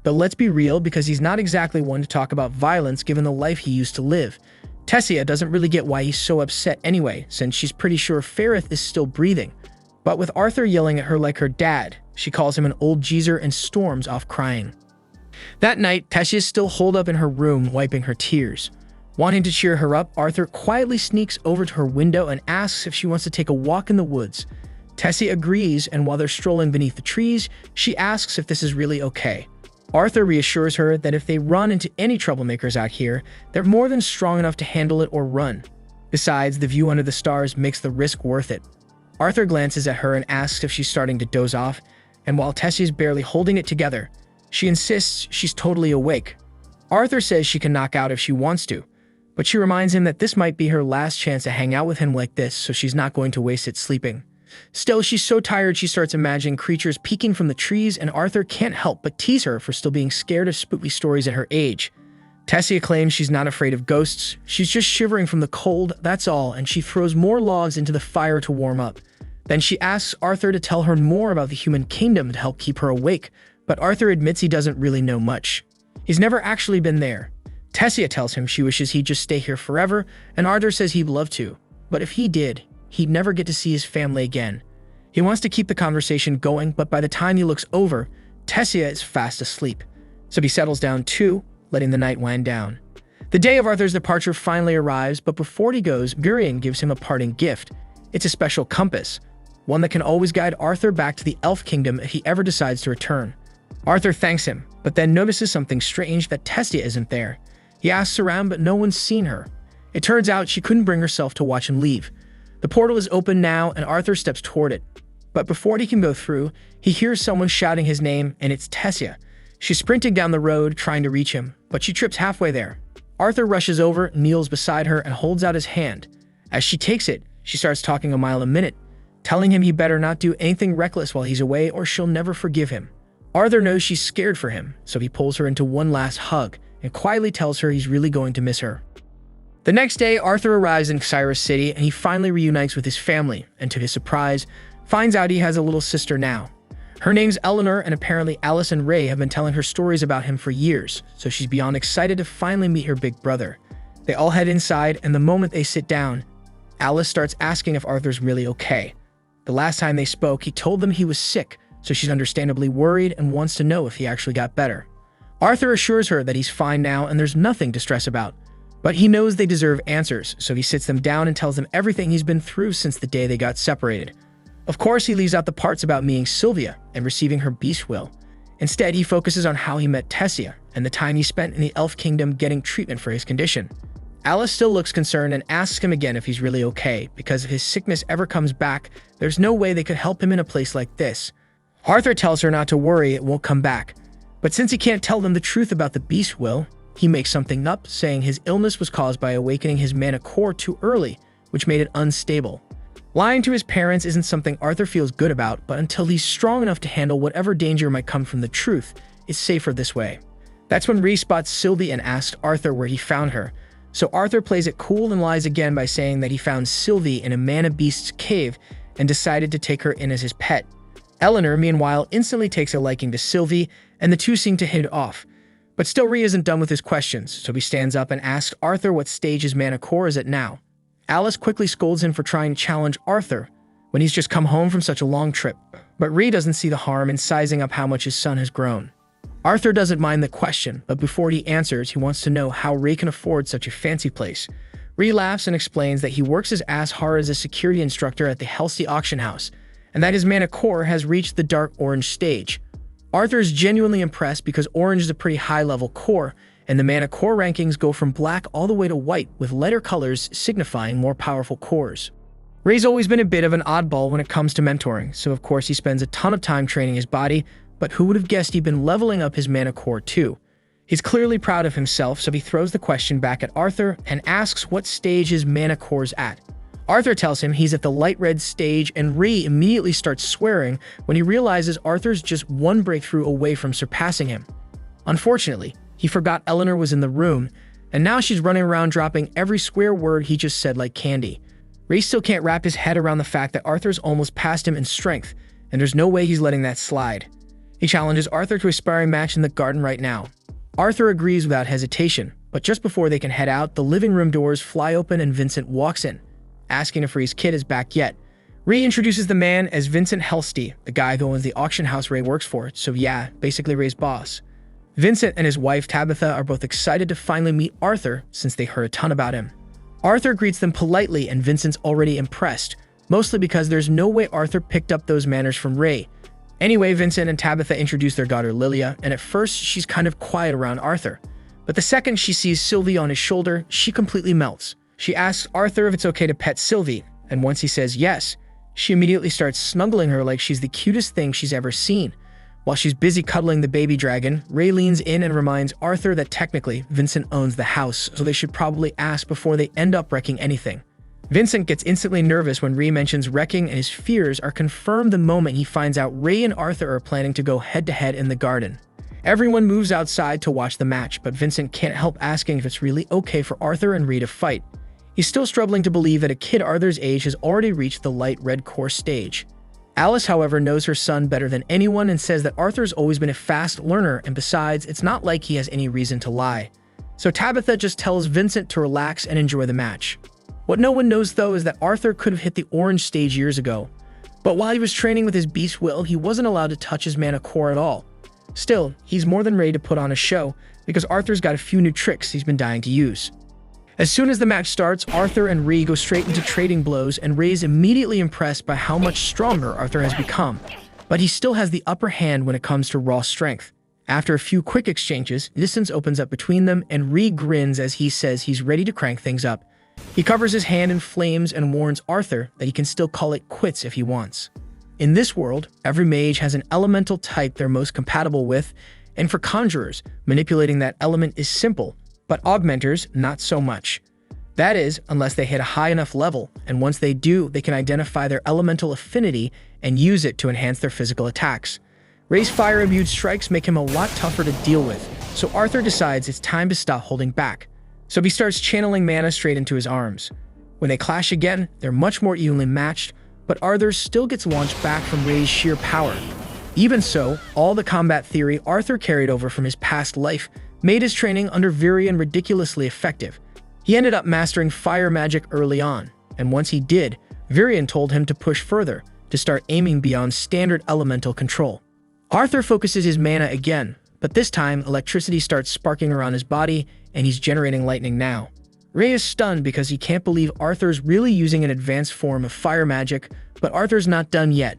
But let's be real, because he's not exactly one to talk about violence given the life he used to live. Tessia doesn't really get why he's so upset anyway, since she's pretty sure Ferrith is still breathing. But with Arthur yelling at her like her dad, she calls him an old geezer and storms off crying. That night, Tessia is still holed up in her room, wiping her tears. Wanting to cheer her up, Arthur quietly sneaks over to her window and asks if she wants to take a walk in the woods. Tessia agrees, and while they're strolling beneath the trees, she asks if this is really okay. Arthur reassures her that if they run into any troublemakers out here, they're more than strong enough to handle it or run. Besides, the view under the stars makes the risk worth it. Arthur glances at her and asks if she's starting to doze off, and while Tessia's barely holding it together, she insists she's totally awake. Arthur says she can knock out if she wants to, but she reminds him that this might be her last chance to hang out with him like this, so she's not going to waste it sleeping. Still, she's so tired she starts imagining creatures peeking from the trees, and Arthur can't help but tease her for still being scared of spooky stories at her age. Tessia claims she's not afraid of ghosts, she's just shivering from the cold, that's all, and she throws more logs into the fire to warm up. Then she asks Arthur to tell her more about the human kingdom to help keep her awake, but Arthur admits he doesn't really know much. He's never actually been there. Tessia tells him she wishes he'd just stay here forever, and Arthur says he'd love to, but if he did, he'd never get to see his family again. He wants to keep the conversation going, but by the time he looks over, Tessia is fast asleep. So he settles down too, letting the night wind down. The day of Arthur's departure finally arrives, but before he goes, Gurion gives him a parting gift. It's a special compass, one that can always guide Arthur back to the Elf Kingdom if he ever decides to return. Arthur thanks him, but then notices something strange, that Tessia isn't there. He asks around, but no one's seen her. It turns out she couldn't bring herself to watch him leave. The portal is open now, and Arthur steps toward it. But before he can go through, he hears someone shouting his name, and it's Tessia. She's sprinting down the road, trying to reach him, but she trips halfway there. Arthur rushes over, kneels beside her, and holds out his hand. As she takes it, she starts talking a mile a minute, telling him he better not do anything reckless while he's away or she'll never forgive him. Arthur knows she's scared for him, so he pulls her into one last hug and quietly tells her he's really going to miss her. The next day, Arthur arrives in Cyrus City and he finally reunites with his family, and to his surprise, finds out he has a little sister now. Her name's Eleanor, and apparently Alice and Ray have been telling her stories about him for years, so she's beyond excited to finally meet her big brother. They all head inside, and the moment they sit down, Alice starts asking if Arthur's really okay. The last time they spoke, he told them he was sick, so she's understandably worried and wants to know if he actually got better. Arthur assures her that he's fine now and there's nothing to stress about. But he knows they deserve answers, so he sits them down and tells them everything he's been through since the day they got separated. Of course, he leaves out the parts about meeting Sylvia and receiving her beast will. Instead, he focuses on how he met Tessia and the time he spent in the Elf Kingdom getting treatment for his condition. Alice still looks concerned and asks him again if he's really okay, because if his sickness ever comes back, there's no way they could help him in a place like this. Arthur tells her not to worry, it won't come back. But since he can't tell them the truth about the beast will, he makes something up, saying his illness was caused by awakening his mana core too early, which made it unstable. Lying to his parents isn't something Arthur feels good about, but until he's strong enough to handle whatever danger might come from the truth, it's safer this way. That's when Rhys spots Sylvie and asks Arthur where he found her. So Arthur plays it cool and lies again by saying that he found Sylvie in a mana beast's cave and decided to take her in as his pet. Eleanor, meanwhile, instantly takes a liking to Sylvie, and the two seem to hit it off. But still, Rhys isn't done with his questions, so he stands up and asks Arthur what stage his mana core is at now. Alice quickly scolds him for trying to challenge Arthur when he's just come home from such a long trip, but Rhys doesn't see the harm in sizing up how much his son has grown. Arthur doesn't mind the question, but before he answers, he wants to know how Ray can afford such a fancy place. Rhys laughs and explains that he works his ass hard as a security instructor at the Helsey auction house, and that his mana core has reached the dark orange stage. Arthur is genuinely impressed because orange is a pretty high-level core, and the mana core rankings go from black all the way to white, with lighter colors signifying more powerful cores. Rei's always been a bit of an oddball when it comes to mentoring, so of course he spends a ton of time training his body, but who would have guessed he'd been leveling up his mana core too? He's clearly proud of himself, so he throws the question back at Arthur and asks what stage his mana core's at. Arthur tells him he's at the light red stage, and Rei immediately starts swearing when he realizes Arthur's just one breakthrough away from surpassing him. Unfortunately, he forgot Eleanor was in the room, and now she's running around dropping every swear word he just said like candy. Rei still can't wrap his head around the fact that Arthur's almost past him in strength, and there's no way he's letting that slide. He challenges Arthur to a sparring match in the garden right now. Arthur agrees without hesitation, but just before they can head out, the living room doors fly open and Vincent walks in, asking if Rei's kid is back yet. Rei introduces the man as Vincent Helsty, the guy who owns the auction house Rei works for, so yeah, basically Rei's boss. Vincent and his wife Tabitha are both excited to finally meet Arthur since they heard a ton about him. Arthur greets them politely and Vincent's already impressed, mostly because there's no way Arthur picked up those manners from Rei. Anyway, Vincent and Tabitha introduce their daughter Lilia, and at first she's kind of quiet around Arthur. But the second she sees Sylvie on his shoulder, she completely melts. She asks Arthur if it's okay to pet Sylvie, and once he says yes, she immediately starts snuggling her like she's the cutest thing she's ever seen. While she's busy cuddling the baby dragon, Rei leans in and reminds Arthur that technically Vincent owns the house, so they should probably ask before they end up wrecking anything. Vincent gets instantly nervous when Rei mentions wrecking, and his fears are confirmed the moment he finds out Rei and Arthur are planning to go head-to-head in the garden. Everyone moves outside to watch the match, but Vincent can't help asking if it's really okay for Arthur and Rei to fight. He's still struggling to believe that a kid Arthur's age has already reached the light red core stage. Alice, however, knows her son better than anyone and says that Arthur's always been a fast learner, and besides, it's not like he has any reason to lie. So Tabitha just tells Vincent to relax and enjoy the match. What no one knows, though, is that Arthur could have hit the orange stage years ago. But while he was training with his beast will, he wasn't allowed to touch his mana core at all. Still, he's more than ready to put on a show, because Arthur's got a few new tricks he's been dying to use. As soon as the match starts, Arthur and Rei go straight into trading blows, and Rei's immediately impressed by how much stronger Arthur has become. But he still has the upper hand when it comes to raw strength. After a few quick exchanges, distance opens up between them, and Rei grins as he says he's ready to crank things up. He covers his hand in flames and warns Arthur that he can still call it quits if he wants. In this world, every mage has an elemental type they're most compatible with, and for conjurers, manipulating that element is simple, but augmenters, not so much. That is, unless they hit a high enough level, and once they do, they can identify their elemental affinity and use it to enhance their physical attacks. Rei's fire-imbued strikes make him a lot tougher to deal with, so Arthur decides it's time to stop holding back. So he starts channeling mana straight into his arms. When they clash again, they're much more evenly matched, but Arthur still gets launched back from Rei's sheer power. Even so, all the combat theory Arthur carried over from his past life made his training under Virion ridiculously effective. He ended up mastering fire magic early on, and once he did, Virion told him to push further, to start aiming beyond standard elemental control. Arthur focuses his mana again, but this time electricity starts sparking around his body, and he's generating lightning now. Rei is stunned because he can't believe Arthur's really using an advanced form of fire magic, but Arthur's not done yet.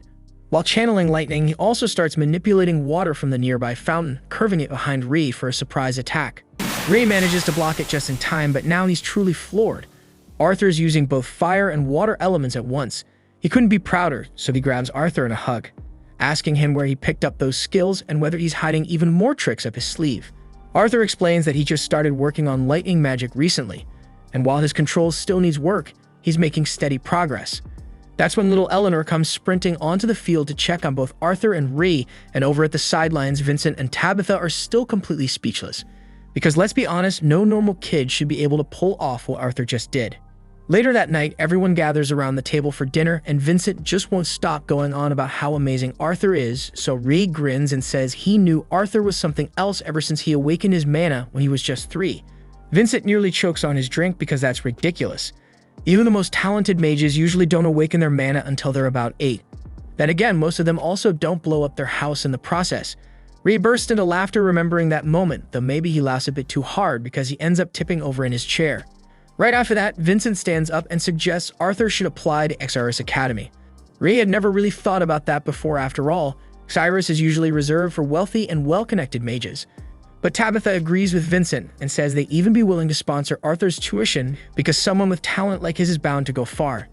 While channeling lightning, he also starts manipulating water from the nearby fountain, curving it behind Rei for a surprise attack. Rei manages to block it just in time, but now he's truly floored. Arthur's using both fire and water elements at once. He couldn't be prouder, so he grabs Arthur in a hug, asking him where he picked up those skills and whether he's hiding even more tricks up his sleeve. Arthur explains that he just started working on lightning magic recently, and while his control still needs work, he's making steady progress. That's when little Eleanor comes sprinting onto the field to check on both Arthur and Rei, and over at the sidelines, Vincent and Tabitha are still completely speechless. Because let's be honest, no normal kid should be able to pull off what Arthur just did. Later that night, everyone gathers around the table for dinner, and Vincent just won't stop going on about how amazing Arthur is, so Rei grins and says he knew Arthur was something else ever since he awakened his mana when he was just 3. Vincent nearly chokes on his drink because that's ridiculous. Even the most talented mages usually don't awaken their mana until they're about 8. Then again, most of them also don't blow up their house in the process. Rei bursts into laughter remembering that moment, though maybe he laughs a bit too hard because he ends up tipping over in his chair. Right after that, Vincent stands up and suggests Arthur should apply to XRS Academy. Ray had never really thought about that before after all. Cyrus is usually reserved for wealthy and well-connected mages. But Tabitha agrees with Vincent and says they'd even be willing to sponsor Arthur's tuition because someone with talent like his is bound to go far.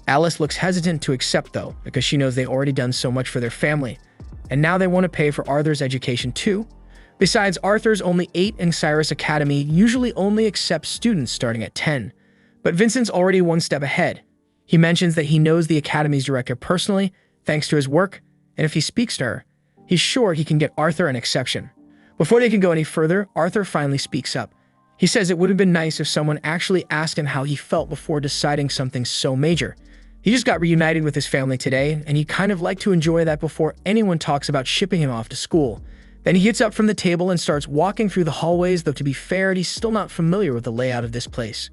Alice looks hesitant to accept though, because she knows they've already done so much for their family. And now they want to pay for Arthur's education too. Besides, Arthur's only 8 and Cyrus Academy usually only accepts students starting at 10. But Vincent's already one step ahead. He mentions that he knows the Academy's director personally, thanks to his work, and if he speaks to her, he's sure he can get Arthur an exception. Before they can go any further, Arthur finally speaks up. He says it would have been nice if someone actually asked him how he felt before deciding something so major. He just got reunited with his family today, and he'd kind of like to enjoy that before anyone talks about shipping him off to school. Then he gets up from the table and starts walking through the hallways, though to be fair, he's still not familiar with the layout of this place.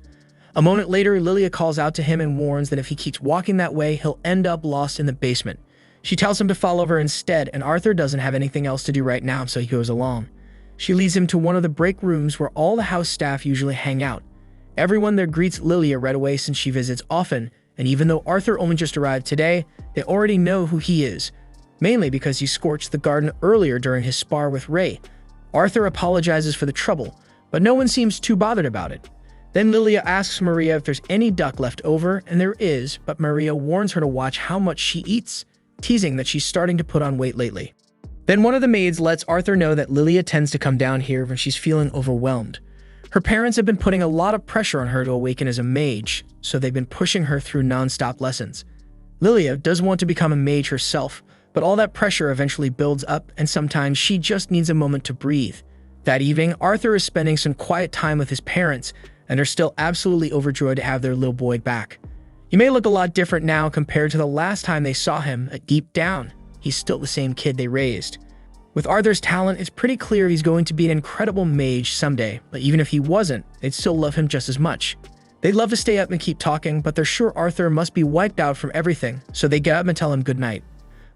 A moment later, Lilia calls out to him and warns that if he keeps walking that way, he'll end up lost in the basement. She tells him to follow her instead, and Arthur doesn't have anything else to do right now, so he goes along. She leads him to one of the break rooms where all the house staff usually hang out. Everyone there greets Lilia right away since she visits often, and even though Arthur only just arrived today, they already know who he is, mainly because he scorched the garden earlier during his spar with Ray. Arthur apologizes for the trouble, but no one seems too bothered about it. Then Lilia asks Maria if there's any duck left over, and there is, but Maria warns her to watch how much she eats, teasing that she's starting to put on weight lately. Then one of the maids lets Arthur know that Lilia tends to come down here when she's feeling overwhelmed. Her parents have been putting a lot of pressure on her to awaken as a mage, so they've been pushing her through non-stop lessons. Lilia does want to become a mage herself, but all that pressure eventually builds up, and sometimes she just needs a moment to breathe. That evening, Arthur is spending some quiet time with his parents, and are still absolutely overjoyed to have their little boy back. He may look a lot different now compared to the last time they saw him, but deep down, he's still the same kid they raised. With Arthur's talent, it's pretty clear he's going to be an incredible mage someday, but even if he wasn't, they'd still love him just as much. They'd love to stay up and keep talking, but they're sure Arthur must be wiped out from everything, so they get up and tell him goodnight.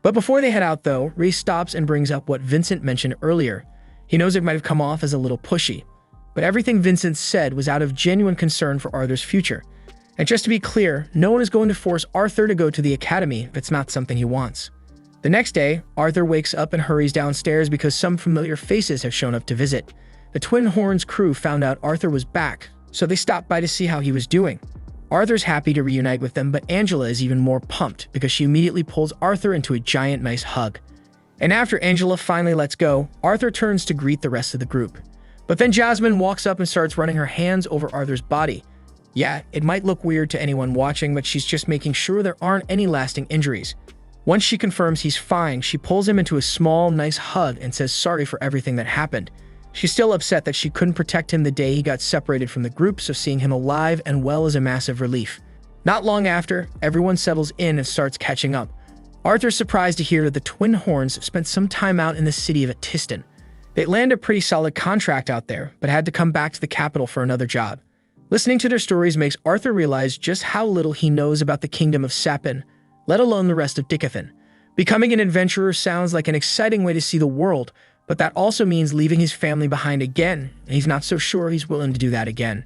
But before they head out though, Ray stops and brings up what Vincent mentioned earlier. He knows it might have come off as a little pushy, but everything Vincent said was out of genuine concern for Arthur's future. And just to be clear, no one is going to force Arthur to go to the academy if it's not something he wants. The next day, Arthur wakes up and hurries downstairs because some familiar faces have shown up to visit. The Twin Horns crew found out Arthur was back, so they stopped by to see how he was doing. Arthur's happy to reunite with them, but Angela is even more pumped because she immediately pulls Arthur into a giant nice hug. And after Angela finally lets go, Arthur turns to greet the rest of the group. But then Jasmine walks up and starts running her hands over Arthur's body. Yeah, it might look weird to anyone watching, but she's just making sure there aren't any lasting injuries. Once she confirms he's fine, she pulls him into a small, nice hug and says sorry for everything that happened. She's still upset that she couldn't protect him the day he got separated from the group, so seeing him alive and well is a massive relief. Not long after, everyone settles in and starts catching up. Arthur's surprised to hear that the Twin Horns spent some time out in the city of Atiston. They landed a pretty solid contract out there, but had to come back to the capital for another job. Listening to their stories makes Arthur realize just how little he knows about the kingdom of Sapin, let alone the rest of Dicathan. Becoming an adventurer sounds like an exciting way to see the world, but that also means leaving his family behind again, and he's not so sure he's willing to do that again.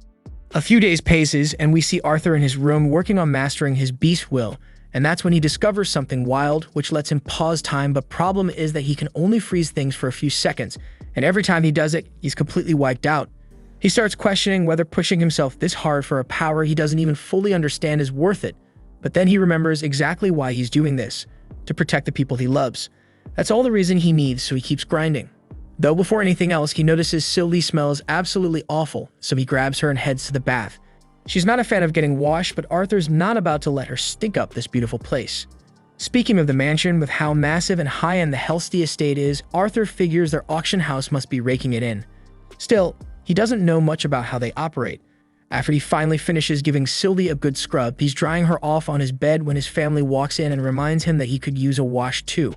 A few days passes, and we see Arthur in his room working on mastering his beast will, and that's when he discovers something wild, which lets him pause time, but problem is that he can only freeze things for a few seconds, and every time he does it, he's completely wiped out. He starts questioning whether pushing himself this hard for a power he doesn't even fully understand is worth it, but then he remembers exactly why he's doing this, to protect the people he loves. That's all the reason he needs, so he keeps grinding. Though before anything else, he notices Sylvie smells absolutely awful, so he grabs her and heads to the bath. She's not a fan of getting washed, but Arthur's not about to let her stink up this beautiful place. Speaking of the mansion, with how massive and high-end the Helsty estate is, Arthur figures their auction house must be raking it in. Still, he doesn't know much about how they operate. After he finally finishes giving Sylvie a good scrub, he's drying her off on his bed when his family walks in and reminds him that he could use a wash too.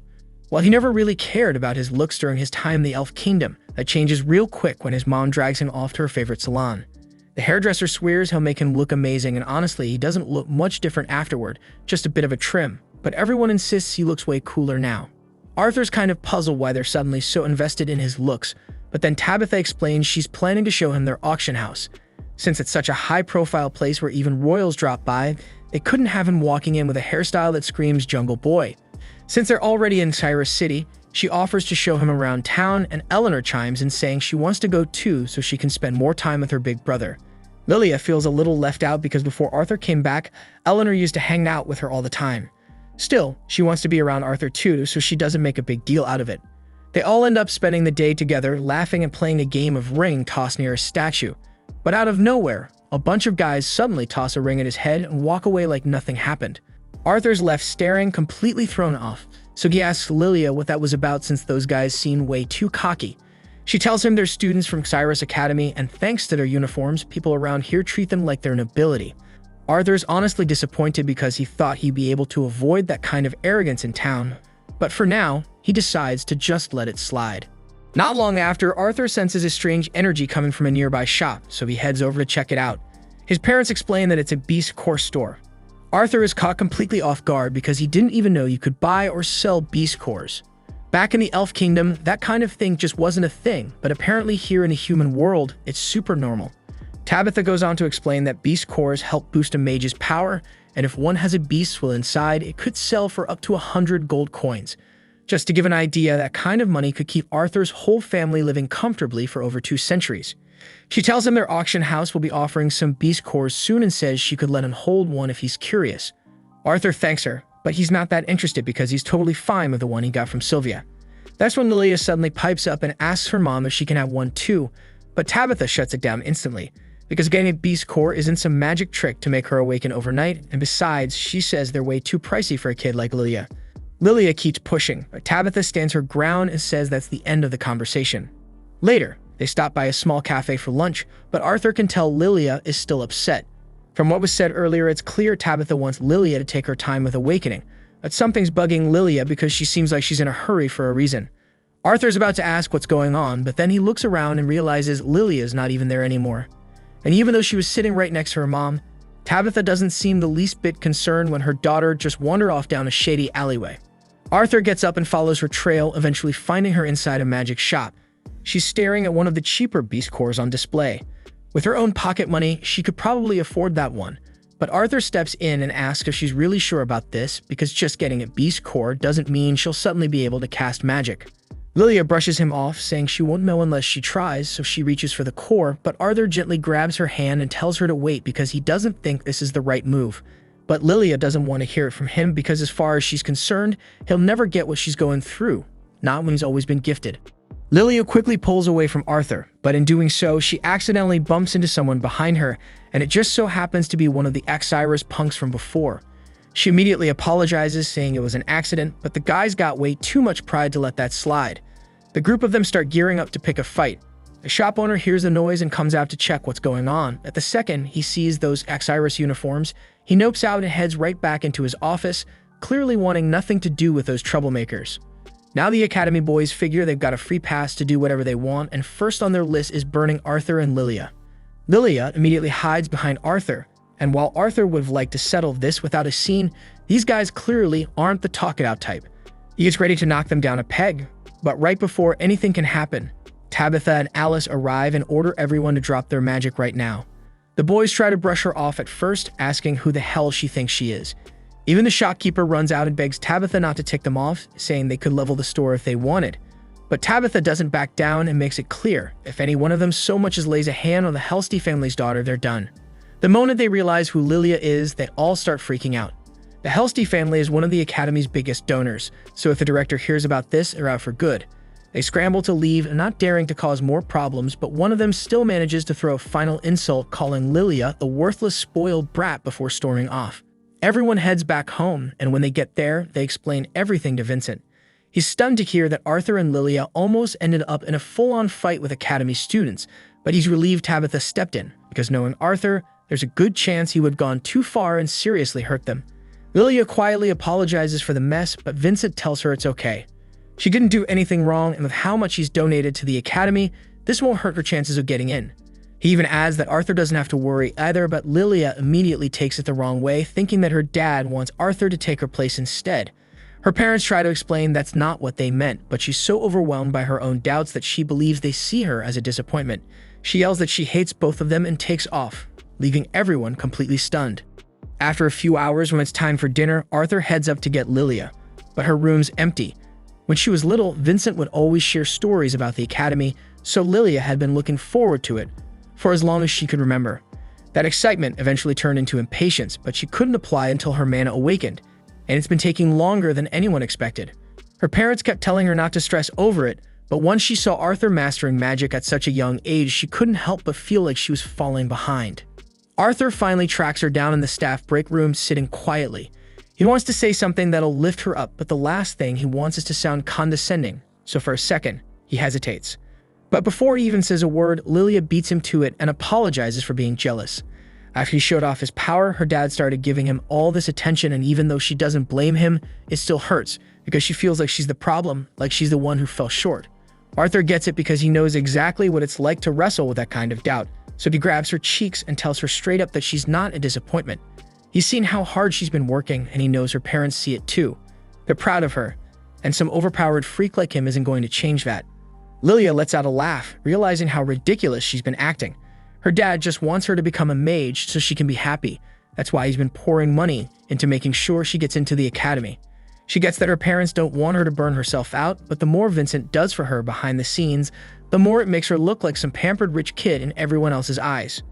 While he never really cared about his looks during his time in the Elf Kingdom, that changes real quick when his mom drags him off to her favorite salon. The hairdresser swears he'll make him look amazing, and honestly, he doesn't look much different afterward, just a bit of a trim, but everyone insists he looks way cooler now. Arthur's kind of puzzled why they're suddenly so invested in his looks, but then Tabitha explains she's planning to show him their auction house. Since it's such a high-profile place where even royals drop by, They couldn't have him walking in with a hairstyle that screams Jungle Boy. Since they're already in Cyrus City, she offers to show him around town, and Eleanor chimes in saying she wants to go too so she can spend more time with her big brother. Lilia feels a little left out because before Arthur came back, Eleanor used to hang out with her all the time. Still, she wants to be around Arthur too, so she doesn't make a big deal out of it. They all end up spending the day together, laughing and playing a game of ring toss near a statue. But out of nowhere, a bunch of guys suddenly toss a ring at his head and walk away like nothing happened. Arthur's left staring, completely thrown off, so he asks Lilia what that was about since those guys seem way too cocky. She tells him they're students from Cyrus Academy, and thanks to their uniforms, people around here treat them like they're nobility. Arthur's honestly disappointed because he thought he'd be able to avoid that kind of arrogance in town, but for now, he decides to just let it slide. Not long after, Arthur senses a strange energy coming from a nearby shop, so he heads over to check it out. His parents explain that it's a beast core store. Arthur is caught completely off guard because he didn't even know you could buy or sell beast cores. Back in the Elf Kingdom, that kind of thing just wasn't a thing, but apparently here in the human world, it's super normal. Tabitha goes on to explain that beast cores help boost a mage's power, and if one has a beast will inside, it could sell for up to 100 gold coins. Just to give an idea, that kind of money could keep Arthur's whole family living comfortably for over 2 centuries. She tells him their auction house will be offering some beast cores soon and says she could let him hold one if he's curious. Arthur thanks her, but he's not that interested because he's totally fine with the one he got from Sylvia. That's when Lilia suddenly pipes up and asks her mom if she can have one too, but Tabitha shuts it down instantly, because getting a beast core isn't some magic trick to make her awaken overnight, and besides, she says they're way too pricey for a kid like Lilia. Lilia keeps pushing, but Tabitha stands her ground and says that's the end of the conversation. Later, they stop by a small cafe for lunch, but Arthur can tell Lilia is still upset. From what was said earlier, it's clear Tabitha wants Lilia to take her time with awakening, but something's bugging Lilia because she seems like she's in a hurry for a reason. Arthur's about to ask what's going on, but then he looks around and realizes Lilia's not even there anymore. And even though she was sitting right next to her mom, Tabitha doesn't seem the least bit concerned when her daughter just wandered off down a shady alleyway. Arthur gets up and follows her trail, eventually finding her inside a magic shop. She's staring at one of the cheaper beast cores on display. With her own pocket money, she could probably afford that one. But Arthur steps in and asks if she's really sure about this, because just getting a beast core doesn't mean she'll suddenly be able to cast magic. Lilia brushes him off, saying she won't know unless she tries, so she reaches for the core, but Arthur gently grabs her hand and tells her to wait because he doesn't think this is the right move. But Lilia doesn't want to hear it from him because as far as she's concerned, he'll never get what she's going through, not when he's always been gifted. Lilia quickly pulls away from Arthur, but in doing so, she accidentally bumps into someone behind her, and it just so happens to be one of the ex-Cyrus punks from before. She immediately apologizes, saying it was an accident, but the guys got way too much pride to let that slide. The group of them start gearing up to pick a fight. The shop owner hears the noise and comes out to check what's going on. At the second he sees those ex-Cyrus uniforms, he nopes out and heads right back into his office, clearly wanting nothing to do with those troublemakers. Now the Academy boys figure they've got a free pass to do whatever they want, and first on their list is burning Arthur and Lilia. Lilia immediately hides behind Arthur, and while Arthur would have liked to settle this without a scene, these guys clearly aren't the talk-it-out type. He gets ready to knock them down a peg, but right before anything can happen, Tabitha and Alice arrive and order everyone to drop their magic right now. The boys try to brush her off at first, asking who the hell she thinks she is. Even the shopkeeper runs out and begs Tabitha not to tick them off, saying they could level the store if they wanted. But Tabitha doesn't back down and makes it clear, if any one of them so much as lays a hand on the Helsty family's daughter, they're done. The moment they realize who Lilia is, they all start freaking out. The Helsty family is one of the Academy's biggest donors, so if the director hears about this, they're out for good. They scramble to leave, not daring to cause more problems, but one of them still manages to throw a final insult, calling Lilia a worthless, spoiled brat before storming off. Everyone heads back home, and when they get there, they explain everything to Vincent. He's stunned to hear that Arthur and Lilia almost ended up in a full-on fight with Academy students, but he's relieved Tabitha stepped in, because knowing Arthur, there's a good chance he would have gone too far and seriously hurt them. Lilia quietly apologizes for the mess, but Vincent tells her it's okay. She didn't do anything wrong, and with how much he's donated to the Academy, this won't hurt her chances of getting in. He even adds that Arthur doesn't have to worry either, but Lilia immediately takes it the wrong way, thinking that her dad wants Arthur to take her place instead. Her parents try to explain that's not what they meant, but she's so overwhelmed by her own doubts that she believes they see her as a disappointment. She yells that she hates both of them and takes off, leaving everyone completely stunned. After a few hours, when it's time for dinner, Arthur heads up to get Lilia, but her room's empty. When she was little, Vincent would always share stories about the academy, so Lilia had been looking forward to it for as long as she could remember. That excitement eventually turned into impatience, but she couldn't apply until her mana awakened, and it's been taking longer than anyone expected. Her parents kept telling her not to stress over it, but once she saw Arthur mastering magic at such a young age, she couldn't help but feel like she was falling behind. Arthur finally tracks her down in the staff break room, sitting quietly. He wants to say something that'll lift her up, but the last thing he wants is to sound condescending, so for a second, he hesitates. But before he even says a word, Lilia beats him to it and apologizes for being jealous. After he showed off his power, her dad started giving him all this attention, and even though she doesn't blame him, it still hurts, because she feels like she's the problem, like she's the one who fell short. Arthur gets it because he knows exactly what it's like to wrestle with that kind of doubt, so he grabs her cheeks and tells her straight up that she's not a disappointment. He's seen how hard she's been working, and he knows her parents see it too. They're proud of her, and some overpowered freak like him isn't going to change that. Lilia lets out a laugh, realizing how ridiculous she's been acting. Her dad just wants her to become a mage so she can be happy. That's why he's been pouring money into making sure she gets into the academy. She gets that her parents don't want her to burn herself out, but the more Vincent does for her behind the scenes, the more it makes her look like some pampered rich kid in everyone else's eyes.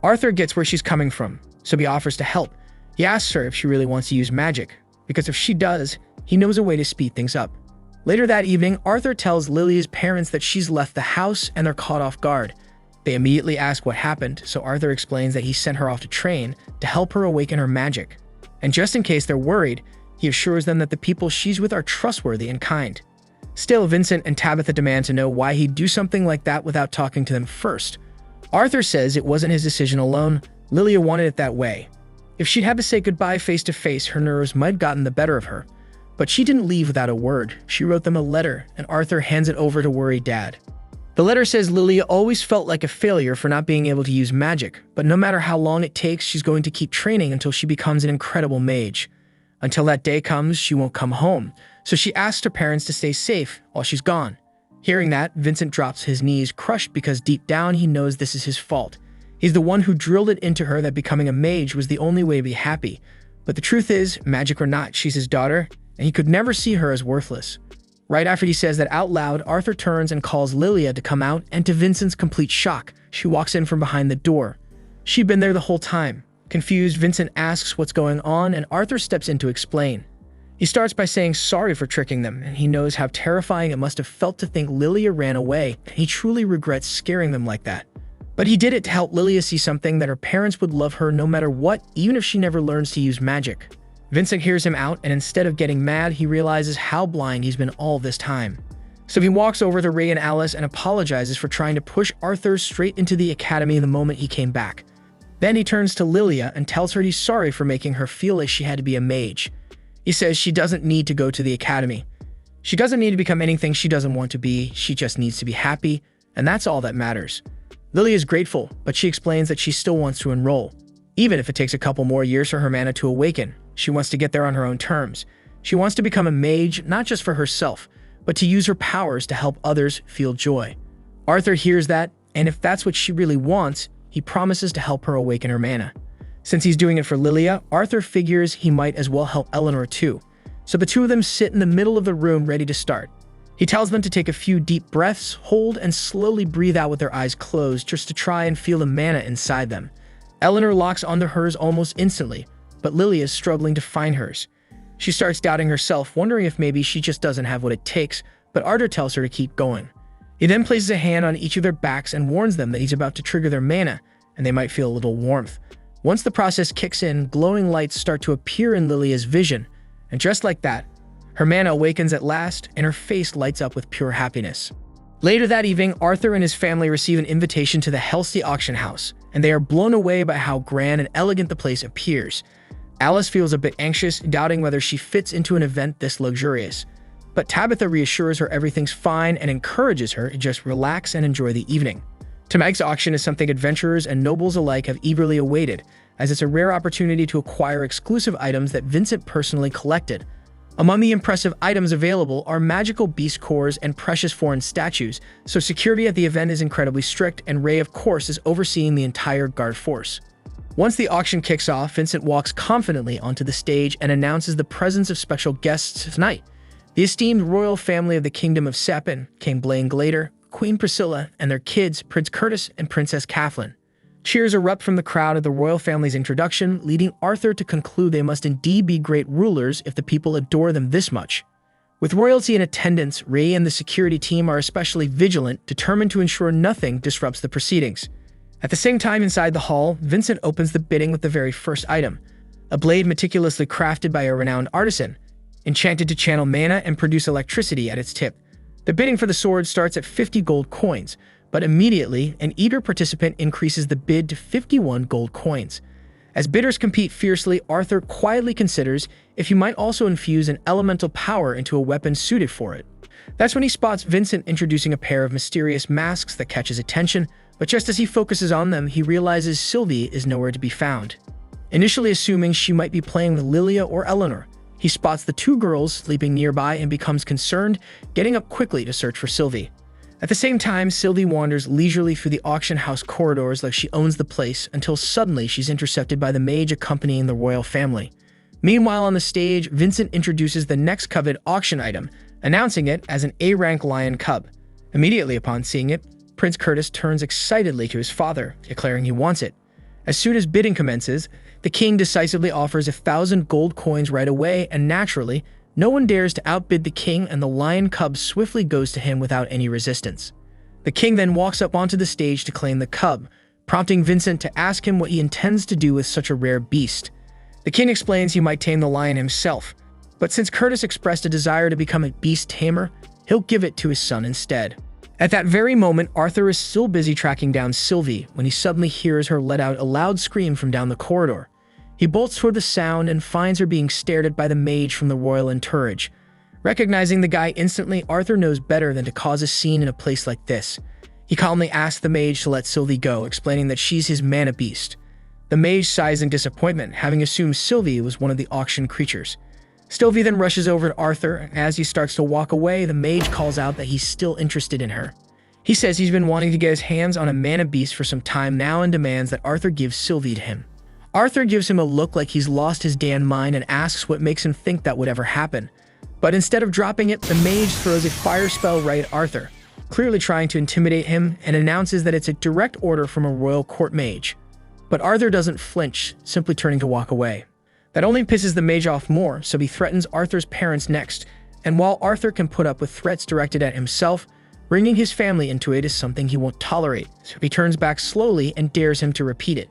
Arthur gets where she's coming from, so he offers to help. He asks her if she really wants to use magic, because if she does, he knows a way to speed things up. Later that evening, Arthur tells Lilia's parents that she's left the house and they're caught off guard. They immediately ask what happened, so Arthur explains that he sent her off to train to help her awaken her magic. And just in case they're worried, he assures them that the people she's with are trustworthy and kind. Still, Vincent and Tabitha demand to know why he'd do something like that without talking to them first. Arthur says it wasn't his decision alone. Lilia wanted it that way. If she'd had to say goodbye face to face, her nerves might have gotten the better of her. But she didn't leave without a word. She wrote them a letter, and Arthur hands it over to worried Dad. The letter says Lilia always felt like a failure for not being able to use magic, but no matter how long it takes, she's going to keep training until she becomes an incredible mage. Until that day comes, she won't come home, so she asks her parents to stay safe while she's gone. Hearing that, Vincent drops his knees, crushed because deep down he knows this is his fault. He's the one who drilled it into her that becoming a mage was the only way to be happy. But the truth is, magic or not, she's his daughter, and he could never see her as worthless. Right after he says that out loud, Arthur turns and calls Lilia to come out, and to Vincent's complete shock, she walks in from behind the door. She'd been there the whole time. Confused, Vincent asks what's going on, and Arthur steps in to explain. He starts by saying sorry for tricking them, and he knows how terrifying it must have felt to think Lilia ran away, and he truly regrets scaring them like that. But he did it to help Lilia see something that her parents would love her no matter what, even if she never learns to use magic. Vincent hears him out, and instead of getting mad, he realizes how blind he's been all this time. So he walks over to Ray and Alice and apologizes for trying to push Arthur straight into the academy the moment he came back. Then he turns to Lilia and tells her he's sorry for making her feel like she had to be a mage. He says she doesn't need to go to the academy. She doesn't need to become anything she doesn't want to be, she just needs to be happy, and that's all that matters. Lilia is grateful, but she explains that she still wants to enroll. Even if it takes a couple more years for her mana to awaken, she wants to get there on her own terms. She wants to become a mage, not just for herself, but to use her powers to help others feel joy. Arthur hears that, and if that's what she really wants, he promises to help her awaken her mana. Since he's doing it for Lilia, Arthur figures he might as well help Eleanor too. So the two of them sit in the middle of the room ready to start. He tells them to take a few deep breaths, hold, and slowly breathe out with their eyes closed just to try and feel the mana inside them. Eleanor locks onto hers almost instantly, but Lilia is struggling to find hers. She starts doubting herself, wondering if maybe she just doesn't have what it takes, but Arthur tells her to keep going. He then places a hand on each of their backs and warns them that he's about to trigger their mana, and they might feel a little warmth. Once the process kicks in, glowing lights start to appear in Lilia's vision, and just like that, her mana awakens at last, and her face lights up with pure happiness. Later that evening, Arthur and his family receive an invitation to the Helsey auction house, and they are blown away by how grand and elegant the place appears. Alice feels a bit anxious, doubting whether she fits into an event this luxurious. But Tabitha reassures her everything's fine and encourages her to just relax and enjoy the evening. Tonight's auction is something adventurers and nobles alike have eagerly awaited, as it's a rare opportunity to acquire exclusive items that Vincent personally collected. Among the impressive items available are magical beast cores and precious foreign statues, so security at the event is incredibly strict, and Ray, of course, is overseeing the entire guard force. Once the auction kicks off, Vincent walks confidently onto the stage and announces the presence of special guests tonight. The esteemed royal family of the Kingdom of Sapin, King Blaine Glader, Queen Priscilla, and their kids, Prince Curtis and Princess Kathleen. Cheers erupt from the crowd at the royal family's introduction, leading Arthur to conclude they must indeed be great rulers if the people adore them this much. With royalty in attendance, Ray and the security team are especially vigilant, determined to ensure nothing disrupts the proceedings. At the same time, inside the hall, Vincent opens the bidding with the very first item, a blade meticulously crafted by a renowned artisan, enchanted to channel mana and produce electricity at its tip. The bidding for the sword starts at 50 gold coins, but immediately, an eager participant increases the bid to 51 gold coins. As bidders compete fiercely, Arthur quietly considers if he might also infuse an elemental power into a weapon suited for it. That's when he spots Vincent introducing a pair of mysterious masks that catch his attention, but just as he focuses on them, he realizes Sylvie is nowhere to be found. Initially assuming she might be playing with Lilia or Eleanor, he spots the two girls sleeping nearby and becomes concerned, getting up quickly to search for Sylvie. At the same time, Sylvie wanders leisurely through the auction house corridors like she owns the place until suddenly she's intercepted by the mage accompanying the royal family. Meanwhile, on the stage, Vincent introduces the next coveted auction item, announcing it as an A-rank lion cub. Immediately upon seeing it, Prince Curtis turns excitedly to his father, declaring he wants it. As soon as bidding commences, the king decisively offers 1,000 gold coins right away, and naturally, no one dares to outbid the king, and the lion cub swiftly goes to him without any resistance. The king then walks up onto the stage to claim the cub, prompting Vincent to ask him what he intends to do with such a rare beast. The king explains he might tame the lion himself, but since Curtis expressed a desire to become a beast tamer, he'll give it to his son instead. At that very moment, Arthur is still busy tracking down Sylvie when he suddenly hears her let out a loud scream from down the corridor. He bolts toward the sound and finds her being stared at by the mage from the royal entourage. Recognizing the guy instantly, Arthur knows better than to cause a scene in a place like this. He calmly asks the mage to let Sylvie go, explaining that she's his mana beast. The mage sighs in disappointment, having assumed Sylvie was one of the auction creatures. Sylvie then rushes over to Arthur, and as he starts to walk away, the mage calls out that he's still interested in her. He says he's been wanting to get his hands on a mana beast for some time now and demands that Arthur give Sylvie to him. Arthur gives him a look like he's lost his damn mind and asks what makes him think that would ever happen. But instead of dropping it, the mage throws a fire spell right at Arthur, clearly trying to intimidate him, and announces that it's a direct order from a royal court mage. But Arthur doesn't flinch, simply turning to walk away. That only pisses the mage off more, so he threatens Arthur's parents next, and while Arthur can put up with threats directed at himself, bringing his family into it is something he won't tolerate, so he turns back slowly and dares him to repeat it.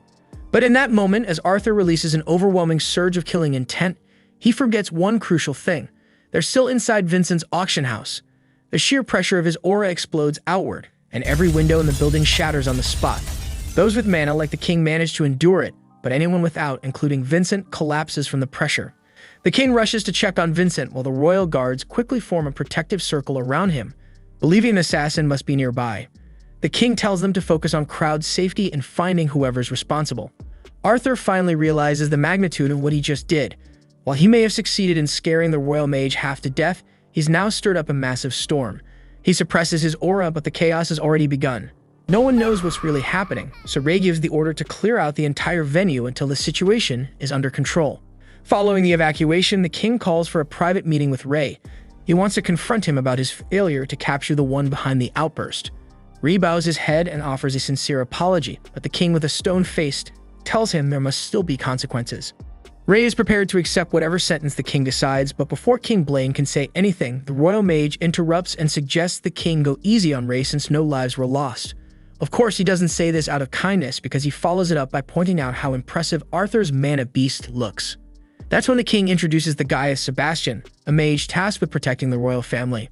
But in that moment, as Arthur releases an overwhelming surge of killing intent, he forgets one crucial thing. They're still inside Vincent's auction house. The sheer pressure of his aura explodes outward, and every window in the building shatters on the spot. Those with mana like the king manage to endure it, but anyone without, including Vincent, collapses from the pressure. The king rushes to check on Vincent while the royal guards quickly form a protective circle around him, believing an assassin must be nearby. The king tells them to focus on crowd safety and finding whoever's responsible. Arthur finally realizes the magnitude of what he just did. While he may have succeeded in scaring the royal mage half to death, he's now stirred up a massive storm. He suppresses his aura, but the chaos has already begun. No one knows what's really happening, so Ray gives the order to clear out the entire venue until the situation is under control. Following the evacuation, the king calls for a private meeting with Ray. He wants to confront him about his failure to capture the one behind the outburst. Ray bows his head and offers a sincere apology, but the king, with a stone face, tells him there must still be consequences. Ray is prepared to accept whatever sentence the king decides, but before King Blaine can say anything, the royal mage interrupts and suggests the king go easy on Ray since no lives were lost. Of course, he doesn't say this out of kindness because he follows it up by pointing out how impressive Arthur's mana beast looks. That's when the king introduces the guy as Sebastian, a mage tasked with protecting the royal family.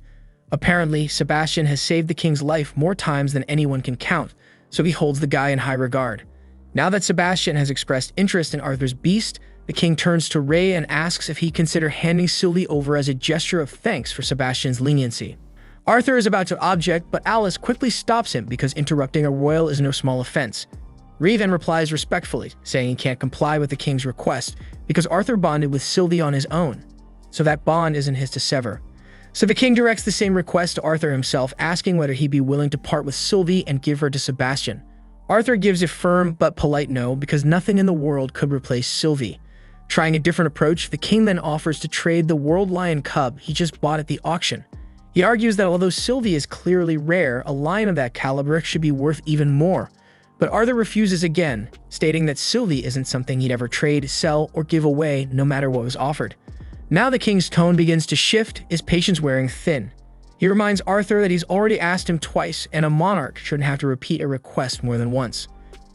Apparently, Sebastian has saved the king's life more times than anyone can count, so he holds the guy in high regard. Now that Sebastian has expressed interest in Arthur's beast, the king turns to Ray and asks if he'd consider handing Sylvie over as a gesture of thanks for Sebastian's leniency. Arthur is about to object, but Alice quickly stops him because interrupting a royal is no small offense. Ray then replies respectfully, saying he can't comply with the king's request because Arthur bonded with Sylvie on his own, so that bond isn't his to sever. So the king directs the same request to Arthur himself, asking whether he'd be willing to part with Sylvie and give her to Sebastian. Arthur gives a firm but polite no because nothing in the world could replace Sylvie. Trying a different approach, the king then offers to trade the world lion cub he just bought at the auction. He argues that although Sylvie is clearly rare, a lion of that caliber should be worth even more. But Arthur refuses again, stating that Sylvie isn't something he'd ever trade, sell, or give away no matter what was offered. Now the king's tone begins to shift, his patience wearing thin. He reminds Arthur that he's already asked him twice, and a monarch shouldn't have to repeat a request more than once.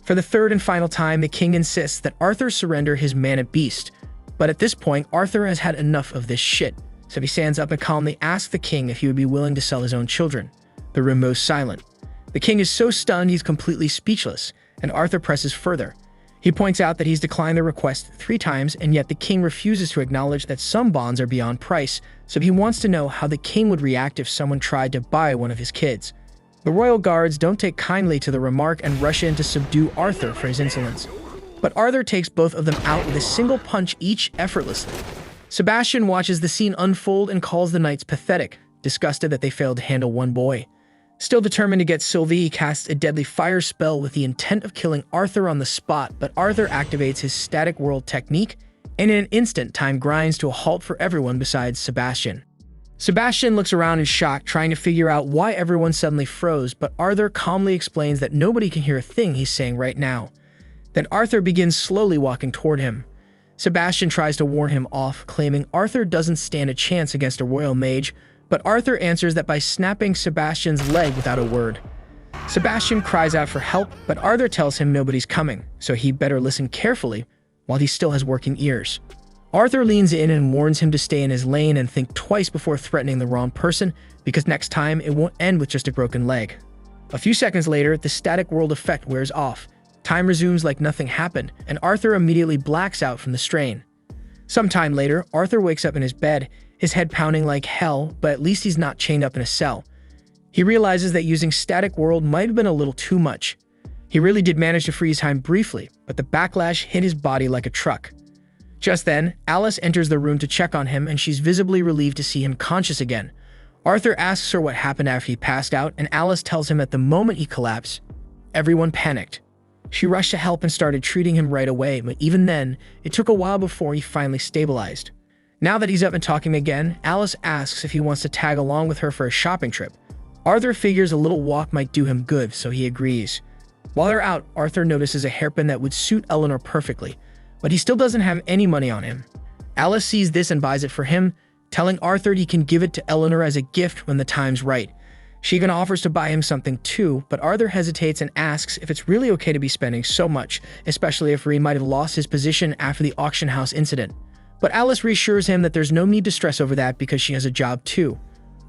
For the third and final time, the king insists that Arthur surrender his mana beast. But at this point, Arthur has had enough of this shit, so he stands up and calmly asks the king if he would be willing to sell his own children. The room goes silent. The king is so stunned he's completely speechless, and Arthur presses further. He points out that he's declined the request 3 times, and yet the king refuses to acknowledge that some bonds are beyond price, so he wants to know how the king would react if someone tried to buy one of his kids. The royal guards don't take kindly to the remark and rush in to subdue Arthur for his insolence. But Arthur takes both of them out with a single punch each effortlessly. Sebastian watches the scene unfold and calls the knights pathetic, disgusted that they failed to handle one boy. Still determined to get Sylvie, he casts a deadly fire spell with the intent of killing Arthur on the spot, but Arthur activates his static world technique, and in an instant, time grinds to a halt for everyone besides Sebastian. Sebastian looks around in shock, trying to figure out why everyone suddenly froze, but Arthur calmly explains that nobody can hear a thing he's saying right now. Then Arthur begins slowly walking toward him. Sebastian tries to warn him off, claiming Arthur doesn't stand a chance against a royal mage, but Arthur answers that by snapping Sebastian's leg without a word. Sebastian cries out for help, but Arthur tells him nobody's coming, so he better listen carefully while he still has working ears. Arthur leans in and warns him to stay in his lane and think twice before threatening the wrong person, because next time it won't end with just a broken leg. A few seconds later, the static world effect wears off. Time resumes like nothing happened, and Arthur immediately blacks out from the strain. Sometime later, Arthur wakes up in his bed, his head pounding like hell, but at least he's not chained up in a cell. He realizes that using static world might have been a little too much. He really did manage to freeze time briefly, but the backlash hit his body like a truck. Just then, Alice enters the room to check on him, and she's visibly relieved to see him conscious again. Arthur asks her what happened after he passed out, and Alice tells him that the moment he collapsed, everyone panicked. She rushed to help and started treating him right away, but even then, it took a while before he finally stabilized. Now that he's up and talking again, Alice asks if he wants to tag along with her for a shopping trip. Arthur figures a little walk might do him good, so he agrees. While they're out, Arthur notices a hairpin that would suit Eleanor perfectly, but he still doesn't have any money on him. Alice sees this and buys it for him, telling Arthur he can give it to Eleanor as a gift when the time's right. She even offers to buy him something too, but Arthur hesitates and asks if it's really okay to be spending so much, especially if Reed might have lost his position after the auction house incident. But Alice reassures him that there's no need to stress over that because she has a job too.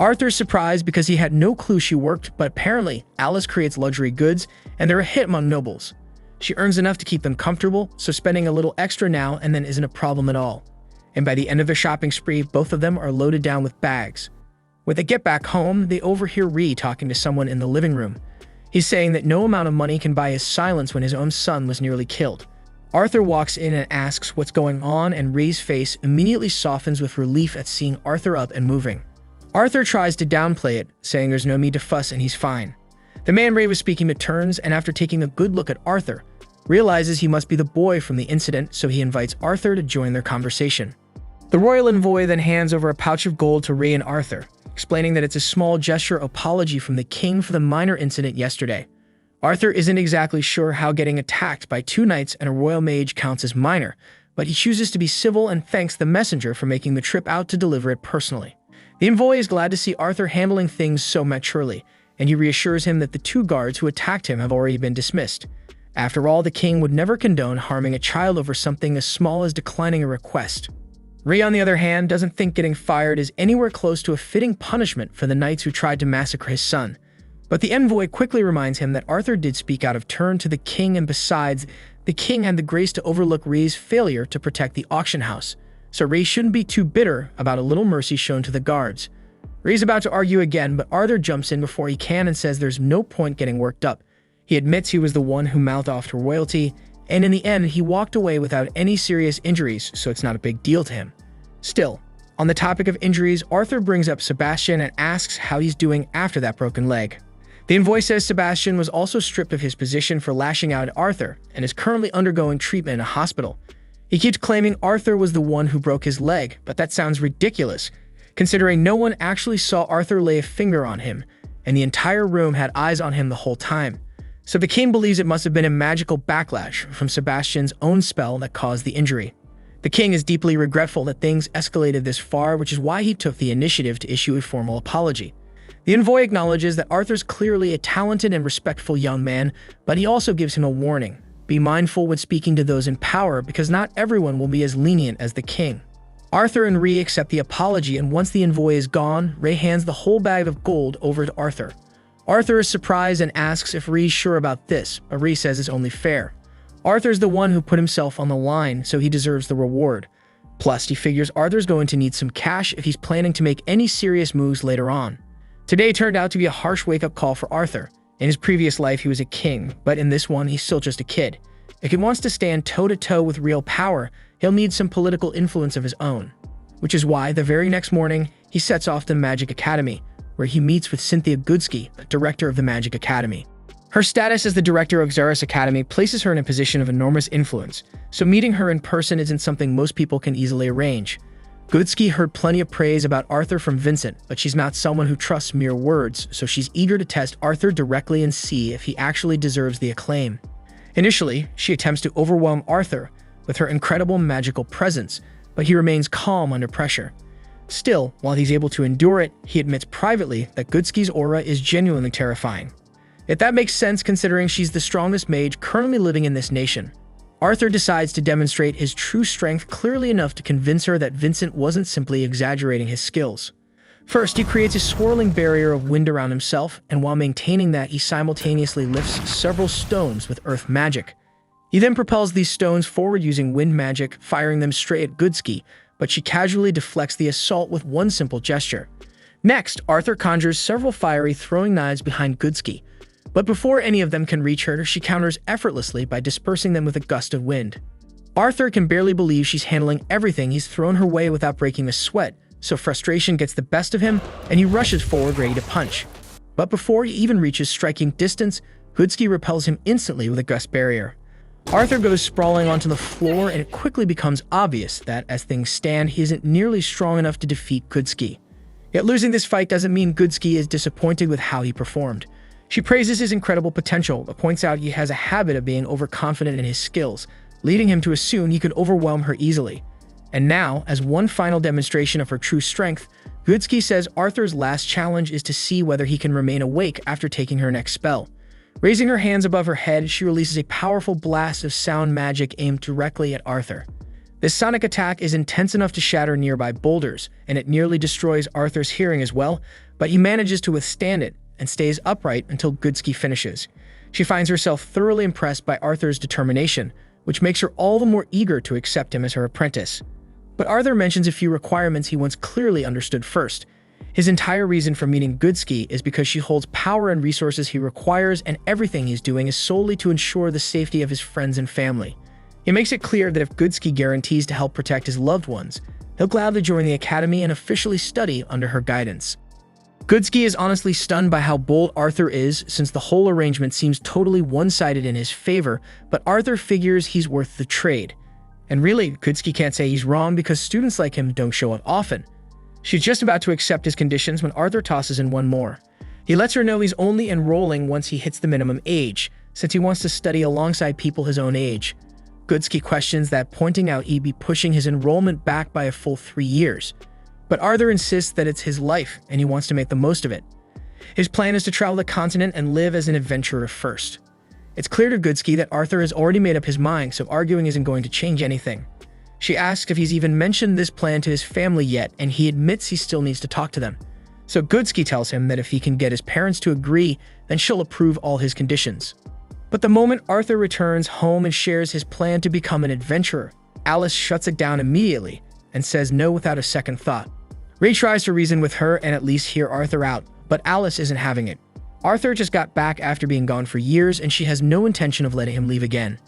Arthur's surprised because he had no clue she worked, but apparently Alice creates luxury goods and they're a hit among nobles. She earns enough to keep them comfortable, so spending a little extra now and then isn't a problem at all. And by the end of their shopping spree, both of them are loaded down with bags. When they get back home, they overhear Ree talking to someone in the living room. He's saying that no amount of money can buy his silence when his own son was nearly killed. Arthur walks in and asks what's going on, and Ree's face immediately softens with relief at seeing Arthur up and moving. Arthur tries to downplay it, saying there's no need to fuss and he's fine. The man Ray was speaking to turns, and after taking a good look at Arthur, realizes he must be the boy from the incident, so he invites Arthur to join their conversation. The royal envoy then hands over a pouch of gold to Ray and Arthur, explaining that it's a small gesture of apology from the king for the minor incident yesterday. Arthur isn't exactly sure how getting attacked by 2 knights and a royal mage counts as minor, but he chooses to be civil and thanks the messenger for making the trip out to deliver it personally. The envoy is glad to see Arthur handling things so maturely, and he reassures him that the 2 guards who attacked him have already been dismissed. After all, the king would never condone harming a child over something as small as declining a request. Ray, on the other hand, doesn't think getting fired is anywhere close to a fitting punishment for the knights who tried to massacre his son. But the envoy quickly reminds him that Arthur did speak out of turn to the king, and besides, the king had the grace to overlook Ray's failure to protect the auction house, so Ray shouldn't be too bitter about a little mercy shown to the guards. Ray's about to argue again, but Arthur jumps in before he can and says there's no point getting worked up. He admits he was the one who mouthed off to royalty, and in the end, he walked away without any serious injuries, so it's not a big deal to him. Still, on the topic of injuries, Arthur brings up Sebastian and asks how he's doing after that broken leg. The envoy says Sebastian was also stripped of his position for lashing out at Arthur and is currently undergoing treatment in a hospital. He keeps claiming Arthur was the one who broke his leg, but that sounds ridiculous, considering no one actually saw Arthur lay a finger on him, and the entire room had eyes on him the whole time. So the king believes it must have been a magical backlash from Sebastian's own spell that caused the injury. The king is deeply regretful that things escalated this far, which is why he took the initiative to issue a formal apology. The envoy acknowledges that Arthur's clearly a talented and respectful young man, but he also gives him a warning. Be mindful when speaking to those in power, because not everyone will be as lenient as the king. Arthur and Rei accept the apology, and once the envoy is gone, Rei hands the whole bag of gold over to Arthur. Arthur is surprised and asks if Rei's sure about this, but Rei says it's only fair. Arthur's the one who put himself on the line, so he deserves the reward. Plus, he figures Arthur's going to need some cash if he's planning to make any serious moves later on. Today turned out to be a harsh wake-up call for Arthur. In his previous life, he was a king, but in this one, he's still just a kid. If he wants to stand toe-to-toe with real power, he'll need some political influence of his own. Which is why, the very next morning, he sets off to Magic Academy, where he meets with Cynthia Goodsky, the director of the Magic Academy. Her status as the director of Xeris Academy places her in a position of enormous influence, so meeting her in person isn't something most people can easily arrange. Goodsky heard plenty of praise about Arthur from Vincent, but she's not someone who trusts mere words, so she's eager to test Arthur directly and see if he actually deserves the acclaim. Initially, she attempts to overwhelm Arthur with her incredible magical presence, but he remains calm under pressure. Still, while he's able to endure it, he admits privately that Goodsky's aura is genuinely terrifying. If that makes sense considering she's the strongest mage currently living in this nation. Arthur decides to demonstrate his true strength clearly enough to convince her that Vincent wasn't simply exaggerating his skills. First, he creates a swirling barrier of wind around himself, and while maintaining that, he simultaneously lifts several stones with earth magic. He then propels these stones forward using wind magic, firing them straight at Goodsky, but she casually deflects the assault with one simple gesture. Next, Arthur conjures several fiery throwing knives behind Goodsky, but before any of them can reach her, she counters effortlessly by dispersing them with a gust of wind. Arthur can barely believe she's handling everything he's thrown her way without breaking a sweat, so frustration gets the best of him, and he rushes forward ready to punch. But before he even reaches striking distance, Goodsky repels him instantly with a gust barrier. Arthur goes sprawling onto the floor, and it quickly becomes obvious that, as things stand, he isn't nearly strong enough to defeat Goodsky. Yet losing this fight doesn't mean Goodsky is disappointed with how he performed. She praises his incredible potential, but points out he has a habit of being overconfident in his skills, leading him to assume he could overwhelm her easily. And now, as one final demonstration of her true strength, Goodsky says Arthur's last challenge is to see whether he can remain awake after taking her next spell. Raising her hands above her head, she releases a powerful blast of sound magic aimed directly at Arthur. This sonic attack is intense enough to shatter nearby boulders, and it nearly destroys Arthur's hearing as well, but he manages to withstand it and stays upright until Goodsky finishes. She finds herself thoroughly impressed by Arthur's determination, which makes her all the more eager to accept him as her apprentice. But Arthur mentions a few requirements he once clearly understood first. His entire reason for meeting Goodsky is because she holds power and resources he requires, and everything he's doing is solely to ensure the safety of his friends and family. He makes it clear that if Goodsky guarantees to help protect his loved ones, he'll gladly join the academy and officially study under her guidance. Goodsky is honestly stunned by how bold Arthur is, since the whole arrangement seems totally one-sided in his favor, but Arthur figures he's worth the trade. And really, Goodsky can't say he's wrong because students like him don't show up often. She's just about to accept his conditions when Arthur tosses in one more. He lets her know he's only enrolling once he hits the minimum age, since he wants to study alongside people his own age. Goodsky questions that, pointing out he'd be pushing his enrollment back by a full 3 years. But Arthur insists that it's his life, and he wants to make the most of it. His plan is to travel the continent and live as an adventurer first. It's clear to Goodsky that Arthur has already made up his mind, so arguing isn't going to change anything. She asks if he's even mentioned this plan to his family yet, and he admits he still needs to talk to them. So Goodsky tells him that if he can get his parents to agree, then she'll approve all his conditions. But the moment Arthur returns home and shares his plan to become an adventurer, Alice shuts it down immediately and says no without a second thought. Rei tries to reason with her and at least hear Arthur out, but Alice isn't having it. Arthur just got back after being gone for years, and she has no intention of letting him leave again.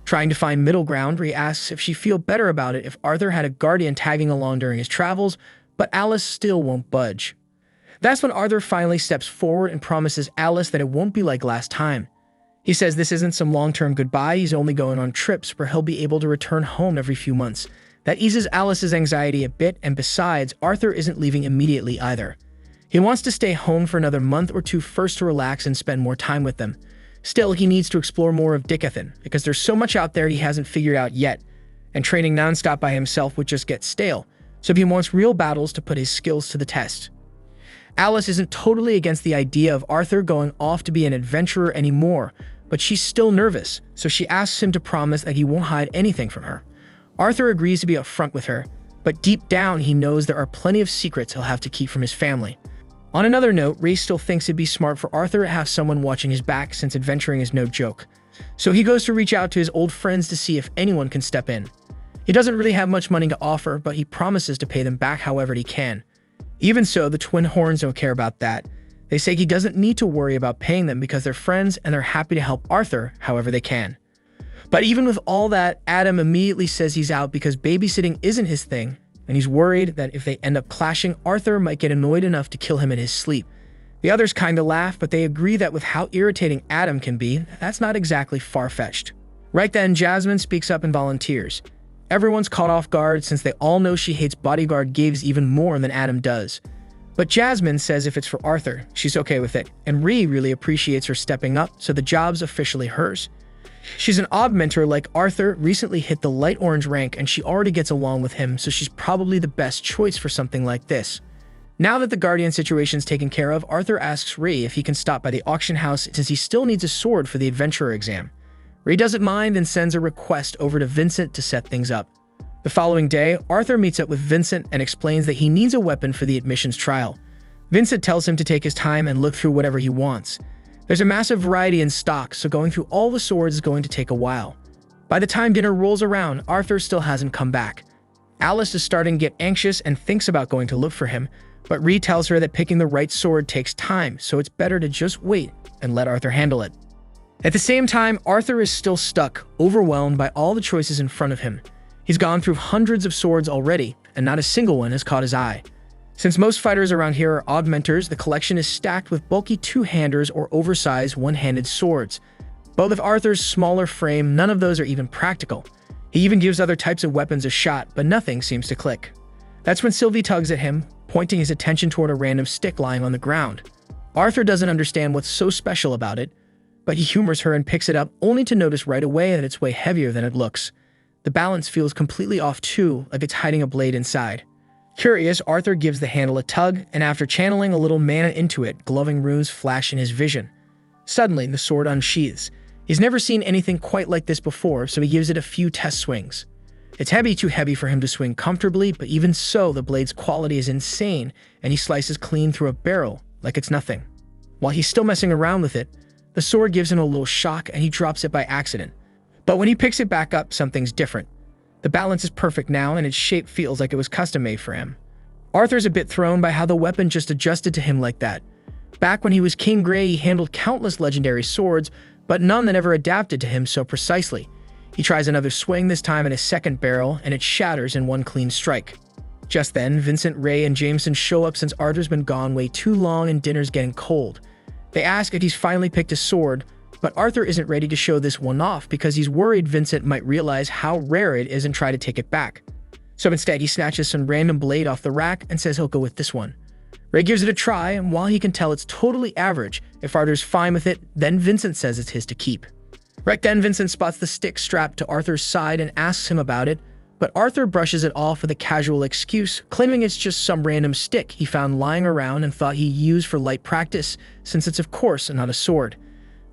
Trying to find middle ground, Rei asks if she'd feel better about it if Arthur had a guardian tagging along during his travels, but Alice still won't budge. That's when Arthur finally steps forward and promises Alice that it won't be like last time. He says this isn't some long-term goodbye, he's only going on trips where he'll be able to return home every few months. That eases Alice's anxiety a bit, and besides, Arthur isn't leaving immediately either. He wants to stay home for another month or two first to relax and spend more time with them. Still, he needs to explore more of Dicathan, because there's so much out there he hasn't figured out yet, and training nonstop by himself would just get stale, so he wants real battles to put his skills to the test. Alice isn't totally against the idea of Arthur going off to be an adventurer anymore, but she's still nervous, so she asks him to promise that he won't hide anything from her. Arthur agrees to be upfront with her, but deep down he knows there are plenty of secrets he'll have to keep from his family. On another note, Ray still thinks it'd be smart for Arthur to have someone watching his back since adventuring is no joke. So he goes to reach out to his old friends to see if anyone can step in. He doesn't really have much money to offer, but he promises to pay them back however he can. Even so, the twin horns don't care about that. They say he doesn't need to worry about paying them because they're friends and they're happy to help Arthur however they can. But even with all that, Adam immediately says he's out because babysitting isn't his thing, and he's worried that if they end up clashing, Arthur might get annoyed enough to kill him in his sleep. The others kinda laugh, but they agree that with how irritating Adam can be, that's not exactly far-fetched. Right then, Jasmine speaks up and volunteers. Everyone's caught off guard since they all know she hates bodyguard gigs even more than Adam does. But Jasmine says if it's for Arthur, she's okay with it, and Ree really appreciates her stepping up, so the job's officially hers. She's an odd mentor like Arthur, recently hit the light orange rank, and she already gets along with him, so she's probably the best choice for something like this. Now that the Guardian situation's taken care of, Arthur asks Ree if he can stop by the auction house since he still needs a sword for the adventurer exam. Ree doesn't mind and sends a request over to Vincent to set things up. The following day, Arthur meets up with Vincent and explains that he needs a weapon for the admissions trial. Vincent tells him to take his time and look through whatever he wants. There's a massive variety in stock, so going through all the swords is going to take a while. By the time dinner rolls around, Arthur still hasn't come back. Alice is starting to get anxious and thinks about going to look for him, but Ree tells her that picking the right sword takes time, so it's better to just wait and let Arthur handle it. At the same time, Arthur is still stuck, overwhelmed by all the choices in front of him. He's gone through hundreds of swords already, and not a single one has caught his eye. Since most fighters around here are augmenters, the collection is stacked with bulky two-handers or oversized one-handed swords. But with Arthur's smaller frame, none of those are even practical. He even gives other types of weapons a shot, but nothing seems to click. That's when Sylvie tugs at him, pointing his attention toward a random stick lying on the ground. Arthur doesn't understand what's so special about it, but he humors her and picks it up, only to notice right away that it's way heavier than it looks. The balance feels completely off too, like it's hiding a blade inside. Curious, Arthur gives the handle a tug, and after channeling a little mana into it, glowing runes flash in his vision. Suddenly, the sword unsheathes. He's never seen anything quite like this before, so he gives it a few test swings. It's too heavy for him to swing comfortably, but even so, the blade's quality is insane, and he slices clean through a barrel, like it's nothing. While he's still messing around with it, the sword gives him a little shock and he drops it by accident. But when he picks it back up, something's different. The balance is perfect now, and its shape feels like it was custom-made for him. Arthur's a bit thrown by how the weapon just adjusted to him like that. Back when he was King Gray, he handled countless legendary swords, but none that ever adapted to him so precisely. He tries another swing, this time at his second barrel, and it shatters in one clean strike. Just then, Vincent, Ray, and Jameson show up since Arthur's been gone way too long and dinner's getting cold. They ask if he's finally picked a sword, but Arthur isn't ready to show this one off because he's worried Vincent might realize how rare it is and try to take it back. So instead, he snatches some random blade off the rack and says he'll go with this one. Ray gives it a try, and while he can tell it's totally average, if Arthur's fine with it, then Vincent says it's his to keep. Right then, Vincent spots the stick strapped to Arthur's side and asks him about it, but Arthur brushes it off with a casual excuse, claiming it's just some random stick he found lying around and thought he'd use for light practice, since it's of course not a sword.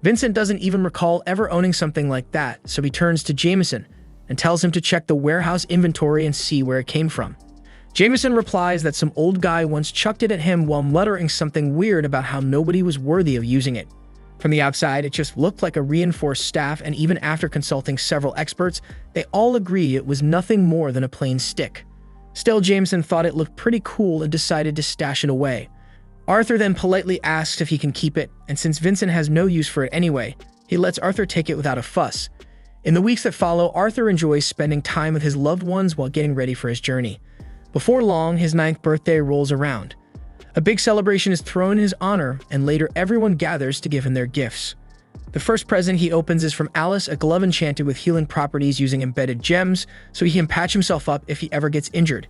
Vincent doesn't even recall ever owning something like that, so he turns to Jameson and tells him to check the warehouse inventory and see where it came from. Jameson replies that some old guy once chucked it at him while muttering something weird about how nobody was worthy of using it. From the outside, it just looked like a reinforced staff, and even after consulting several experts, they all agree it was nothing more than a plain stick. Still, Jameson thought it looked pretty cool and decided to stash it away. Arthur then politely asks if he can keep it, and since Vincent has no use for it anyway, he lets Arthur take it without a fuss. In the weeks that follow, Arthur enjoys spending time with his loved ones while getting ready for his journey. Before long, his 9th birthday rolls around. A big celebration is thrown in his honor, and later everyone gathers to give him their gifts. The first present he opens is from Alice, a glove enchanted with healing properties using embedded gems, so he can patch himself up if he ever gets injured.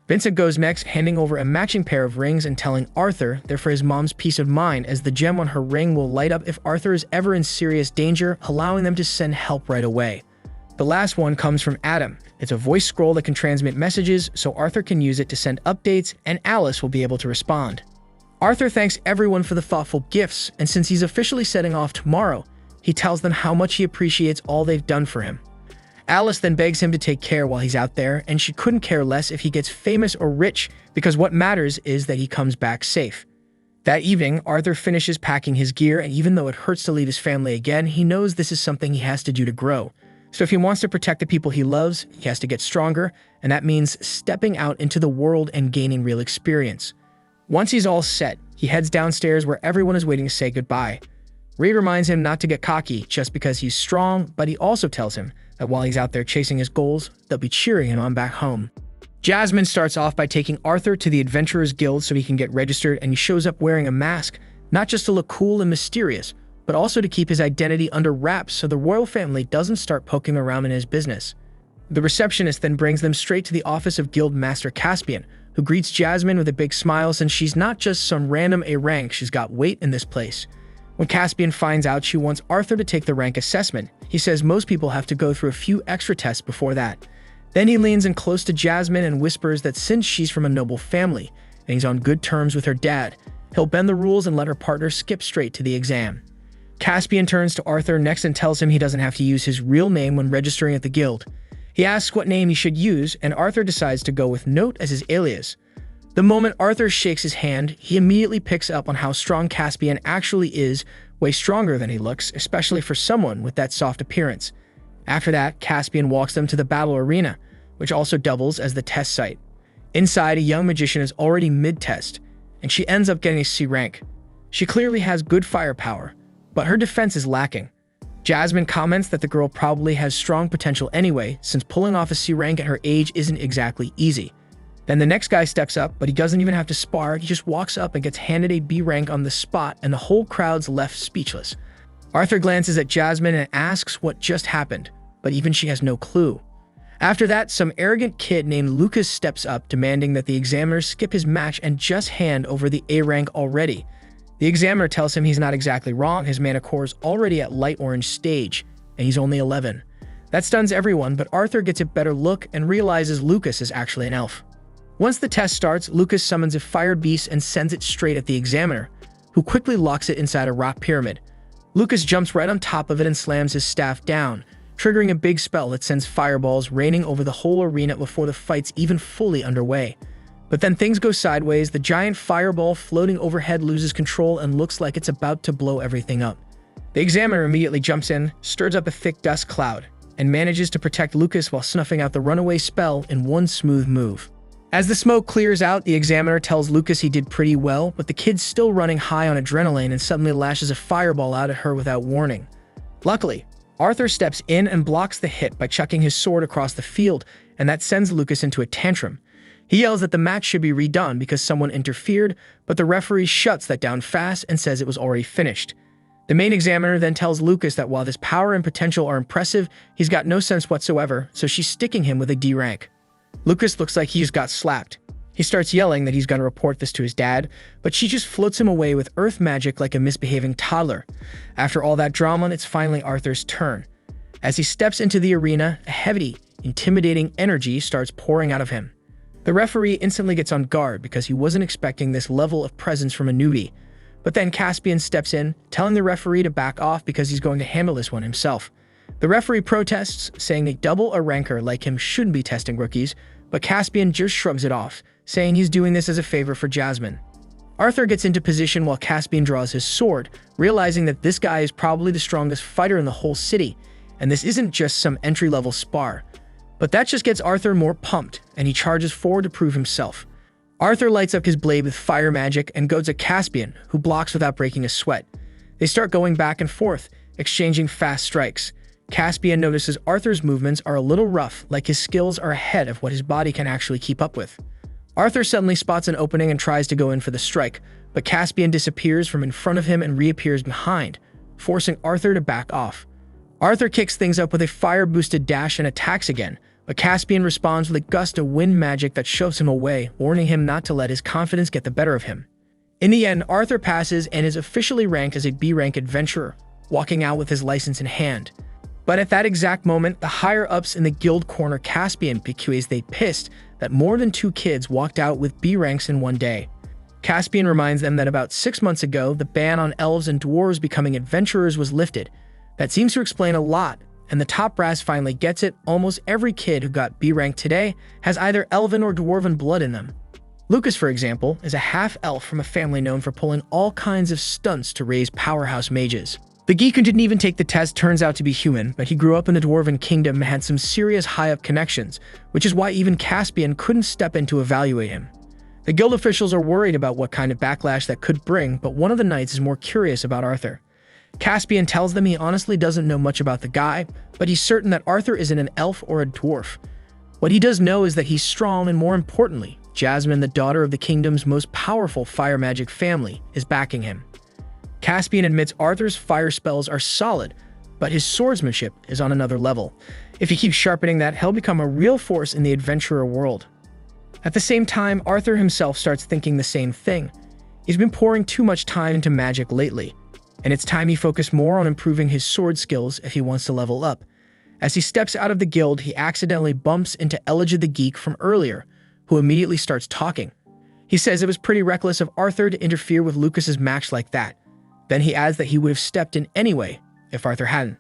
Vincent goes next, handing over a matching pair of rings and telling Arthur they're for his mom's peace of mind, as the gem on her ring will light up if Arthur is ever in serious danger, allowing them to send help right away. The last one comes from Adam. It's a voice scroll that can transmit messages, so Arthur can use it to send updates, and Alice will be able to respond. Arthur thanks everyone for the thoughtful gifts, and since he's officially setting off tomorrow, he tells them how much he appreciates all they've done for him. Alice then begs him to take care while he's out there, and she couldn't care less if he gets famous or rich, because what matters is that he comes back safe. That evening, Arthur finishes packing his gear, and even though it hurts to leave his family again, he knows this is something he has to do to grow. So if he wants to protect the people he loves, he has to get stronger, and that means stepping out into the world and gaining real experience. Once he's all set, he heads downstairs where everyone is waiting to say goodbye. Reed reminds him not to get cocky just because he's strong, but he also tells him that while he's out there chasing his goals, they'll be cheering him on back home. Jasmine starts off by taking Arthur to the Adventurers Guild so he can get registered, and he shows up wearing a mask, not just to look cool and mysterious, but also to keep his identity under wraps so the royal family doesn't start poking around in his business. The receptionist then brings them straight to the office of Guild Master Caspian, who greets Jasmine with a big smile since she's not just some random A rank, she's got weight in this place. When Caspian finds out she wants Arthur to take the rank assessment, he says most people have to go through a few extra tests before that. Then he leans in close to Jasmine and whispers that since she's from a noble family, and he's on good terms with her dad, he'll bend the rules and let her partner skip straight to the exam. Caspian turns to Arthur next and tells him he doesn't have to use his real name when registering at the guild. He asks what name he should use, and Arthur decides to go with Note as his alias. The moment Arthur shakes his hand, he immediately picks up on how strong Caspian actually is, way stronger than he looks, especially for someone with that soft appearance. After that, Caspian walks them to the battle arena, which also doubles as the test site. Inside, a young magician is already mid-test, and she ends up getting a C rank. She clearly has good firepower, but her defense is lacking. Jasmine comments that the girl probably has strong potential anyway, since pulling off a C rank at her age isn't exactly easy. Then the next guy steps up, but he doesn't even have to spar, he just walks up and gets handed a B rank on the spot, and the whole crowd's left speechless. Arthur glances at Jasmine and asks what just happened, but even she has no clue. After that, some arrogant kid named Lucas steps up, demanding that the examiners skip his match and just hand over the A rank already. The examiner tells him he's not exactly wrong, his mana core is already at light orange stage, and he's only 11. That stuns everyone, but Arthur gets a better look and realizes Lucas is actually an elf. Once the test starts, Lucas summons a fire beast and sends it straight at the examiner, who quickly locks it inside a rock pyramid. Lucas jumps right on top of it and slams his staff down, triggering a big spell that sends fireballs raining over the whole arena before the fight's even fully underway. But then things go sideways, the giant fireball floating overhead loses control and looks like it's about to blow everything up. The examiner immediately jumps in, stirs up a thick dust cloud, and manages to protect Lucas while snuffing out the runaway spell in one smooth move. As the smoke clears out, the examiner tells Lucas he did pretty well, but the kid's still running high on adrenaline and suddenly lashes a fireball out at her without warning. Luckily, Arthur steps in and blocks the hit by chucking his sword across the field, and that sends Lucas into a tantrum. He yells that the match should be redone because someone interfered, but the referee shuts that down fast and says it was already finished. The main examiner then tells Lucas that while his power and potential are impressive, he's got no sense whatsoever, so she's sticking him with a D rank. Lucas looks like he just got slapped. He starts yelling that he's going to report this to his dad, but she just floats him away with earth magic like a misbehaving toddler. After all that drama, it's finally Arthur's turn. As he steps into the arena, a heavy, intimidating energy starts pouring out of him. The referee instantly gets on guard because he wasn't expecting this level of presence from a newbie. But then Caspian steps in, telling the referee to back off because he's going to handle this one himself. The referee protests, saying a double a ranker like him shouldn't be testing rookies, but Caspian just shrugs it off, saying he's doing this as a favor for Jasmine. Arthur gets into position while Caspian draws his sword, realizing that this guy is probably the strongest fighter in the whole city, and this isn't just some entry-level spar. But that just gets Arthur more pumped, and he charges forward to prove himself. Arthur lights up his blade with fire magic and goes at Caspian, who blocks without breaking a sweat. They start going back and forth, exchanging fast strikes. Caspian notices Arthur's movements are a little rough, like his skills are ahead of what his body can actually keep up with. Arthur suddenly spots an opening and tries to go in for the strike, but Caspian disappears from in front of him and reappears behind, forcing Arthur to back off. Arthur kicks things up with a fire-boosted dash and attacks again, but Caspian responds with a gust of wind magic that shoves him away, warning him not to let his confidence get the better of him. In the end, Arthur passes and is officially ranked as a B-rank adventurer, walking out with his license in hand. But at that exact moment, the higher-ups in the guild corner Caspian because they pissed that more than 2 kids walked out with B ranks in one day. Caspian reminds them that about 6 months ago, the ban on elves and dwarves becoming adventurers was lifted. That seems to explain a lot, and the top brass finally gets it. Almost every kid who got B rank today has either elven or dwarven blood in them. Lucas, for example, is a half-elf from a family known for pulling all kinds of stunts to raise powerhouse mages. The geek who didn't even take the test turns out to be human, but he grew up in the Dwarven Kingdom and had some serious high-up connections, which is why even Caspian couldn't step in to evaluate him. The guild officials are worried about what kind of backlash that could bring, but one of the knights is more curious about Arthur. Caspian tells them he honestly doesn't know much about the guy, but he's certain that Arthur isn't an elf or a dwarf. What he does know is that he's strong, and more importantly, Jasmine, the daughter of the kingdom's most powerful fire magic family, is backing him. Caspian admits Arthur's fire spells are solid, but his swordsmanship is on another level. If he keeps sharpening that, he'll become a real force in the adventurer world. At the same time, Arthur himself starts thinking the same thing. He's been pouring too much time into magic lately, and it's time he focused more on improving his sword skills if he wants to level up. As he steps out of the guild, he accidentally bumps into Elijah the geek from earlier, who immediately starts talking. He says it was pretty reckless of Arthur to interfere with Lucas's match like that. Then he adds that he would have stepped in anyway if Arthur hadn't.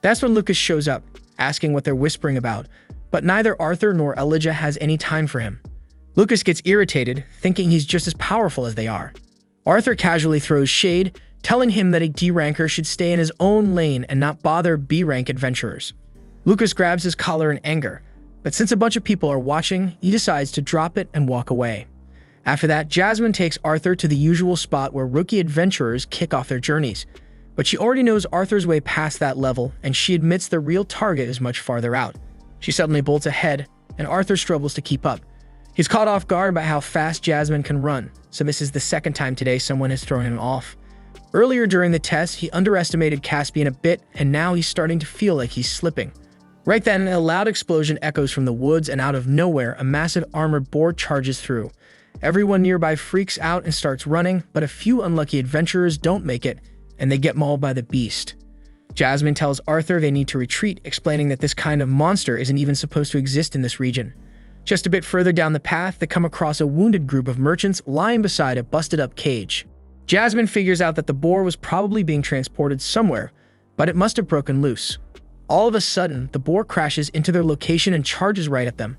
That's when Lucas shows up, asking what they're whispering about, but neither Arthur nor Elijah has any time for him. Lucas gets irritated, thinking he's just as powerful as they are. Arthur casually throws shade, telling him that a D-ranker should stay in his own lane and not bother B-rank adventurers. Lucas grabs his collar in anger, but since a bunch of people are watching, he decides to drop it and walk away. After that, Jasmine takes Arthur to the usual spot where rookie adventurers kick off their journeys. But she already knows Arthur's way past that level, and she admits the real target is much farther out. She suddenly bolts ahead, and Arthur struggles to keep up. He's caught off guard by how fast Jasmine can run, so this is the second time today someone has thrown him off. Earlier during the test, he underestimated Caspian a bit, and now he's starting to feel like he's slipping. Right then, a loud explosion echoes from the woods, and out of nowhere, a massive armored boar charges through. Everyone nearby freaks out and starts running, but a few unlucky adventurers don't make it, and they get mauled by the beast. Jasmine tells Arthur they need to retreat, explaining that this kind of monster isn't even supposed to exist in this region. Just a bit further down the path, they come across a wounded group of merchants lying beside a busted-up cage. Jasmine figures out that the boar was probably being transported somewhere, but it must have broken loose. All of a sudden, the boar crashes into their location and charges right at them.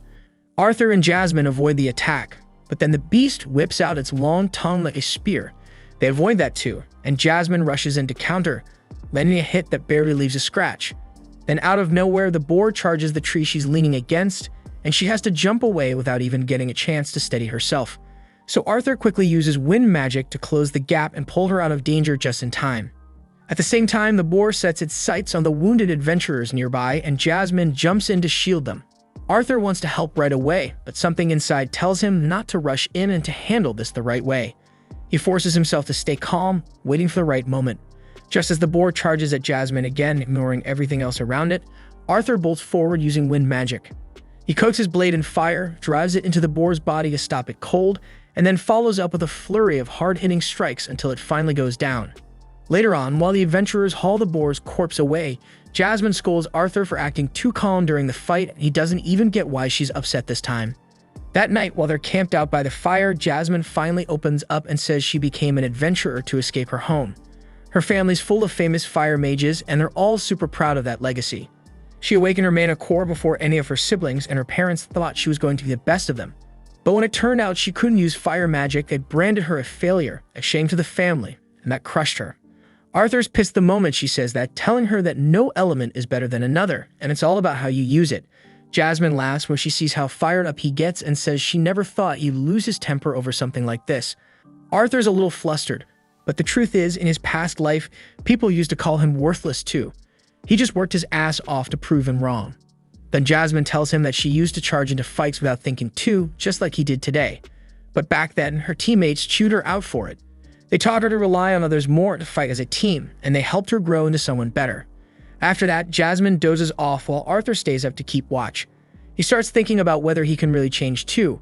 Arthur and Jasmine avoid the attack, but then the beast whips out its long tongue like a spear. They avoid that too, and Jasmine rushes in to counter, landing a hit that barely leaves a scratch. Then out of nowhere, the boar charges the tree she's leaning against, and she has to jump away without even getting a chance to steady herself. So Arthur quickly uses wind magic to close the gap and pull her out of danger just in time. At the same time, the boar sets its sights on the wounded adventurers nearby, and Jasmine jumps in to shield them. Arthur wants to help right away, but something inside tells him not to rush in and to handle this the right way. He forces himself to stay calm, waiting for the right moment. Just as the boar charges at Jasmine again, ignoring everything else around it, Arthur bolts forward using wind magic. He coats his blade in fire, drives it into the boar's body to stop it cold, and then follows up with a flurry of hard-hitting strikes until it finally goes down. Later on, while the adventurers haul the boar's corpse away, Jasmine scolds Arthur for acting too calm during the fight, and he doesn't even get why she's upset this time. That night, while they're camped out by the fire, Jasmine finally opens up and says she became an adventurer to escape her home. Her family's full of famous fire mages, and they're all super proud of that legacy. She awakened her mana core before any of her siblings, and her parents thought she was going to be the best of them. But when it turned out she couldn't use fire magic, they branded her a failure, a shame to the family, and that crushed her. Arthur's pissed the moment she says that, telling her that no element is better than another, and it's all about how you use it. Jasmine laughs when she sees how fired up he gets and says she never thought he'd lose his temper over something like this. Arthur's a little flustered, but the truth is, in his past life, people used to call him worthless too. He just worked his ass off to prove him wrong. Then Jasmine tells him that she used to charge into fights without thinking too, just like he did today. But back then, her teammates chewed her out for it. They taught her to rely on others more to fight as a team, and they helped her grow into someone better. After that, Jasmine dozes off while Arthur stays up to keep watch. He starts thinking about whether he can really change too.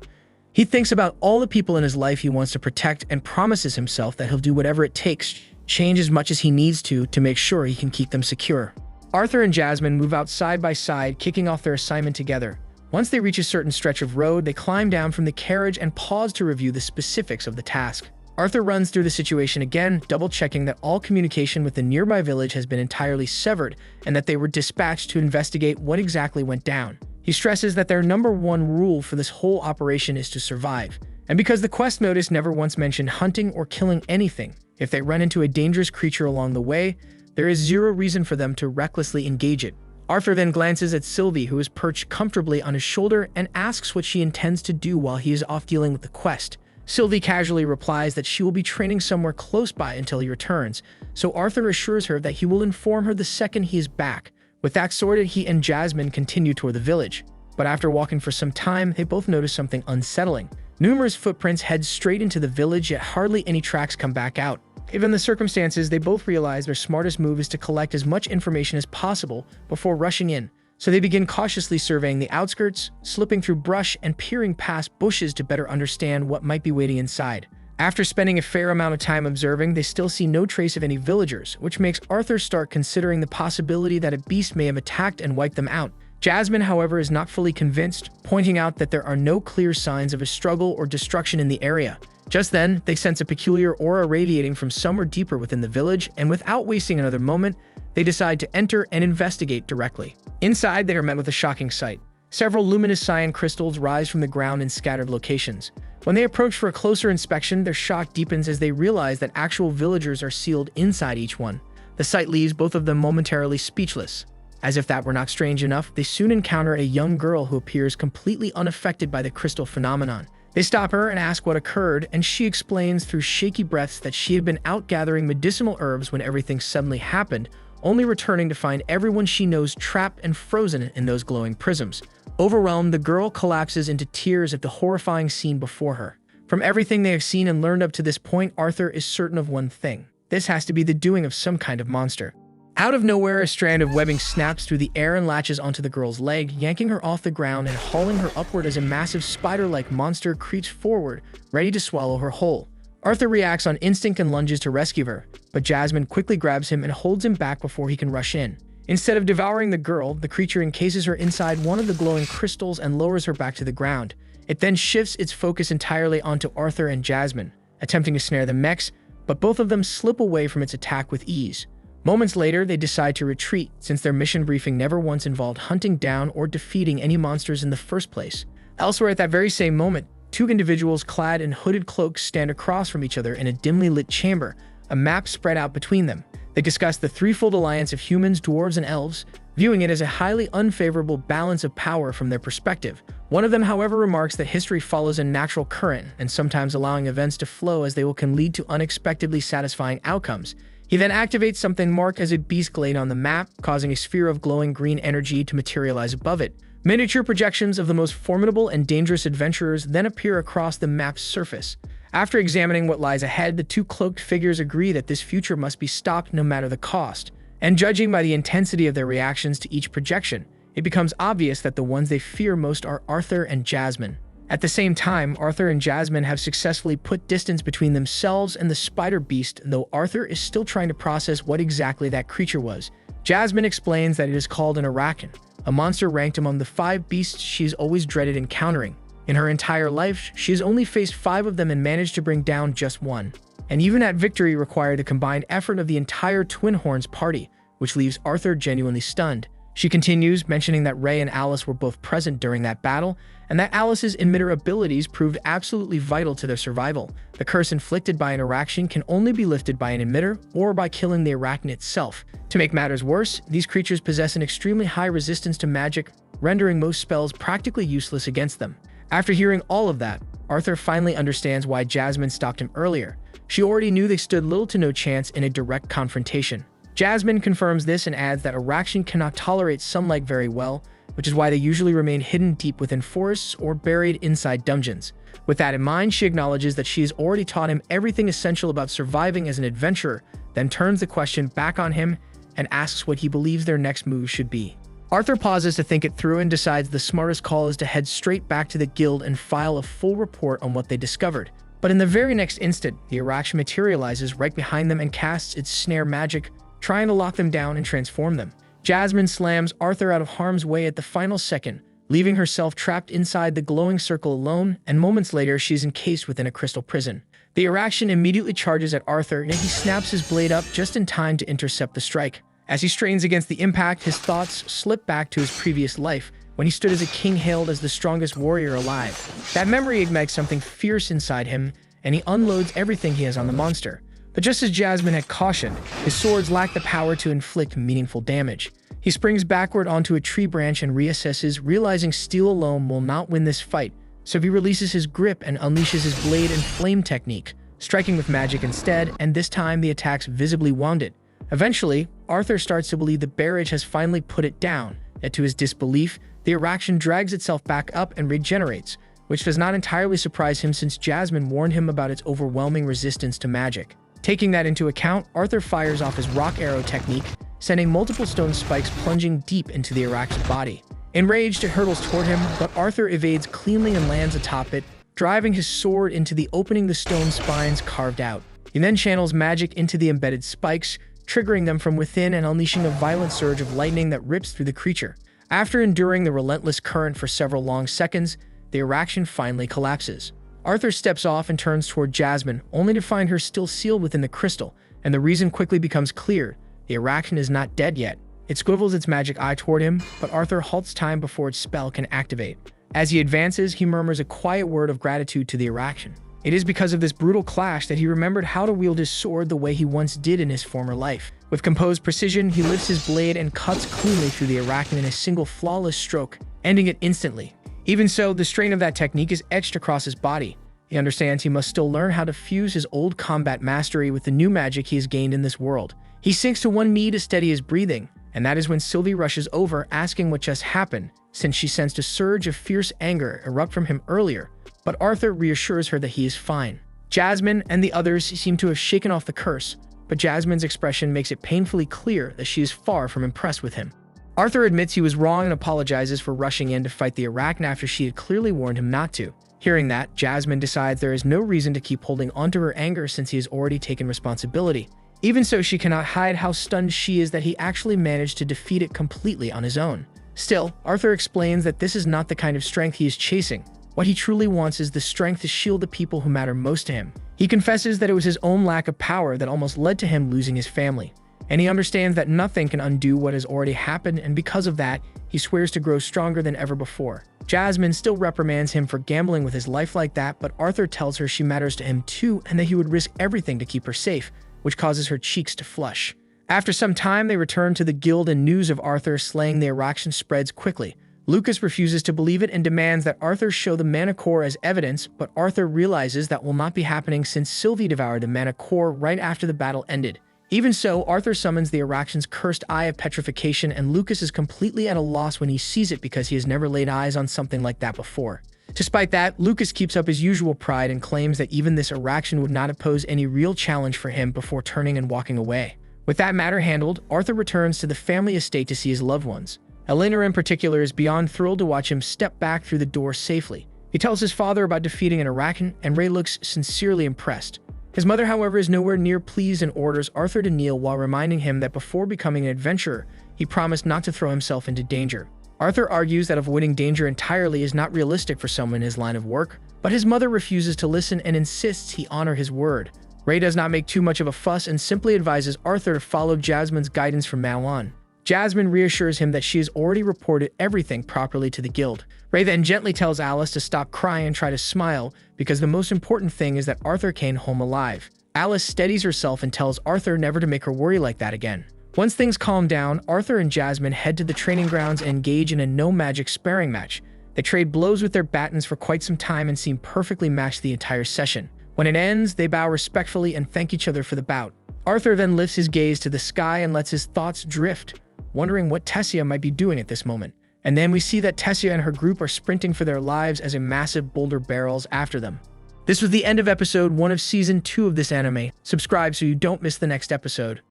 He thinks about all the people in his life he wants to protect and promises himself that he'll do whatever it takes, change as much as he needs to make sure he can keep them secure. Arthur and Jasmine move out side by side, kicking off their assignment together. Once they reach a certain stretch of road, they climb down from the carriage and pause to review the specifics of the task. Arthur runs through the situation again, double-checking that all communication with the nearby village has been entirely severed and that they were dispatched to investigate what exactly went down. He stresses that their number one rule for this whole operation is to survive. And because the quest notice never once mentioned hunting or killing anything, if they run into a dangerous creature along the way, there is zero reason for them to recklessly engage it. Arthur then glances at Sylvie, who is perched comfortably on his shoulder, and asks what she intends to do while he is off dealing with the quest. Sylvie casually replies that she will be training somewhere close by until he returns, so Arthur assures her that he will inform her the second he is back. With that sorted, he and Jasmine continue toward the village. But after walking for some time, they both notice something unsettling. Numerous footprints head straight into the village, yet hardly any tracks come back out. Given the circumstances, they both realize their smartest move is to collect as much information as possible before rushing in. So they begin cautiously surveying the outskirts, slipping through brush and peering past bushes to better understand what might be waiting inside. After spending a fair amount of time observing, they still see no trace of any villagers, which makes Arthur start considering the possibility that a beast may have attacked and wiped them out. Jasmine, however, is not fully convinced, pointing out that there are no clear signs of a struggle or destruction in the area. Just then, they sense a peculiar aura radiating from somewhere deeper within the village, and without wasting another moment, they decide to enter and investigate directly. Inside, they are met with a shocking sight. Several luminous cyan crystals rise from the ground in scattered locations. When they approach for a closer inspection, their shock deepens as they realize that actual villagers are sealed inside each one. The sight leaves both of them momentarily speechless. As if that were not strange enough, they soon encounter a young girl who appears completely unaffected by the crystal phenomenon. They stop her and ask what occurred, and she explains through shaky breaths that she had been out gathering medicinal herbs when everything suddenly happened, only returning to find everyone she knows trapped and frozen in those glowing prisms. Overwhelmed, the girl collapses into tears at the horrifying scene before her. From everything they have seen and learned up to this point, Arthur is certain of one thing. This has to be the doing of some kind of monster. Out of nowhere, a strand of webbing snaps through the air and latches onto the girl's leg, yanking her off the ground and hauling her upward as a massive spider-like monster creeps forward, ready to swallow her whole. Arthur reacts on instinct and lunges to rescue her, but Jasmine quickly grabs him and holds him back before he can rush in. Instead of devouring the girl, the creature encases her inside one of the glowing crystals and lowers her back to the ground. It then shifts its focus entirely onto Arthur and Jasmine, attempting to snare the mechs, but both of them slip away from its attack with ease. Moments later, they decide to retreat, since their mission briefing never once involved hunting down or defeating any monsters in the first place. Elsewhere at that very same moment, two individuals clad in hooded cloaks stand across from each other in a dimly lit chamber, a map spread out between them. They discuss the threefold alliance of humans, dwarves, and elves, viewing it as a highly unfavorable balance of power from their perspective. One of them, however, remarks that history follows a natural current, and sometimes allowing events to flow as they will can lead to unexpectedly satisfying outcomes. He then activates something marked as a beast glade on the map, causing a sphere of glowing green energy to materialize above it. Miniature projections of the most formidable and dangerous adventurers then appear across the map's surface. After examining what lies ahead, the two cloaked figures agree that this future must be stopped no matter the cost. And judging by the intensity of their reactions to each projection, it becomes obvious that the ones they fear most are Arthur and Jasmine. At the same time, Arthur and Jasmine have successfully put distance between themselves and the spider beast, though Arthur is still trying to process what exactly that creature was. Jasmine explains that it is called an Arakan, a monster ranked among the 5 beasts she's always dreaded encountering. In her entire life, she has only faced 5 of them and managed to bring down just one. And even that victory required a combined effort of the entire Twin Horns party, which leaves Arthur genuinely stunned. She continues, mentioning that Ray and Alice were both present during that battle, and that Alice's emitter abilities proved absolutely vital to their survival. The curse inflicted by an Arakan can only be lifted by an emitter or by killing the Arakan itself. To make matters worse, these creatures possess an extremely high resistance to magic, rendering most spells practically useless against them. After hearing all of that, Arthur finally understands why Jasmine stopped him earlier. She already knew they stood little to no chance in a direct confrontation. Jasmine confirms this and adds that Arakan cannot tolerate sunlight very well, which is why they usually remain hidden deep within forests or buried inside dungeons. With that in mind, she acknowledges that she has already taught him everything essential about surviving as an adventurer, then turns the question back on him and asks what he believes their next move should be. Arthur pauses to think it through and decides the smartest call is to head straight back to the guild and file a full report on what they discovered. But in the very next instant, the Araction materializes right behind them and casts its snare magic, trying to lock them down and transform them. Jasmine slams Arthur out of harm's way at the final second, leaving herself trapped inside the glowing circle alone, and moments later she's encased within a crystal prison. The Araction immediately charges at Arthur, yet he snaps his blade up just in time to intercept the strike. As he strains against the impact, his thoughts slip back to his previous life, when he stood as a king hailed as the strongest warrior alive. That memory ignites something fierce inside him, and he unloads everything he has on the monster. But just as Jasmine had cautioned, his swords lack the power to inflict meaningful damage. He springs backward onto a tree branch and reassesses, realizing steel alone will not win this fight, so he releases his grip and unleashes his blade and flame technique, striking with magic instead, and this time the attack's visibly wounded. Eventually, Arthur starts to believe the barrage has finally put it down, yet to his disbelief, the Araction drags itself back up and regenerates, which does not entirely surprise him since Jasmine warned him about its overwhelming resistance to magic. Taking that into account, Arthur fires off his rock arrow technique, sending multiple stone spikes plunging deep into the Arachn's body. Enraged, it hurtles toward him, but Arthur evades cleanly and lands atop it, driving his sword into the opening the stone spines carved out. He then channels magic into the embedded spikes, triggering them from within and unleashing a violent surge of lightning that rips through the creature. After enduring the relentless current for several long seconds, the Araction finally collapses. Arthur steps off and turns toward Jasmine, only to find her still sealed within the crystal, and the reason quickly becomes clear. The Araction is not dead yet. It squivels its magic eye toward him, but Arthur halts time before its spell can activate. As he advances, he murmurs a quiet word of gratitude to the Araction. It is because of this brutal clash that he remembered how to wield his sword the way he once did in his former life. With composed precision, he lifts his blade and cuts cleanly through the Arachnid in a single flawless stroke, ending it instantly. Even so, the strain of that technique is etched across his body. He understands he must still learn how to fuse his old combat mastery with the new magic he has gained in this world. He sinks to one knee to steady his breathing, and that is when Sylvie rushes over, asking what just happened, since she sensed a surge of fierce anger erupt from him earlier, but Arthur reassures her that he is fine. Jasmine and the others seem to have shaken off the curse, but Jasmine's expression makes it painfully clear that she is far from impressed with him. Arthur admits he was wrong and apologizes for rushing in to fight the Arachne after she had clearly warned him not to. Hearing that, Jasmine decides there is no reason to keep holding onto her anger since he has already taken responsibility. Even so, she cannot hide how stunned she is that he actually managed to defeat it completely on his own. Still, Arthur explains that this is not the kind of strength he is chasing. What he truly wants is the strength to shield the people who matter most to him. He confesses that it was his own lack of power that almost led to him losing his family. And he understands that nothing can undo what has already happened, and because of that, he swears to grow stronger than ever before. Jasmine still reprimands him for gambling with his life like that, but Arthur tells her she matters to him too and that he would risk everything to keep her safe, which causes her cheeks to flush. After some time, they return to the guild and news of Arthur slaying the Araction spreads quickly. Lucas refuses to believe it and demands that Arthur show the mana core as evidence, but Arthur realizes that will not be happening since Sylvie devoured the mana core right after the battle ended. Even so, Arthur summons the Arachn's cursed Eye of Petrification, and Lucas is completely at a loss when he sees it because he has never laid eyes on something like that before. Despite that, Lucas keeps up his usual pride and claims that even this Araction would not pose any real challenge for him before turning and walking away. With that matter handled, Arthur returns to the family estate to see his loved ones. Elena in particular is beyond thrilled to watch him step back through the door safely. He tells his father about defeating an Arachne, and Ray looks sincerely impressed. His mother, however, is nowhere near pleased and orders Arthur to kneel while reminding him that before becoming an adventurer, he promised not to throw himself into danger. Arthur argues that avoiding danger entirely is not realistic for someone in his line of work, but his mother refuses to listen and insists he honor his word. Ray does not make too much of a fuss and simply advises Arthur to follow Jasmine's guidance from now on. Jasmine reassures him that she has already reported everything properly to the guild. Ray then gently tells Alice to stop crying and try to smile because the most important thing is that Arthur came home alive. Alice steadies herself and tells Arthur never to make her worry like that again. Once things calm down, Arthur and Jasmine head to the training grounds and engage in a no-magic sparring match. They trade blows with their batons for quite some time and seem perfectly matched the entire session. When it ends, they bow respectfully and thank each other for the bout. Arthur then lifts his gaze to the sky and lets his thoughts drift, wondering what Tessia might be doing at this moment. And then we see that Tessia and her group are sprinting for their lives as a massive boulder barrels after them. This was the end of episode 1 of season 2 of this anime. Subscribe so you don't miss the next episode.